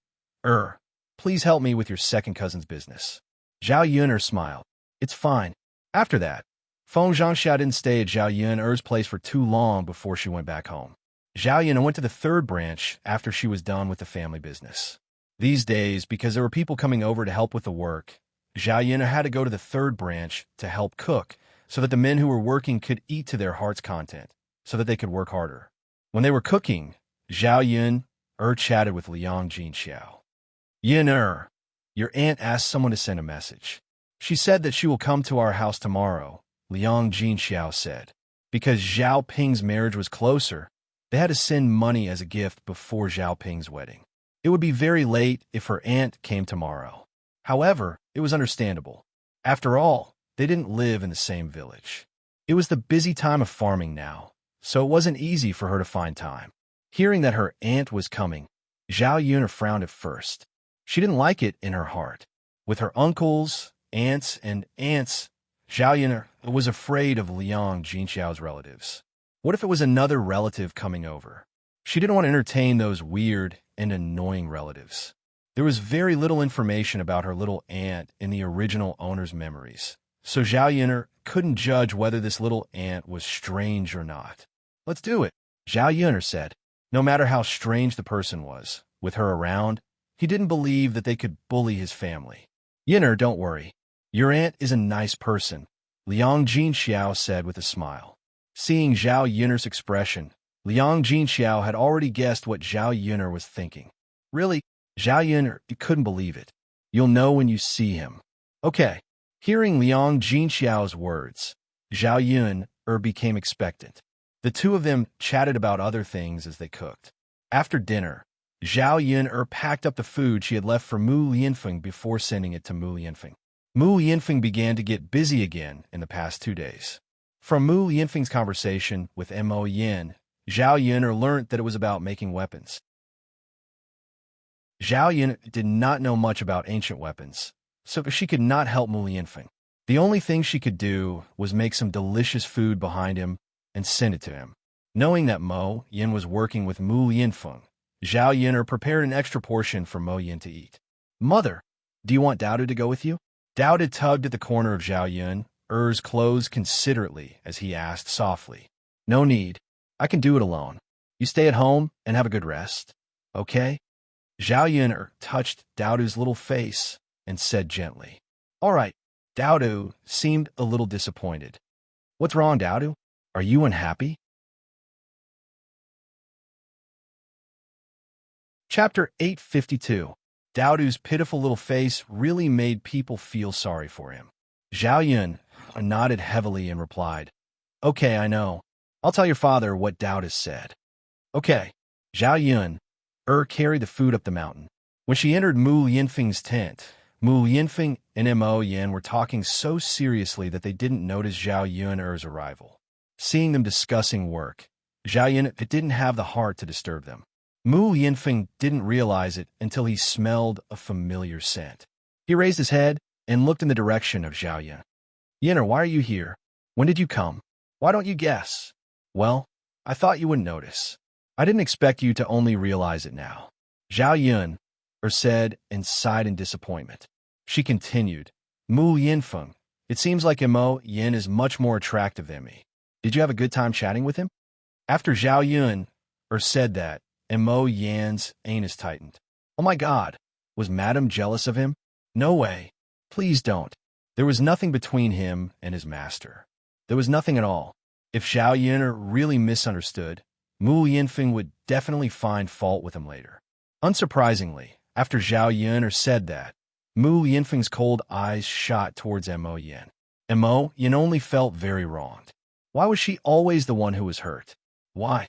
please help me with your second cousin's business." Zhao Yun'er smiled. "It's fine." After that, Feng Zhangxia didn't stay at Zhao Yun'er's place for too long before she went back home. Zhao Yun went to the third branch after she was done with the family business. These days, because there were people coming over to help with the work, Zhao Yun had to go to the third branch to help cook so that the men who were working could eat to their heart's content, so that they could work harder. When they were cooking, Zhao Yun chatted with Liang Jinxiao. "Yin your aunt asked someone to send a message. She said that she will come to our house tomorrow," Liang Jinxiao said. Because Zhao Ping's marriage was closer, they had to send money as a gift before Zhao Ping's wedding. It would be very late if her aunt came tomorrow. However, it was understandable. After all, they didn't live in the same village. It was the busy time of farming now, so it wasn't easy for her to find time. Hearing that her aunt was coming, Zhao Yun frowned at first. She didn't like it in her heart. With her uncles, aunts, Zhao Yun was afraid of Liang Jinxiao's relatives. What if it was another relative coming over? She didn't want to entertain those weird and annoying relatives. There was very little information about her little aunt in the original owner's memories, so Zhao Yun couldn't judge whether this little aunt was strange or not. "Let's do it," Zhao Yun said. No matter how strange the person was, with her around, he didn't believe that they could bully his family. "Yin'er, don't worry. Your aunt is a nice person," Liang Jinxiao said with a smile. Seeing Zhao Yun'er's expression, Liang Jinxiao had already guessed what Zhao Yun'er was thinking. "Really?" Zhao Yun'er couldn't believe it. "You'll know when you see him." "Okay." Hearing Liang Jinxiao's words, Zhao Yun'er became expectant. The two of them chatted about other things as they cooked. After dinner, Zhao Yun'er packed up the food she had left for Mu Lianfeng before sending it to Mu Lianfeng. Mu Lianfeng began to get busy again in the past 2 days. From Mu Lianfeng's conversation with Mo Yin, Zhao Yun'er learned that it was about making weapons. Zhao Yun did not know much about ancient weapons, so she could not help Mu Lianfeng. The only thing she could do was make some delicious food behind him and send it to him. Knowing that Mo Yin was working with Mu Lianfeng, Zhao Yun'er prepared an extra portion for Mo Yin to eat. "Mother, do you want Daodu to go with you?" Daodu tugged at the corner of Zhao Yun'er's clothes considerately as he asked softly. "No need. I can do it alone. You stay at home and have a good rest. Okay?" Zhao Yun'er touched Daodu's little face and said gently, "All right." Daodu seemed a little disappointed. "What's wrong, Daodu? Are you unhappy?" Chapter 852. Daodu's pitiful little face really made people feel sorry for him. Zhao Yun nodded heavily and replied, "Okay, I know. I'll tell your father what Daodu said." "Okay." Zhao Yun carried the food up the mountain. When she entered Mu Lianfeng's tent, Mu Lianfeng and Mo Yin were talking so seriously that they didn't notice Zhao Yun'er's arrival. Seeing them discussing work, Zhao Yun didn't have the heart to disturb them. Mu Lianfeng didn't realize it until he smelled a familiar scent. He raised his head and looked in the direction of Zhao Yun. "Yin'er, why are you here? When did you come? Why don't you guess?" "Well, I thought you wouldn't notice. I didn't expect you to only realize it now," Zhao Yun said and sighed in disappointment. She continued, "Mu Lianfeng, it seems like Mo Yin is much more attractive than me. Did you have a good time chatting with him?" After Zhao Yun said that, Mo Yan's anus tightened. "Oh my God, was Madame jealous of him? No way. Please don't." There was nothing between him and his master. There was nothing at all. If Zhao Yun really misunderstood, Mu Lianfeng would definitely find fault with him later. Unsurprisingly, after Zhao Yun said that, Mu Yinfeng's cold eyes shot towards Mo Yin. Mo Yin only felt very wronged. Why was she always the one who was hurt? Why?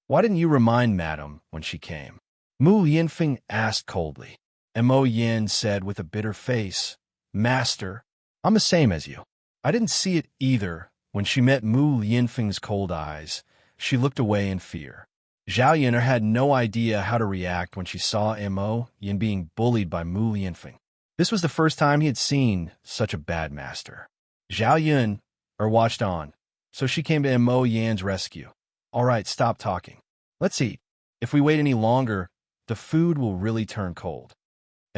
Why didn't you remind Madam when she came? Mu Yinfeng asked coldly. Mo Yin said with a bitter face, Master, I'm the same as you. I didn't see it either. When she met Mu Yinfeng's cold eyes, she looked away in fear. Zhao Yun had no idea how to react when she saw Mo Yin being bullied by Mu Yinfeng. This was the first time he had seen such a bad master. Zhao Yun watched on, so she came to Mo Yin's rescue. All right, stop talking. Let's eat. If we wait any longer, the food will really turn cold.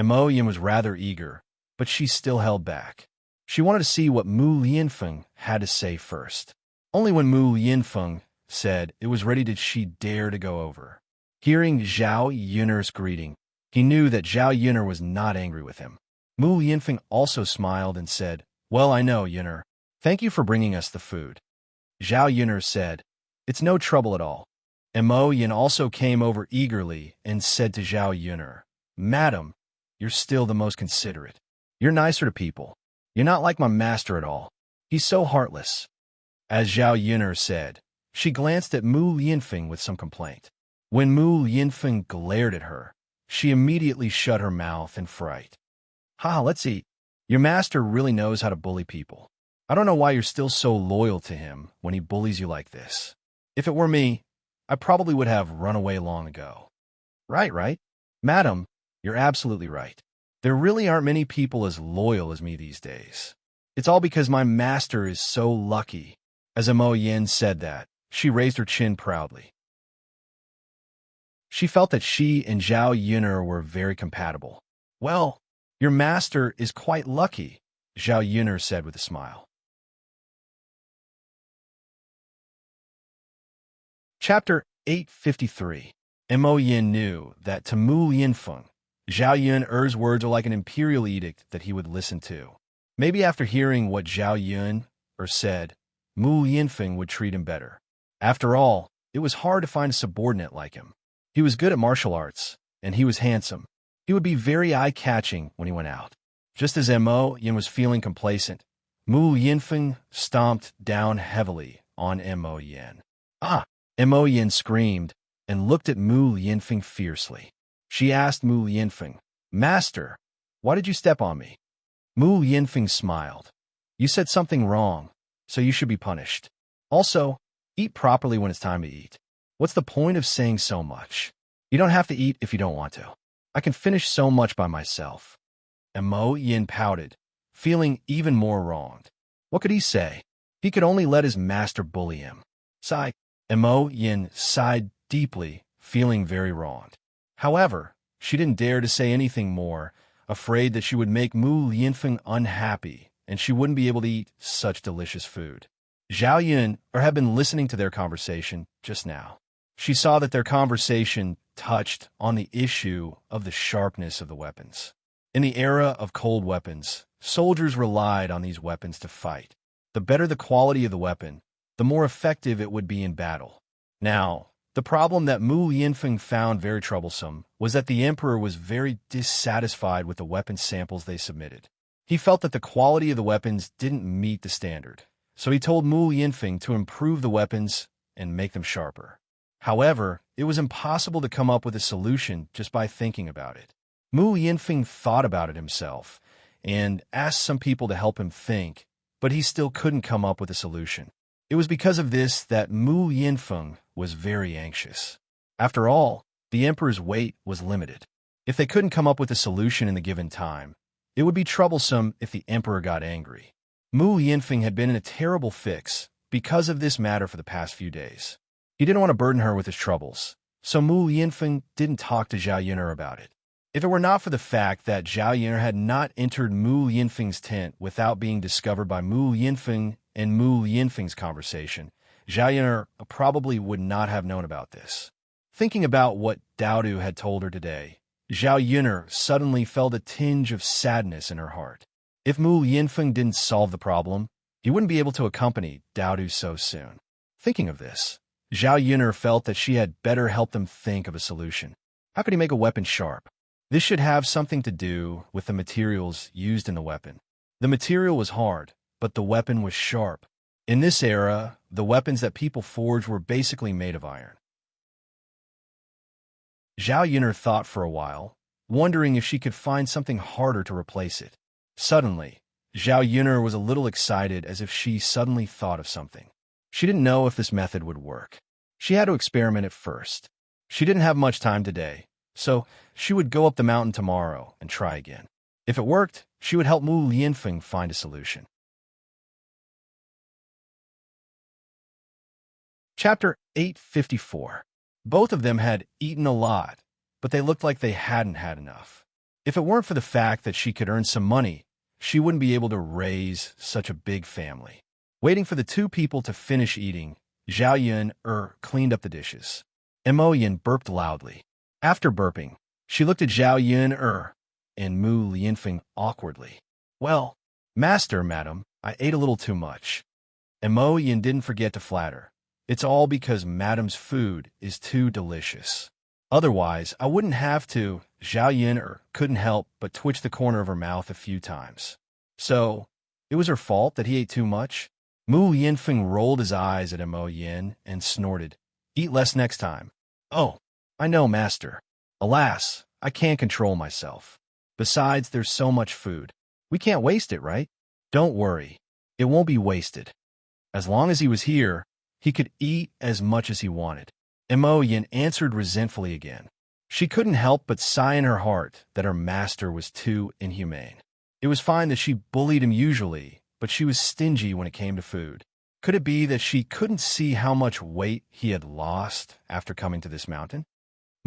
Mo Yin was rather eager, but she still held back. She wanted to see what Mu Yinfeng had to say first. Only when Mu Yinfeng said it was ready did she dare to go over. Hearing Zhao Yun's greeting, he knew that Zhao Yun was not angry with him. Mu Yinfeng also smiled and said, Well, I know, Yun. Thank you for bringing us the food. Zhao Yun said, It's no trouble at all. Mo Yin also came over eagerly and said to Zhao Yun, Madam, you're still the most considerate. You're nicer to people. You're not like my master at all. He's so heartless. As Zhao Yun said, she glanced at Mu Yinfeng with some complaint. When Mu Yinfeng glared at her, she immediately shut her mouth in fright. Ha, let's eat. Your master really knows how to bully people. I don't know why you're still so loyal to him when he bullies you like this. If it were me, I probably would have run away long ago. Right? Madam, you're absolutely right. There really aren't many people as loyal as me these days. It's all because my master is so lucky. As Mo Yin said that, she raised her chin proudly. She felt that she and Zhao Yun were very compatible. Well, your master is quite lucky, Zhao Yun said with a smile. Chapter 853. Mo Yin knew that to Mu Yinfeng, Zhao Yun's words are like an imperial edict that he would listen to. Maybe after hearing what Zhao Yun said, Mu Yinfeng would treat him better. After all, it was hard to find a subordinate like him. He was good at martial arts, and he was handsome. He would be very eye-catching when he went out. Just as Mo Yin was feeling complacent, Mu Yinfeng stomped down heavily on Mo Yin. Ah! Mo Yin screamed and looked at Mu Yinfeng fiercely. She asked Mu Yinfeng, Master, why did you step on me? Mu Yinfeng smiled. You said something wrong, so you should be punished. Also, eat properly when it's time to eat. What's the point of saying so much? You don't have to eat if you don't want to. I can finish so much by myself. Mo Yin pouted, feeling even more wronged. What could he say? He could only let his master bully him. Sigh. Mo Yin sighed deeply, feeling very wronged. However, she didn't dare to say anything more, afraid that she would make Mu Yinfeng unhappy and she wouldn't be able to eat such delicious food. Zhao Yun had been listening to their conversation just now. She saw that their conversation touched on the issue of the sharpness of the weapons. In the era of cold weapons, soldiers relied on these weapons to fight. The better the quality of the weapon, the more effective it would be in battle. Now, the problem that Mu Yinfeng found very troublesome was that the emperor was very dissatisfied with the weapon samples they submitted. He felt that the quality of the weapons didn't meet the standard, so he told Mu Yinfeng to improve the weapons and make them sharper. However, it was impossible to come up with a solution just by thinking about it. Mu Yinfeng thought about it himself and asked some people to help him think, but he still couldn't come up with a solution. It was because of this that Mu Yinfeng was very anxious. After all, the emperor's weight was limited. If they couldn't come up with a solution in the given time, it would be troublesome if the emperor got angry. Mu Yinfeng had been in a terrible fix because of this matter for the past few days. He didn't want to burden her with his troubles, so Mu Yinfeng didn't talk to Zhao Yun about it. If it were not for the fact that Zhao Yun had not entered Mu Yinfeng's tent without being discovered by Mu Yinfeng and Mu Yinfeng's conversation, Zhao Yun probably would not have known about this. Thinking about what Daodu had told her today, Zhao Yun suddenly felt a tinge of sadness in her heart. If Mu Yinfeng didn't solve the problem, he wouldn't be able to accompany Daodu so soon. Thinking of this, Zhao Yun felt that she had better help them think of a solution. How could he make a weapon sharp? This should have something to do with the materials used in the weapon. The material was hard, but the weapon was sharp. In this era, the weapons that people forged were basically made of iron. Zhao Yun'er thought for a while, wondering if she could find something harder to replace it. Suddenly, Zhao Yun'er was a little excited, as if she suddenly thought of something. She didn't know if this method would work. She had to experiment at first. She didn't have much time today, so she would go up the mountain tomorrow and try again. If it worked, she would help Mu Lianfeng find a solution. Chapter 854. Both of them had eaten a lot, but they looked like they hadn't had enough. If it weren't for the fact that she could earn some money, she wouldn't be able to raise such a big family. Waiting for the two people to finish eating, Zhao Yun'er cleaned up the dishes. Emoyin burped loudly. After burping, she looked at Zhao Yun'er and Mu Lianfeng awkwardly. "Well, master, madam, I ate a little too much." Emoyin didn't forget to flatter. "It's all because madam's food is too delicious. Otherwise, I wouldn't have to." Zhao Yun'er couldn't help but twitch the corner of her mouth a few times. So, it was her fault that he ate too much? Mu Lianfeng rolled his eyes at Emoyin and snorted. "Eat less next time." "Oh, I know, master. Alas, I can't control myself. Besides, there's so much food. We can't waste it, right?" "Don't worry. It won't be wasted. As long as he was here, he could eat as much as he wanted." Emoyin answered resentfully again. She couldn't help but sigh in her heart that her master was too inhumane. It was fine that she bullied him usually, but she was stingy when it came to food. Could it be that she couldn't see how much weight he had lost after coming to this mountain?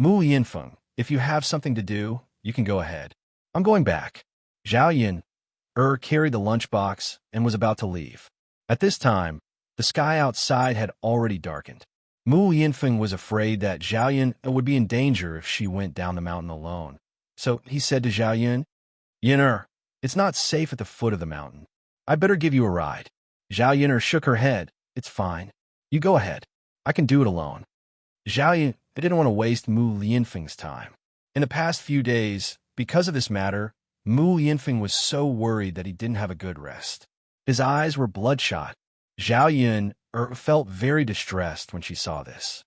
"Mu Lianfeng, if you have something to do, you can go ahead. I'm going back." Zhao Yun'er carried the lunchbox and was about to leave. At this time, the sky outside had already darkened. Mu Lianfeng was afraid that Zhao Yun'er would be in danger if she went down the mountain alone. So he said to Zhao Yun'er, "It's not safe at the foot of the mountain. I'd better give you a ride." Zhao Yun'er shook her head. "It's fine. You go ahead. I can do it alone." Zhao Yun'er didn't want to waste Mu Lianfeng's time. In the past few days, because of this matter, Mu Lianfeng was so worried that he didn't have a good rest. His eyes were bloodshot. Zhao Yun'er felt very distressed when she saw this.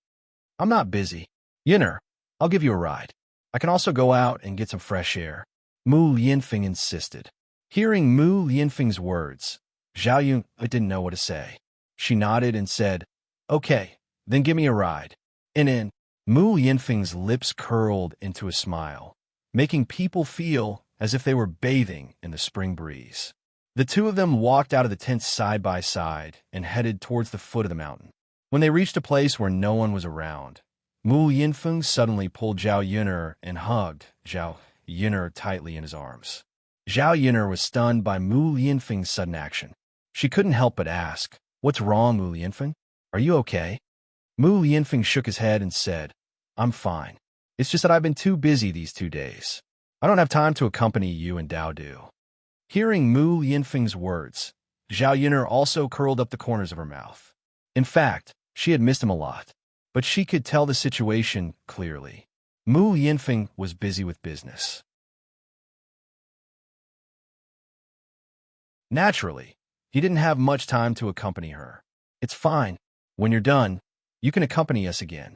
"I'm not busy. Yun'er, I'll give you a ride. I can also go out and get some fresh air," Mu Lianfeng insisted. Hearing Mu Lianfeng's words, Zhao Yun'er didn't know what to say. She nodded and said, "Okay, then give me a ride." And then, Mu Lianfeng's lips curled into a smile, making people feel as if they were bathing in the spring breeze. The two of them walked out of the tent side by side and headed towards the foot of the mountain. When they reached a place where no one was around, Mu Lianfeng suddenly pulled Zhao Yun'er and hugged Zhao Yun'er tightly in his arms. Zhao Yun'er was stunned by Mu Lianfeng's sudden action. She couldn't help but ask, "What's wrong, Mu Lianfeng? Are you okay?" Mu Lianfeng shook his head and said, "I'm fine. It's just that I've been too busy these 2 days. I don't have time to accompany you and Dao Du." Hearing Mu Lianfeng's words, Zhao Yun'er also curled up the corners of her mouth. In fact, she had missed him a lot, but she could tell the situation clearly. Mu Lianfeng was busy with business. Naturally, he didn't have much time to accompany her. "It's fine. When you're done, you can accompany us again,"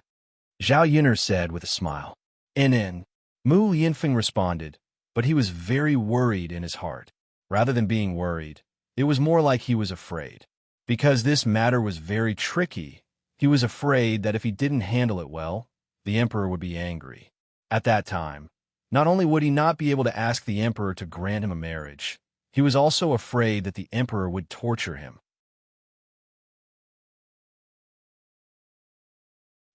Zhao Yun'er said with a smile. And then, Mu Lianfeng responded, but he was very worried in his heart. Rather than being worried, it was more like he was afraid. Because this matter was very tricky, he was afraid that if he didn't handle it well, the emperor would be angry. At that time, not only would he not be able to ask the emperor to grant him a marriage, he was also afraid that the emperor would torture him.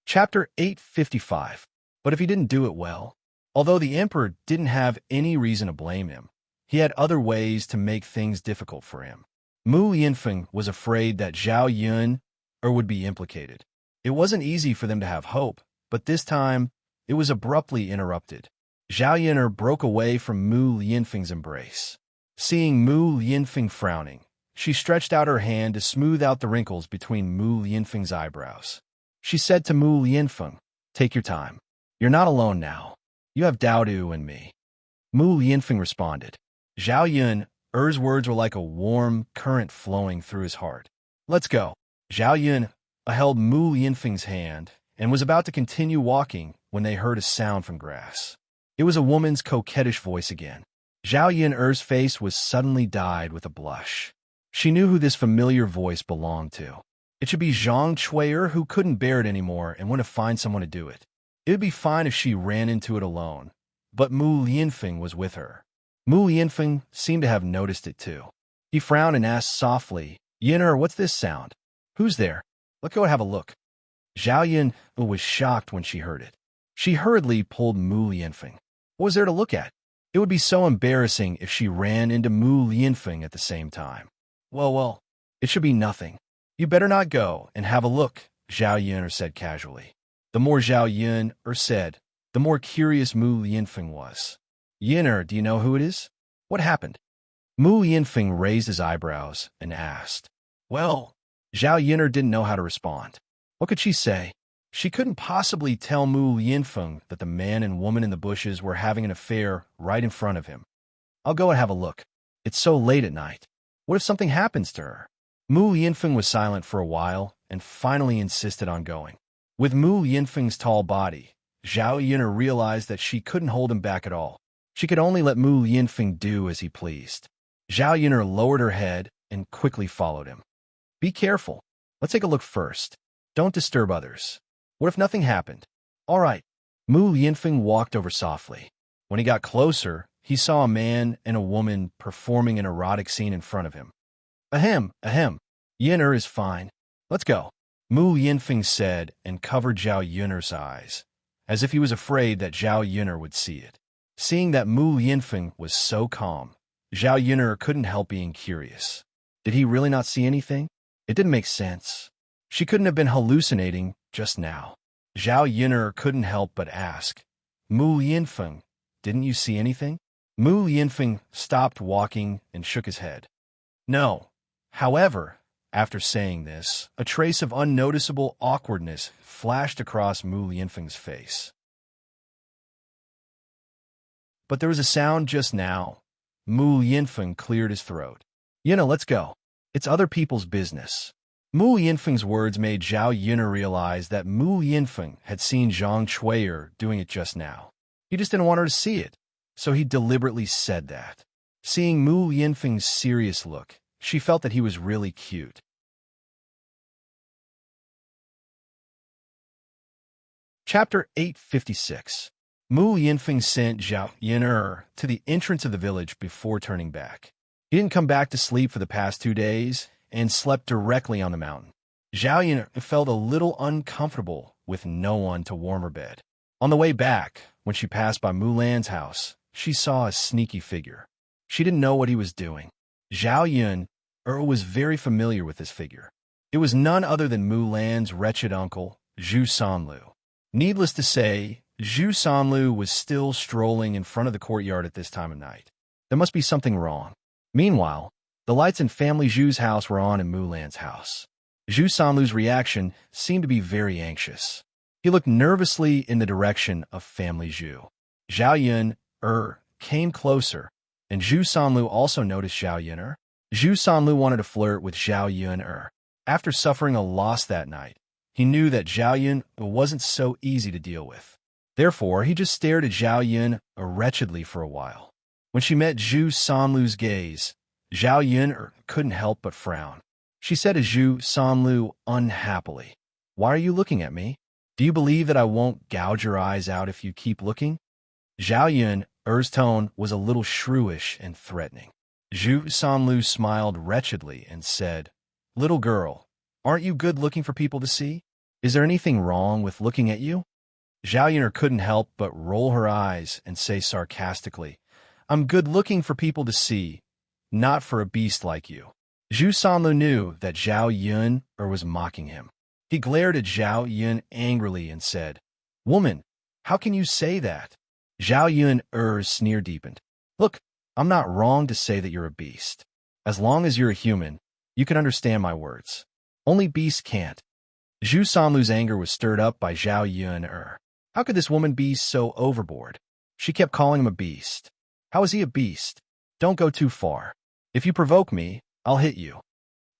Chapter 855. But if he didn't do it well, although the emperor didn't have any reason to blame him, he had other ways to make things difficult for him. Mu Lianfeng was afraid that Zhao Yun'er would be implicated. It wasn't easy for them to have hope, but this time, it was abruptly interrupted. Zhao Yun'er broke away from Mu Lianfeng's embrace. Seeing Mu Lianfeng frowning, she stretched out her hand to smooth out the wrinkles between Mu Lianfeng's eyebrows. She said to Mu Lianfeng, "Take your time. You're not alone now. You have Dao Du and me." Mu Lianfeng responded. Zhao Yun, Er's words were like a warm current flowing through his heart. Let's go. Zhao Yun held Mu Lianfeng's hand and was about to continue walking when they heard a sound from grass. It was a woman's coquettish voice again. Zhao Yun-er's face was suddenly dyed with a blush. She knew who this familiar voice belonged to. It should be Zhang Chui'er, who couldn't bear it anymore and wanted to find someone to do it. It would be fine if she ran into it alone, but Mu Lianfeng was with her. Mu Lianfeng seemed to have noticed it too. He frowned and asked softly, Yin-er, what's this sound? Who's there? Let's go and have a look. Zhao Yun was shocked when she heard it. She hurriedly pulled Mu Lianfeng. What was there to look at? It would be so embarrassing if she ran into Mu Lianfeng at the same time. Well, it should be nothing. You better not go and have a look, Zhao Yun said casually. The more Zhao Yun said, the more curious Mu Lianfeng was. Yin, do you know who it is? What happened? Mu Lianfeng raised his eyebrows and asked. Well, Zhao Yun didn't know how to respond. What could she say? She couldn't possibly tell Mu Lianfeng that the man and woman in the bushes were having an affair right in front of him. I'll go and have a look. It's so late at night. What if something happens to her? Mu Lianfeng was silent for a while and finally insisted on going. With Mu Lianfeng's tall body, Zhao Yun realized that she couldn't hold him back at all. She could only let Mu Lianfeng do as he pleased. Zhao Yun lowered her head and quickly followed him. Be careful. Let's take a look first. Don't disturb others. What if nothing happened? All right. Mu Lianfeng walked over softly. When he got closer, he saw a man and a woman performing an erotic scene in front of him. Ahem. Yin is fine. Let's go. Mu Lianfeng said and covered Zhao Yun's eyes, as if he was afraid that Zhao Yun would see it. Seeing that Mu Lianfeng was so calm, Zhao Yun couldn't help being curious. Did he really not see anything? It didn't make sense. She couldn't have been hallucinating just now. Zhao Yun couldn't help but ask, Mu Lianfeng, didn't you see anything? Mu Lianfeng stopped walking and shook his head. No. However, after saying this, a trace of unnoticeable awkwardness flashed across Mu Lianfeng's face. But there was a sound just now. Mu Lianfeng cleared his throat. Let's go. It's other people's business. Mu Lianfeng's words made Zhao Yun realize that Mu Lianfeng had seen Zhang Chui'er doing it just now. He just didn't want her to see it, so he deliberately said that. Seeing Mu Lianfeng's serious look, she felt that he was really cute. Chapter 856. Mu Lianfeng sent Zhao Yun to the entrance of the village before turning back. He didn't come back to sleep for the past 2 days and slept directly on the mountain. Zhao Yun felt a little uncomfortable with no one to warm her bed. On the way back, when she passed by Mulan's house, she saw a sneaky figure. She didn't know what he was doing. Zhao Yun was very familiar with this figure. It was none other than Mulan's wretched uncle, Zhu Sanlu. Needless to say, Zhu Sanlu was still strolling in front of the courtyard at this time of night. There must be something wrong. Meanwhile, the lights in family Zhu's house were on in Mulan's house. Zhu Sanlu's reaction seemed to be very anxious. He looked nervously in the direction of family Zhu. Zhao Yun came closer, and Zhu Sanlu also noticed Zhao Yun. Zhu Sanlu wanted to flirt with Zhao Yun. After suffering a loss that night, he knew that Zhao Yun wasn't so easy to deal with. Therefore, he just stared at Zhao Yun wretchedly for a while. When she met Zhu Sanlu's gaze, Zhao Yun couldn't help but frown. She said to Zhu Sanlu unhappily, "Why are you looking at me? Do you believe that I won't gouge your eyes out if you keep looking?" Zhao Yun's tone was a little shrewish and threatening. Zhu Sanlu smiled wretchedly and said, "Little girl, aren't you good looking for people to see? Is there anything wrong with looking at you?" Zhao Yun couldn't help but roll her eyes and say sarcastically, "I'm good looking for people to see, not for a beast like you." Zhu Sanlu knew that Zhao Yun was mocking him. He glared at Zhao Yun angrily and said, "Woman, how can you say that?" Zhao Yun's sneer deepened. "Look, I'm not wrong to say that you're a beast. As long as you're a human, you can understand my words. Only beasts can't." Zhu Sanlu's anger was stirred up by Zhao Yun. How could this woman be so overboard? She kept calling him a beast. How is he a beast? Don't go too far. If you provoke me, I'll hit you.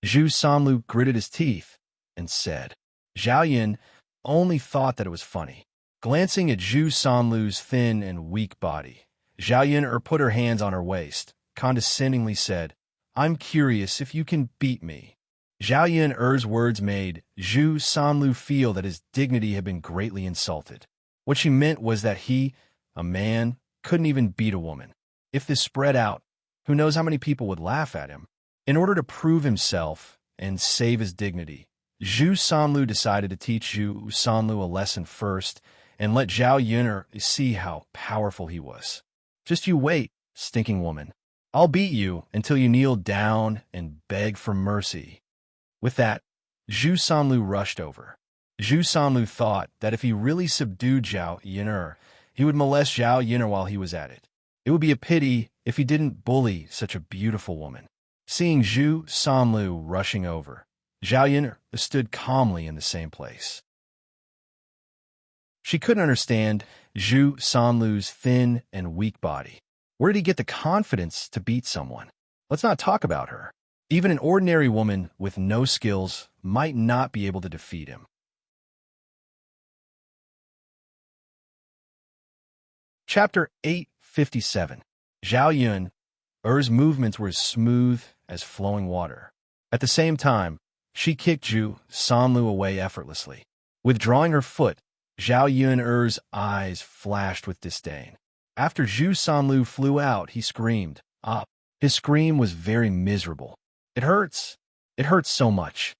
Zhu Sanlu gritted his teeth and said. Zhao Yun only thought that it was funny. Glancing at Zhu Sanlu's thin and weak body, Zhao Yun put her hands on her waist, condescendingly said, I'm curious if you can beat me. Zhao Yun's words made Zhu Sanlu feel that his dignity had been greatly insulted. What she meant was that he, a man, couldn't even beat a woman. If this spread out, who knows how many people would laugh at him? In order to prove himself and save his dignity, Zhu Sanlu decided to teach Zhu Sanlu a lesson first and let Zhao Yun see how powerful he was. Just you wait, stinking woman. I'll beat you until you kneel down and beg for mercy. With that, Zhu Sanlu rushed over. Zhu Sanlu thought that if he really subdued Zhao Yun, he would molest Zhao Yun while he was at it. It would be a pity if he didn't bully such a beautiful woman. Seeing Zhu Sanlu rushing over, Zhao Yun stood calmly in the same place. She couldn't understand Zhu Sanlu's thin and weak body. Where did he get the confidence to beat someone? Let's not talk about her. Even an ordinary woman with no skills might not be able to defeat him. Chapter 857. Zhao Yun's movements were as smooth as flowing water. At the same time, she kicked Zhu Sanlu away effortlessly. Withdrawing her foot, Zhao Yun's eyes flashed with disdain. After Zhu Sanlu flew out, he screamed. His scream was very miserable. It hurts. It hurts so much.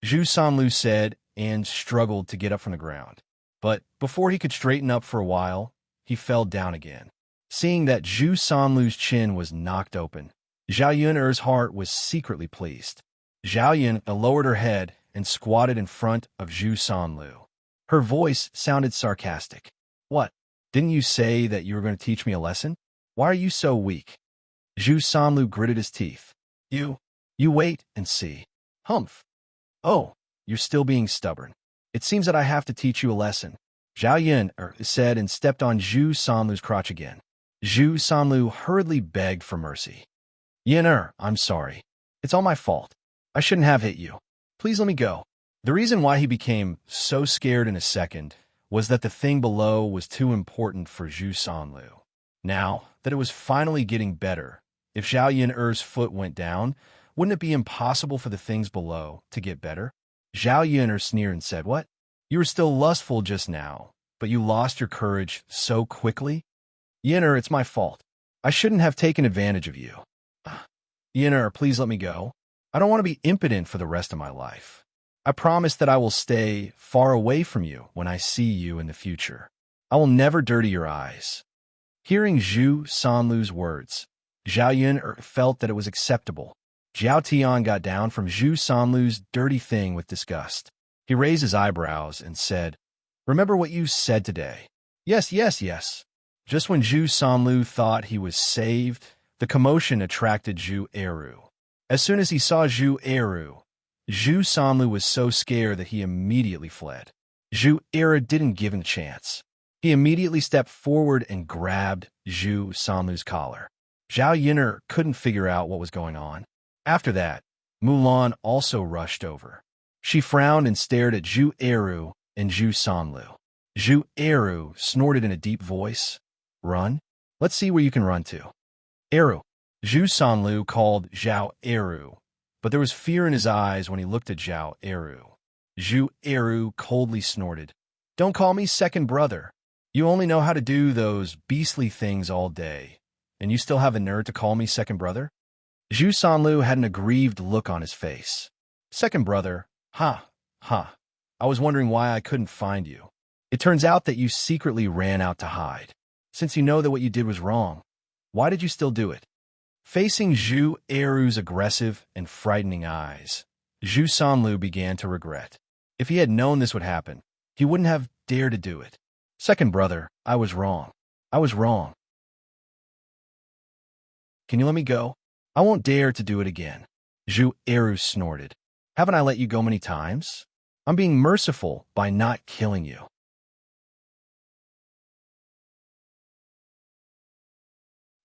Zhu Sanlu said and struggled to get up from the ground. But before he could straighten up for a while, he fell down again. Seeing that Zhu Sanlu's chin was knocked open, Zhao Yun's heart was secretly pleased. Zhao Yun lowered her head and squatted in front of Zhu Sanlu. Her voice sounded sarcastic. What? Didn't you say that you were going to teach me a lesson? Why are you so weak? Zhu Sanlu gritted his teeth. You wait and see. Humph. Oh, you're still being stubborn. It seems that I have to teach you a lesson. Zhao Yun said and stepped on Zhu Sanlu's crotch again. Zhu Sanlu hurriedly begged for mercy. Yun, I'm sorry. It's all my fault. I shouldn't have hit you. Please let me go. The reason why he became so scared in a second was that the thing below was too important for Zhu Sanlu. Now that it was finally getting better, if Zhao Yun's foot went down, wouldn't it be impossible for the things below to get better? Zhao Yun sneered and said, What? You were still lustful just now, but you lost your courage so quickly? Yun, it's my fault. I shouldn't have taken advantage of you. Yun, please let me go. I don't want to be impotent for the rest of my life. I promise that I will stay far away from you when I see you in the future. I will never dirty your eyes. Hearing Zhu Sanlu's words, Zhao Yun felt that it was acceptable. Zhao Tian got down from Zhu Sanlu's dirty thing with disgust. He raised his eyebrows and said, Remember what you said today. Yes. Just when Zhu Sanlu thought he was saved, the commotion attracted Zhu Eru. As soon as he saw Zhu Eru, Zhu Sanlu was so scared that he immediately fled. Zhu Eru didn't give him a chance. He immediately stepped forward and grabbed Zhu Sanlu's collar. Zhao Yun couldn't figure out what was going on. After that, Mulan also rushed over. She frowned and stared at Zhu Eru and Zhu Sanlu. Zhu Eru snorted in a deep voice. Run? Let's see where you can run to. Eru. Zhu Sanlu called Zhao Eru, but there was fear in his eyes when he looked at Zhao Eru. Zhu Eru coldly snorted. Don't call me second brother. You only know how to do those beastly things all day, and you still have the nerve to call me second brother? Zhu Sanlu had an aggrieved look on his face. Second brother? Ha. I was wondering why I couldn't find you. It turns out that you secretly ran out to hide. Since you know that what you did was wrong, why did you still do it? Facing Zhu Eru's aggressive and frightening eyes, Zhu Sanlu began to regret. If he had known this would happen, he wouldn't have dared to do it. Second brother, I was wrong. Can you let me go? I won't dare to do it again. Zhu Eru snorted. Haven't I let you go many times? I'm being merciful by not killing you.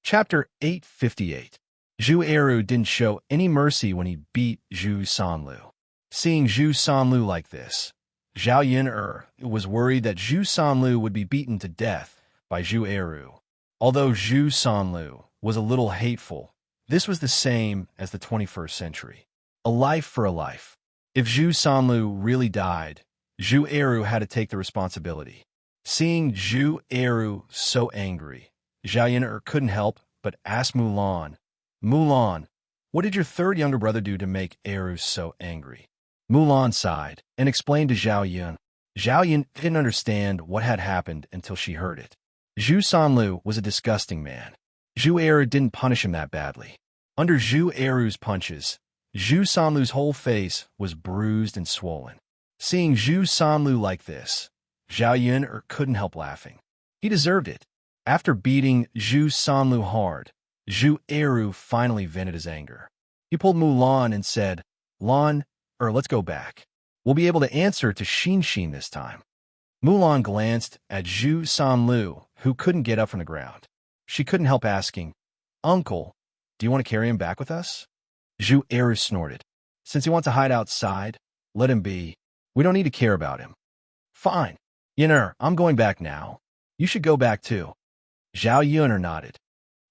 Chapter 858. Zhu Eru didn't show any mercy when he beat Zhu Sanlu. Seeing Zhu Sanlu like this, Zhao Yin was worried that Zhu Sanlu would be beaten to death by Zhu Eru. Although Zhu Sanlu was a little hateful, this was the same as the 21st century. A life for a life. If Zhu Sanlu really died, Zhu Eru had to take the responsibility. Seeing Zhu Eru so angry, Zhao Yin couldn't help but ask Mulan, "Mulan, what did your third younger brother do to make Eru so angry?" Mulan sighed and explained to Zhao Yun. Zhao Yun didn't understand what had happened until she heard it. Zhu Sanlu was a disgusting man. Zhu Eru didn't punish him that badly. Under Zhu Eru's punches, Zhu Sanlu's whole face was bruised and swollen. Seeing Zhu Sanlu like this, Zhao Yun couldn't help laughing. He deserved it. After beating Zhu Sanlu hard, Zhu Eru finally vented his anger. He pulled Mulan and said, "Lan, let's go back. We'll be able to answer to Xin this time." Mulan glanced at Zhu Sanlu, who couldn't get up from the ground. She couldn't help asking, "Uncle, do you want to carry him back with us?" Zhu Eru snorted. "Since he wants to hide outside, let him be. We don't need to care about him." "Fine. Yin, I'm going back now. You should go back too." Zhao Yun nodded.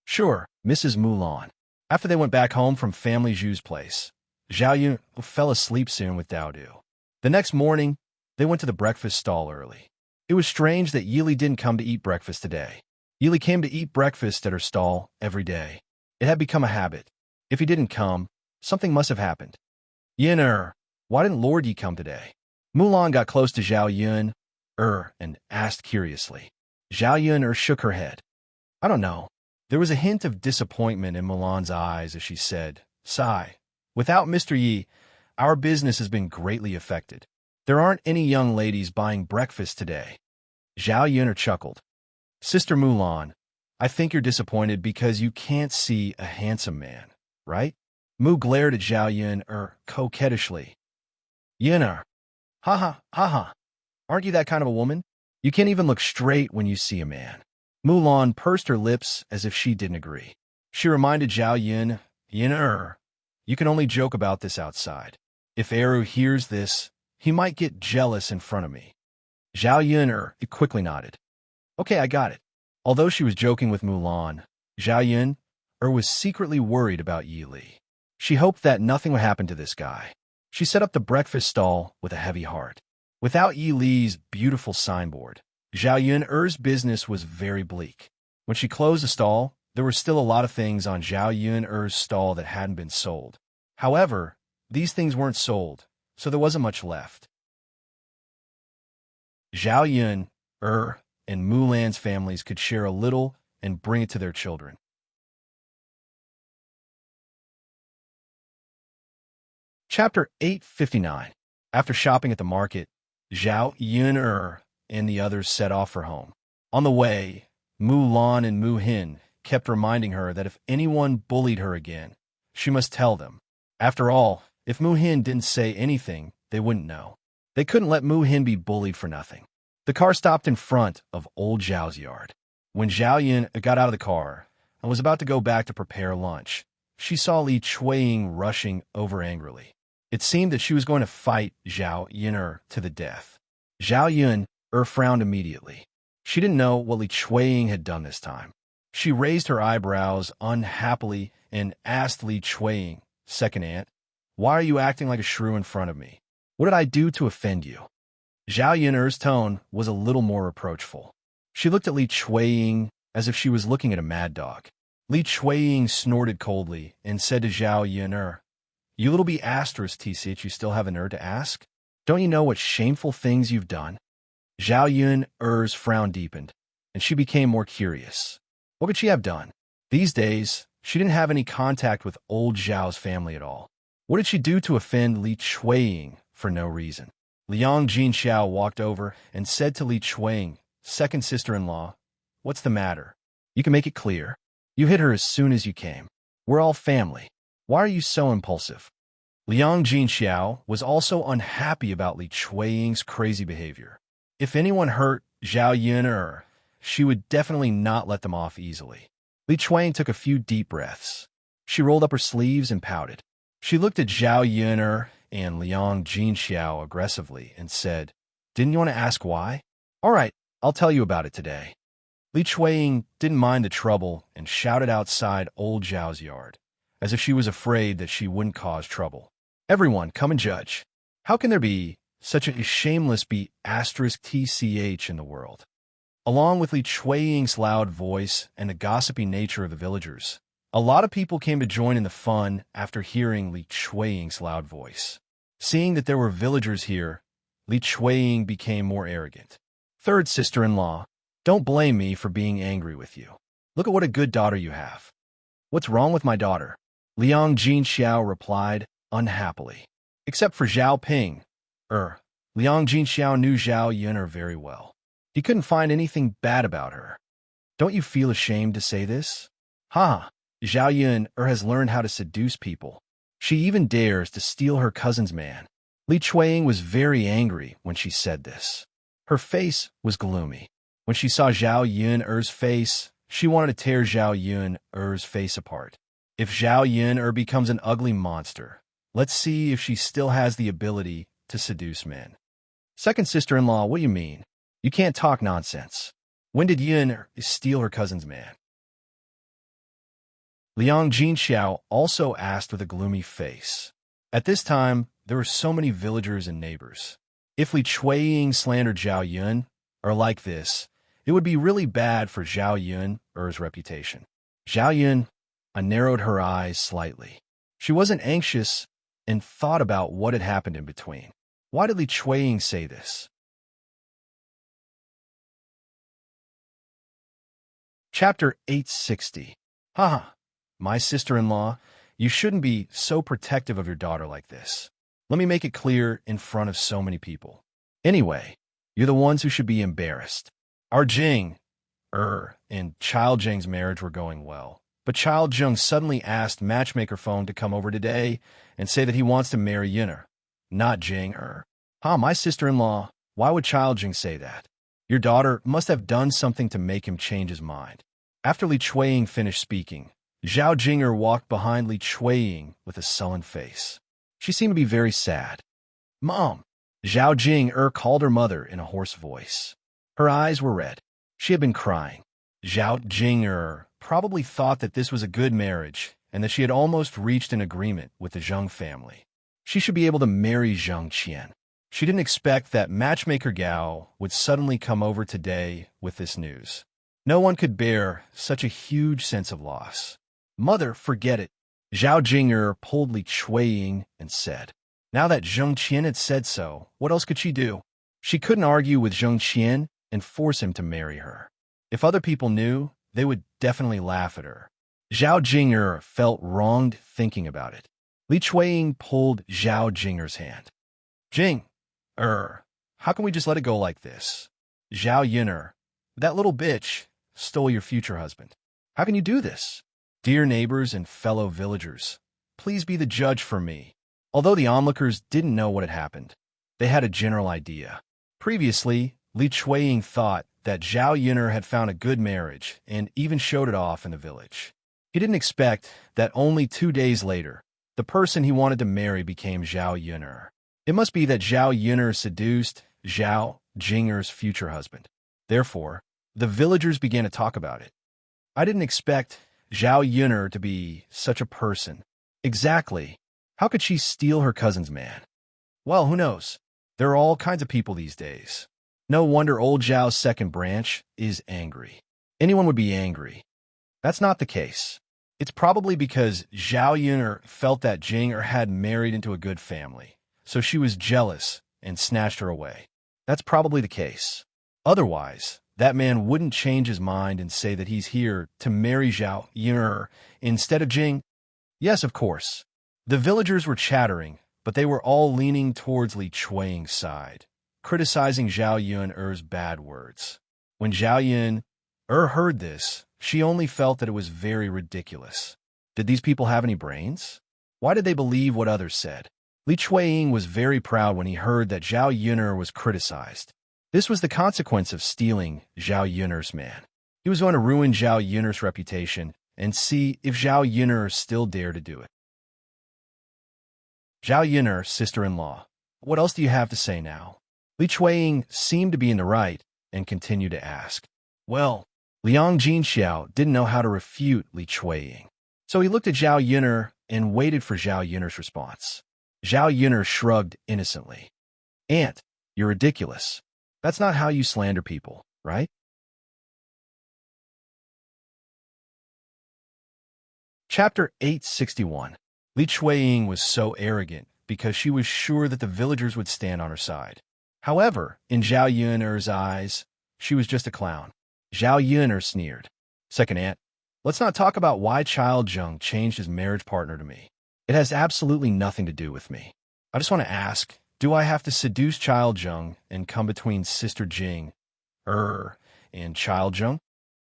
"Sure, Mrs. Mulan." After they went back home from Family Zhu's place, Zhao Yun fell asleep soon with Dao Du. The next morning, they went to the breakfast stall early. It was strange that Yili didn't come to eat breakfast today. Yili came to eat breakfast at her stall every day. It had become a habit. If he didn't come, something must have happened. "Yin, why didn't Lord Yi come today?" Mulan got close to Zhao Yun and asked curiously. Zhao Yun shook her head. "I don't know." There was a hint of disappointment in Mulan's eyes as she said, "Sigh. Without Mr. Yi, our business has been greatly affected. There aren't any young ladies buying breakfast today." Zhao Yun chuckled. "Sister Mulan, I think you're disappointed because you can't see a handsome man, right?" Mu glared at Zhao Yun coquettishly. "Yin, ha ha ha ha. Aren't you that kind of a woman? You can't even look straight when you see a man." Mulan pursed her lips as if she didn't agree. She reminded Zhao Yun, "Yin, you can only joke about this outside. If Eru hears this, he might get jealous in front of me." Zhao Yun quickly nodded. "Okay, I got it." Although she was joking with Mulan, Zhao Yun was secretly worried about Yi Li. She hoped that nothing would happen to this guy. She set up the breakfast stall with a heavy heart. Without Yi Li's beautiful signboard, Zhao Yun's business was very bleak. When she closed the stall, there were still a lot of things on Zhao Yun's stall that hadn't been sold. However, these things weren't sold, so there wasn't much left. Zhao Yun, and Mulan's families could share a little and bring it to their children. Chapter 859. After shopping at the market, Zhao Yun and the others set off for home. On the way, Mulan and Mu Hin kept reminding her that if anyone bullied her again, she must tell them. After all, if Mu Hin didn't say anything, they wouldn't know. They couldn't let Mu Hin be bullied for nothing. The car stopped in front of old Zhao's yard. When Zhao Yun got out of the car and was about to go back to prepare lunch, she saw Li Chuiying rushing over angrily. It seemed that she was going to fight Zhao Yun to the death. Zhao Yun frowned immediately. She didn't know what Li Chuiying had done this time. She raised her eyebrows unhappily and asked Li Chuiying, second aunt, "Why are you acting like a shrew in front of me? What did I do to offend you?" Zhao Yun's tone was a little more reproachful. She looked at Li Chuiying as if she was looking at a mad dog. Li Chuiying snorted coldly and said to Zhao Yun, "You little b***, you still have an to ask? Don't you know what shameful things you've done?" Zhao Yun's frown deepened, and she became more curious. What could she have done? These days, she didn't have any contact with old Zhao's family at all. What did she do to offend Li Chuiying for no reason? Liang Jinxiao walked over and said to Li Chuiying, second sister-in-law, "What's the matter? You can make it clear. You hit her as soon as you came. We're all family. Why are you so impulsive?" Liang Jinxiao was also unhappy about Li Chuiying's crazy behavior. If anyone hurt Zhao Yun, she would definitely not let them off easily. Li Chuang took a few deep breaths. She rolled up her sleeves and pouted. She looked at Zhao Yuner and Liang Jinxiao aggressively and said, "Didn't you want to ask why? All right, I'll tell you about it today." Li Chuang didn't mind the trouble and shouted outside old Zhao's yard, as if she was afraid that she wouldn't cause trouble. "Everyone, come and judge. How can there be such a shameless TCH in the world?" Along with Li Chuang's loud voice and the gossipy nature of the villagers, a lot of people came to join in the fun after hearing Li Chuang's loud voice. Seeing that there were villagers here, Li Chuang became more arrogant. "Third sister-in-law, don't blame me for being angry with you. Look at what a good daughter you have." "What's wrong with my daughter?" Liang Jinxiao replied, unhappily. Except for Zhao Ping. Liang Jinxiao knew Zhao Yuner very well. He couldn't find anything bad about her. "Don't you feel ashamed to say this? Ha! Zhao Yuner has learned how to seduce people. She even dares to steal her cousin's man." Li Chuang was very angry when she said this. Her face was gloomy. When she saw Zhao Yuner's face, she wanted to tear Zhao Yuner's face apart. If Zhao Yuner becomes an ugly monster, let's see if she still has the ability to seduce men. "Second sister-in-law, what do you mean? You can't talk nonsense. When did Yuner steal her cousin's man?" Liang Jinxiao also asked with a gloomy face. At this time, there were so many villagers and neighbors. If Li Chuang slandered Zhao Yuner like this, it would be really bad for Zhao Yuner's reputation. Zhao Yuner narrowed her eyes slightly. She wasn't anxious and thought about what had happened in between. Why did Li Chuang say this? Chapter 860. Haha, my sister-in-law, you shouldn't be so protective of your daughter like this. Let me make it clear in front of so many people. Anyway, you're the ones who should be embarrassed. Our Jing, and Child Jing's marriage were going well. But Child Jing suddenly asked Matchmaker Phone to come over today and say that he wants to marry Yuner, not Jing. My sister-in-law, why would Child Jing say that? Your daughter must have done something to make him change his mind. After Li Chuang finished speaking, Zhao Jinger walked behind Li Chuang with a sullen face. She seemed to be very sad. "Mom," Zhao Jinger called her mother in a hoarse voice. Her eyes were red. She had been crying. Zhao Jinger probably thought that this was a good marriage and that she had almost reached an agreement with the Zheng family. She should be able to marry Zheng Qian. She didn't expect that Matchmaker Gao would suddenly come over today with this news. No one could bear such a huge sense of loss. "Mother, forget it." Zhao Jinger pulled Li Chuang and said. Now that Zheng Qian had said so, what else could she do? She couldn't argue with Zheng Qian and force him to marry her. If other people knew, they would definitely laugh at her. Zhao Jinger felt wronged thinking about it. Li Chuang pulled Zhao Jinger's hand. "Jing, how can we just let it go like this? Zhao Yuner, that little bitch, stole your future husband. How can you do this? Dear neighbors and fellow villagers, please be the judge for me." Although the onlookers didn't know what had happened, they had a general idea. Previously, Li Chuang thought that Zhao Yuner had found a good marriage and even showed it off in the village. He didn't expect that only 2 days later, the person he wanted to marry became Zhao Yuner. It must be that Zhao Yuner seduced Zhao Jinger's future husband. Therefore, the villagers began to talk about it. "I didn't expect Zhao Yuner to be such a person. Exactly. How could she steal her cousin's man? Well, who knows? There are all kinds of people these days. No wonder old Zhao's second branch is angry. Anyone would be angry. That's not the case. It's probably because Zhao Yuner felt that Jinger had married into a good family, so she was jealous and snatched her away. That's probably the case. Otherwise, that man wouldn't change his mind and say that he's here to marry Zhao Yuner instead of Jing. Yes, of course. The villagers were chattering, but they were all leaning towards Li Chuang's side, criticizing Zhao Yuner's bad words. When Zhao Yuner heard this, she only felt that it was very ridiculous. Did these people have any brains? Why did they believe what others said? Li Chuang was very proud when he heard that Zhao Yuner was criticized. This was the consequence of stealing Zhao Yuner's man. He was going to ruin Zhao Yun'er's reputation and see if Zhao Yun'er still dared to do it. Zhao Yun'er, sister-in-law, what else do you have to say now? Li Chueying seemed to be in the right and continued to ask. Well, Liang Jinxiao didn't know how to refute Li Chueying. So he looked at Zhao Yun'er and waited for Zhao Yun'er's response. Zhao Yun'er shrugged innocently. Aunt, you're ridiculous. That's not how you slander people, right? Chapter 861. Li Chueying was so arrogant because she was sure that the villagers would stand on her side. However, in Zhao Yun'er's eyes, she was just a clown. Zhao Yun'er sneered. Second aunt, let's not talk about why Child Zheng changed his marriage partner to me. It has absolutely nothing to do with me. I just want to ask, do I have to seduce Child Zheng and come between Sister Jing, and Child Zheng?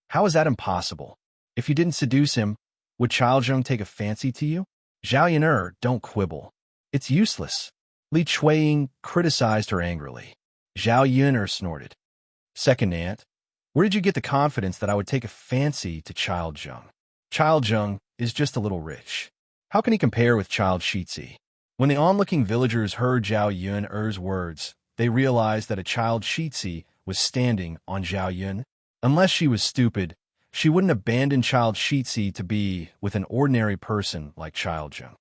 How is that impossible? If you didn't seduce him, would Child Zheng take a fancy to you? Zhao Yun'er, don't quibble. It's useless. Li Chueying criticized her angrily. Zhao Yun'er snorted. Second aunt, where did you get the confidence that I would take a fancy to Child Zheng? Child Zheng is just a little rich. How can he compare with Child Shitzi? When the onlooking villagers heard Zhao Yun'er's words, they realized that a Child Shitzi was standing on Zhao Yun. Unless she was stupid, she wouldn't abandon Child Shitzi to be with an ordinary person like Child Zheng.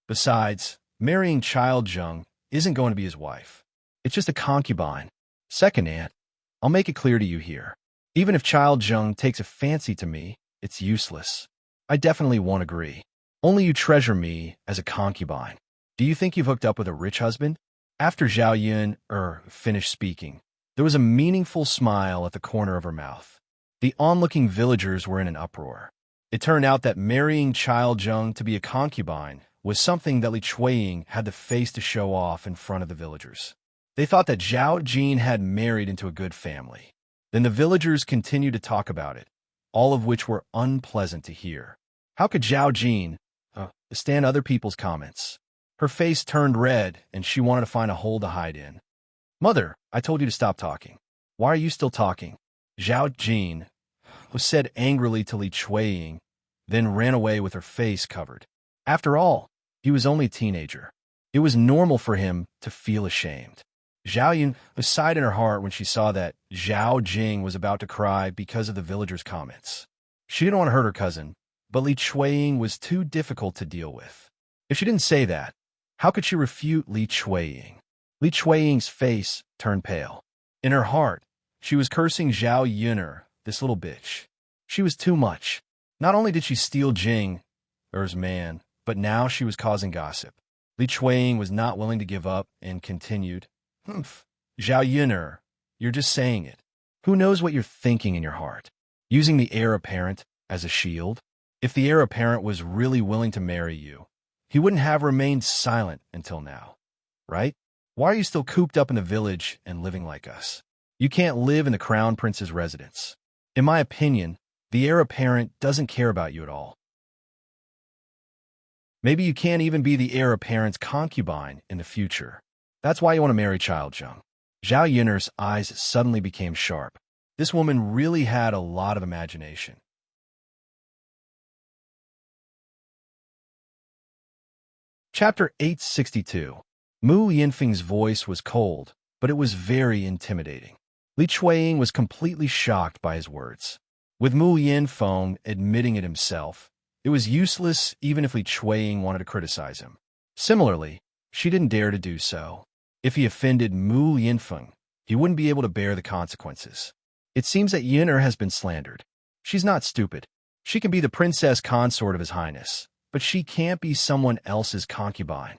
Besides, marrying Child Zheng isn't going to be his wife. It's just a concubine. Second aunt, I'll make it clear to you here. Even if Child Zheng takes a fancy to me, it's useless. I definitely won't agree. Only you treasure me as a concubine. Do you think you've hooked up with a rich husband? After Zhao Yun'er finished speaking, there was a meaningful smile at the corner of her mouth. The onlooking villagers were in an uproar. It turned out that marrying Child Zheng to be a concubine was something that Li Chueying had the face to show off in front of the villagers. They thought that Zhao Jin had married into a good family. Then the villagers continued to talk about it, all of which were unpleasant to hear. How could Zhao Jin stand other people's comments? Her face turned red, and she wanted to find a hole to hide in. Mother, I told you to stop talking. Why are you still talking? Zhao Jin was said angrily to Li Chueying, then ran away with her face covered. After all, he was only a teenager. It was normal for him to feel ashamed. Zhao Yun sighed in her heart when she saw that Zhao Jing was about to cry because of the villagers' comments. She didn't want to hurt her cousin, but Li Chueying was too difficult to deal with. If she didn't say that, how could she refute Li Chueying? Li Chueying's face turned pale. In her heart, she was cursing Zhao Yun'er, this little bitch. She was too much. Not only did she steal Jing's man, but now she was causing gossip. Li Chueying was not willing to give up and continued. Zhao Yun'er, you're just saying it. Who knows what you're thinking in your heart? Using the heir apparent as a shield? If the heir apparent was really willing to marry you, he wouldn't have remained silent until now, right? Why are you still cooped up in the village and living like us? You can't live in the crown prince's residence. In my opinion, the heir apparent doesn't care about you at all. Maybe you can't even be the heir apparent's concubine in the future. That's why you want to marry Child Zheng. Zhao Yun'er's eyes suddenly became sharp. This woman really had a lot of imagination. Chapter 862. Mu Yinfeng's voice was cold, but it was very intimidating. Li Chueying was completely shocked by his words. With Mu Yinfeng admitting it himself, it was useless even if Li Chueying wanted to criticize him. Similarly, she didn't dare to do so. If he offended Mu Yinfeng, he wouldn't be able to bear the consequences. It seems that Yun'er has been slandered. She's not stupid. She can be the princess consort of His Highness, but she can't be someone else's concubine.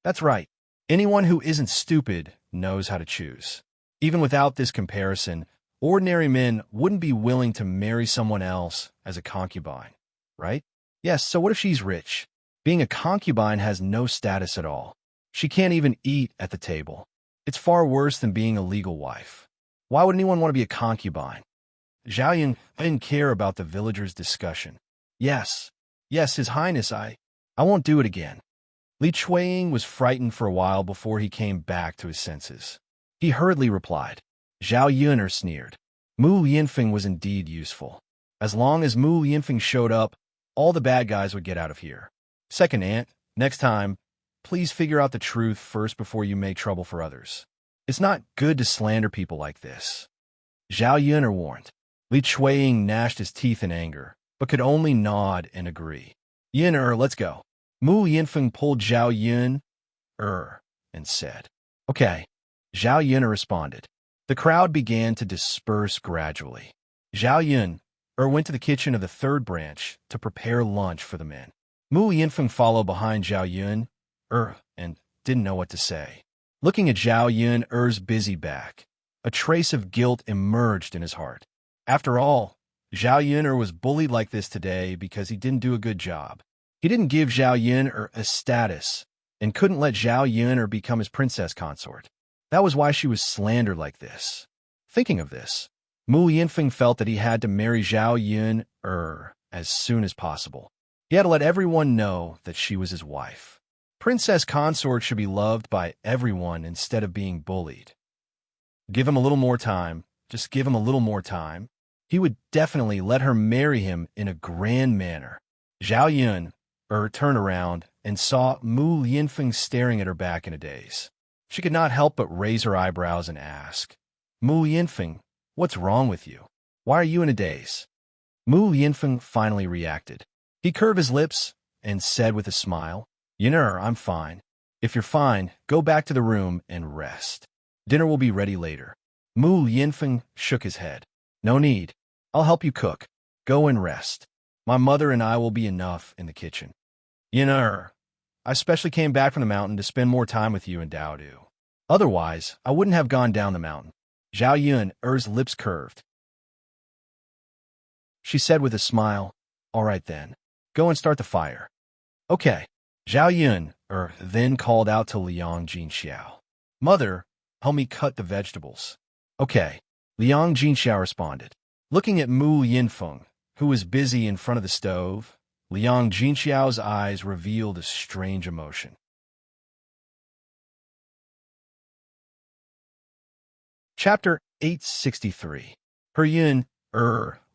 That's right. Anyone who isn't stupid knows how to choose. Even without this comparison, ordinary men wouldn't be willing to marry someone else as a concubine, right? Yes, so what if she's rich? Being a concubine has no status at all. She can't even eat at the table. It's far worse than being a legal wife. Why would anyone want to be a concubine? Zhao Yun didn't care about the villagers' discussion. Yes, His Highness, I won't do it again. Li Chueying was frightened for a while before he came back to his senses. He hurriedly replied. Zhao Yun'er sneered. Mu Yinfeng was indeed useful. As long as Mu Yinfeng showed up, all the bad guys would get out of here. Second aunt, next time, please figure out the truth first before you make trouble for others. It's not good to slander people like this. Zhao Yun warned. Li Chuiying gnashed his teeth in anger, but could only nod and agree. Yin let's go. Mu Yinfeng pulled Zhao Yun and said, Okay. Zhao Yun responded. The crowd began to disperse gradually. Zhao Yun went to the kitchen of the third branch to prepare lunch for the men. Mu Yinfeng followed behind Zhao Yun and didn't know what to say. Looking at Zhao Yun's busy back, a trace of guilt emerged in his heart. After all, Zhao Yun was bullied like this today because he didn't do a good job. He didn't give Zhao Yun a status and couldn't let Zhao Yun become his princess consort. That was why she was slandered like this. Thinking of this, Mu Yinfeng felt that he had to marry Zhao Yun as soon as possible. He had to let everyone know that she was his wife. Princess consorts should be loved by everyone instead of being bullied. Give him a little more time. Just give him a little more time. He would definitely let her marry him in a grand manner. Zhao Yun turned around and saw Mu Yinfeng staring at her back in a daze. She could not help but raise her eyebrows and ask, Mu Yinfeng, what's wrong with you? Why are you in a daze? Mu Yinfeng finally reacted. He curved his lips and said with a smile, Yun'er, I'm fine. If you're fine, go back to the room and rest. Dinner will be ready later. Mu Yinfeng shook his head. No need. I'll help you cook. Go and rest. My mother and I will be enough in the kitchen. Yun'er, I especially came back from the mountain to spend more time with you and Daodu. Otherwise, I wouldn't have gone down the mountain. Zhao Yun's lips curved. She said with a smile, All right then. Go and start the fire. Okay. Zhao Yun then called out to Liang Jinxiao. Mother, help me cut the vegetables. Okay. Liang Jinxiao responded. Looking at Mu Yinfeng, who was busy in front of the stove, Liang Jinxiao's eyes revealed a strange emotion. Chapter 863. Her Yun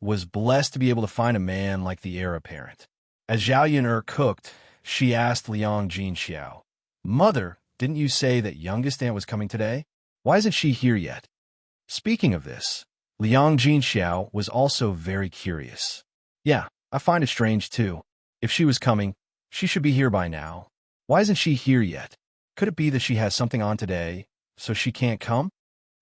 was blessed to be able to find a man like the heir apparent. As Zhao Yun cooked, she asked Liang Jinxiao, Mother, didn't you say that youngest aunt was coming today? Why isn't she here yet? Speaking of this, Liang Jinxiao was also very curious. Yeah, I find it strange too. If she was coming, she should be here by now. Why isn't she here yet? Could it be that she has something on today, so she can't come?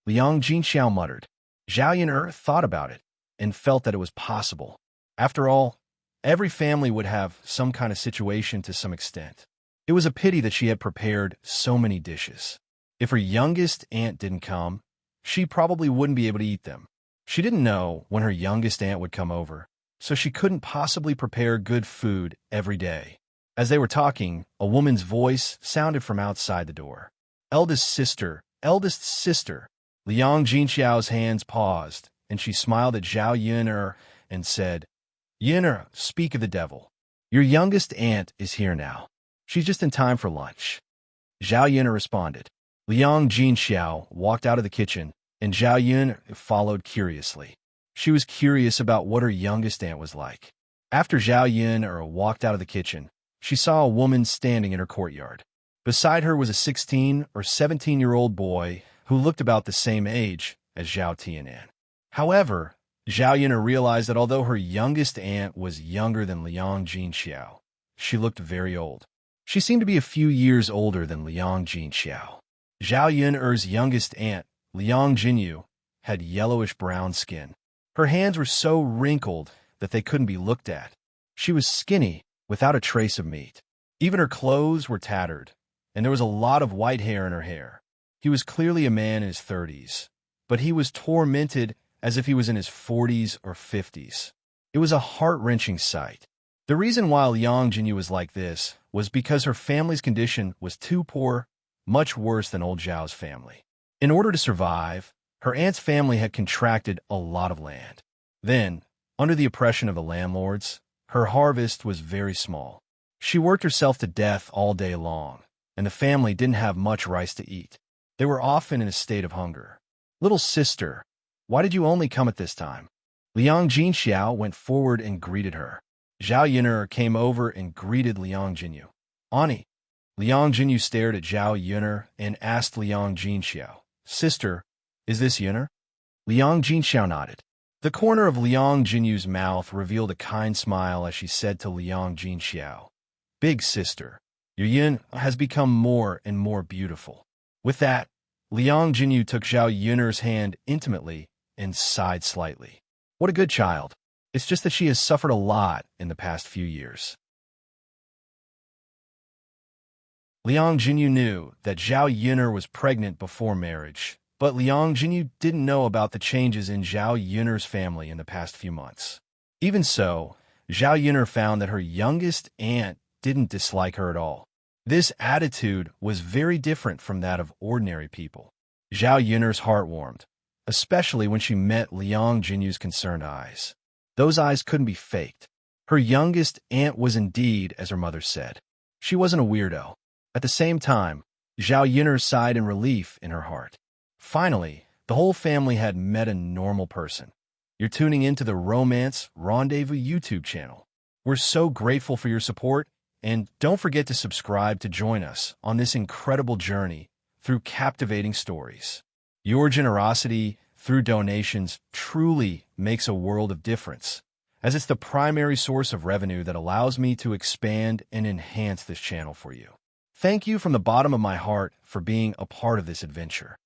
Liang Jinxiao muttered. Zhao Yun thought about it and felt that it was possible. After all, every family would have some kind of situation to some extent. It was a pity that she had prepared so many dishes. If her youngest aunt didn't come, she probably wouldn't be able to eat them. She didn't know when her youngest aunt would come over, so she couldn't possibly prepare good food every day. As they were talking, a woman's voice sounded from outside the door. Eldest sister, eldest sister. Liang Jinxiao's hands paused, and she smiled at Zhao Yun and said, Yun, speak of the devil. Your youngest aunt is here now. She's just in time for lunch. Zhao Yun responded. Liang Jinxiao walked out of the kitchen, and Zhao Yun followed curiously. She was curious about what her youngest aunt was like. After Zhao Yun walked out of the kitchen, she saw a woman standing in her courtyard. Beside her was a 16 or 17-year-old boy who looked about the same age as Zhao Tianan. However, Zhao Yun realized that although her youngest aunt was younger than Liang Jinxiao, she looked very old. She seemed to be a few years older than Liang Jinxiao. Zhao Yun's youngest aunt, Liang Jinyu, had yellowish-brown skin. Her hands were so wrinkled that they couldn't be looked at. She was skinny, without a trace of meat. Even her clothes were tattered, and there was a lot of white hair in her hair. He was clearly a man in his 30s, but he was tormented as if he was in his 40s or 50s. It was a heart-wrenching sight. The reason why Liang Jinyu was like this was because her family's condition was too poor, much worse than old Zhao's family. In order to survive, her aunt's family had contracted a lot of land. Then, under the oppression of the landlords, her harvest was very small. She worked herself to death all day long, and the family didn't have much rice to eat. They were often in a state of hunger. Little sister, why did you only come at this time? Liang Jinxiao went forward and greeted her. Zhao Yun'er came over and greeted Liang Jinyu. Ani. Liang Jinyu stared at Zhao Yun'er and asked Liang Jinxiao, "Sister, is this Yun'er?" Liang Jinxiao nodded. The corner of Liang Jinyu's mouth revealed a kind smile as she said to Liang Jinxiao, "Big sister, your Yun has become more and more beautiful." With that, Liang Jinyu took Zhao Yun'er's hand intimately and sighed slightly. What a good child. It's just that she has suffered a lot in the past few years. Liang Jinyu knew that Zhao Yun'er was pregnant before marriage, but Liang Jinyu didn't know about the changes in Zhao Yun'er's family in the past few months. Even so, Zhao Yun'er found that her youngest aunt didn't dislike her at all. This attitude was very different from that of ordinary people. Zhao Yun'er's heart warmed, especially when she met Liang Jinyu's concerned eyes. Those eyes couldn't be faked. Her youngest aunt was indeed, as her mother said. She wasn't a weirdo. At the same time, Zhao Yun'er sighed in relief in her heart. Finally, the whole family had met a normal person. You're tuning into the Romance Rendezvous YouTube channel. We're so grateful for your support, and don't forget to subscribe to join us on this incredible journey through captivating stories. Your generosity through donations truly makes a world of difference, as it's the primary source of revenue that allows me to expand and enhance this channel for you. Thank you from the bottom of my heart for being a part of this adventure.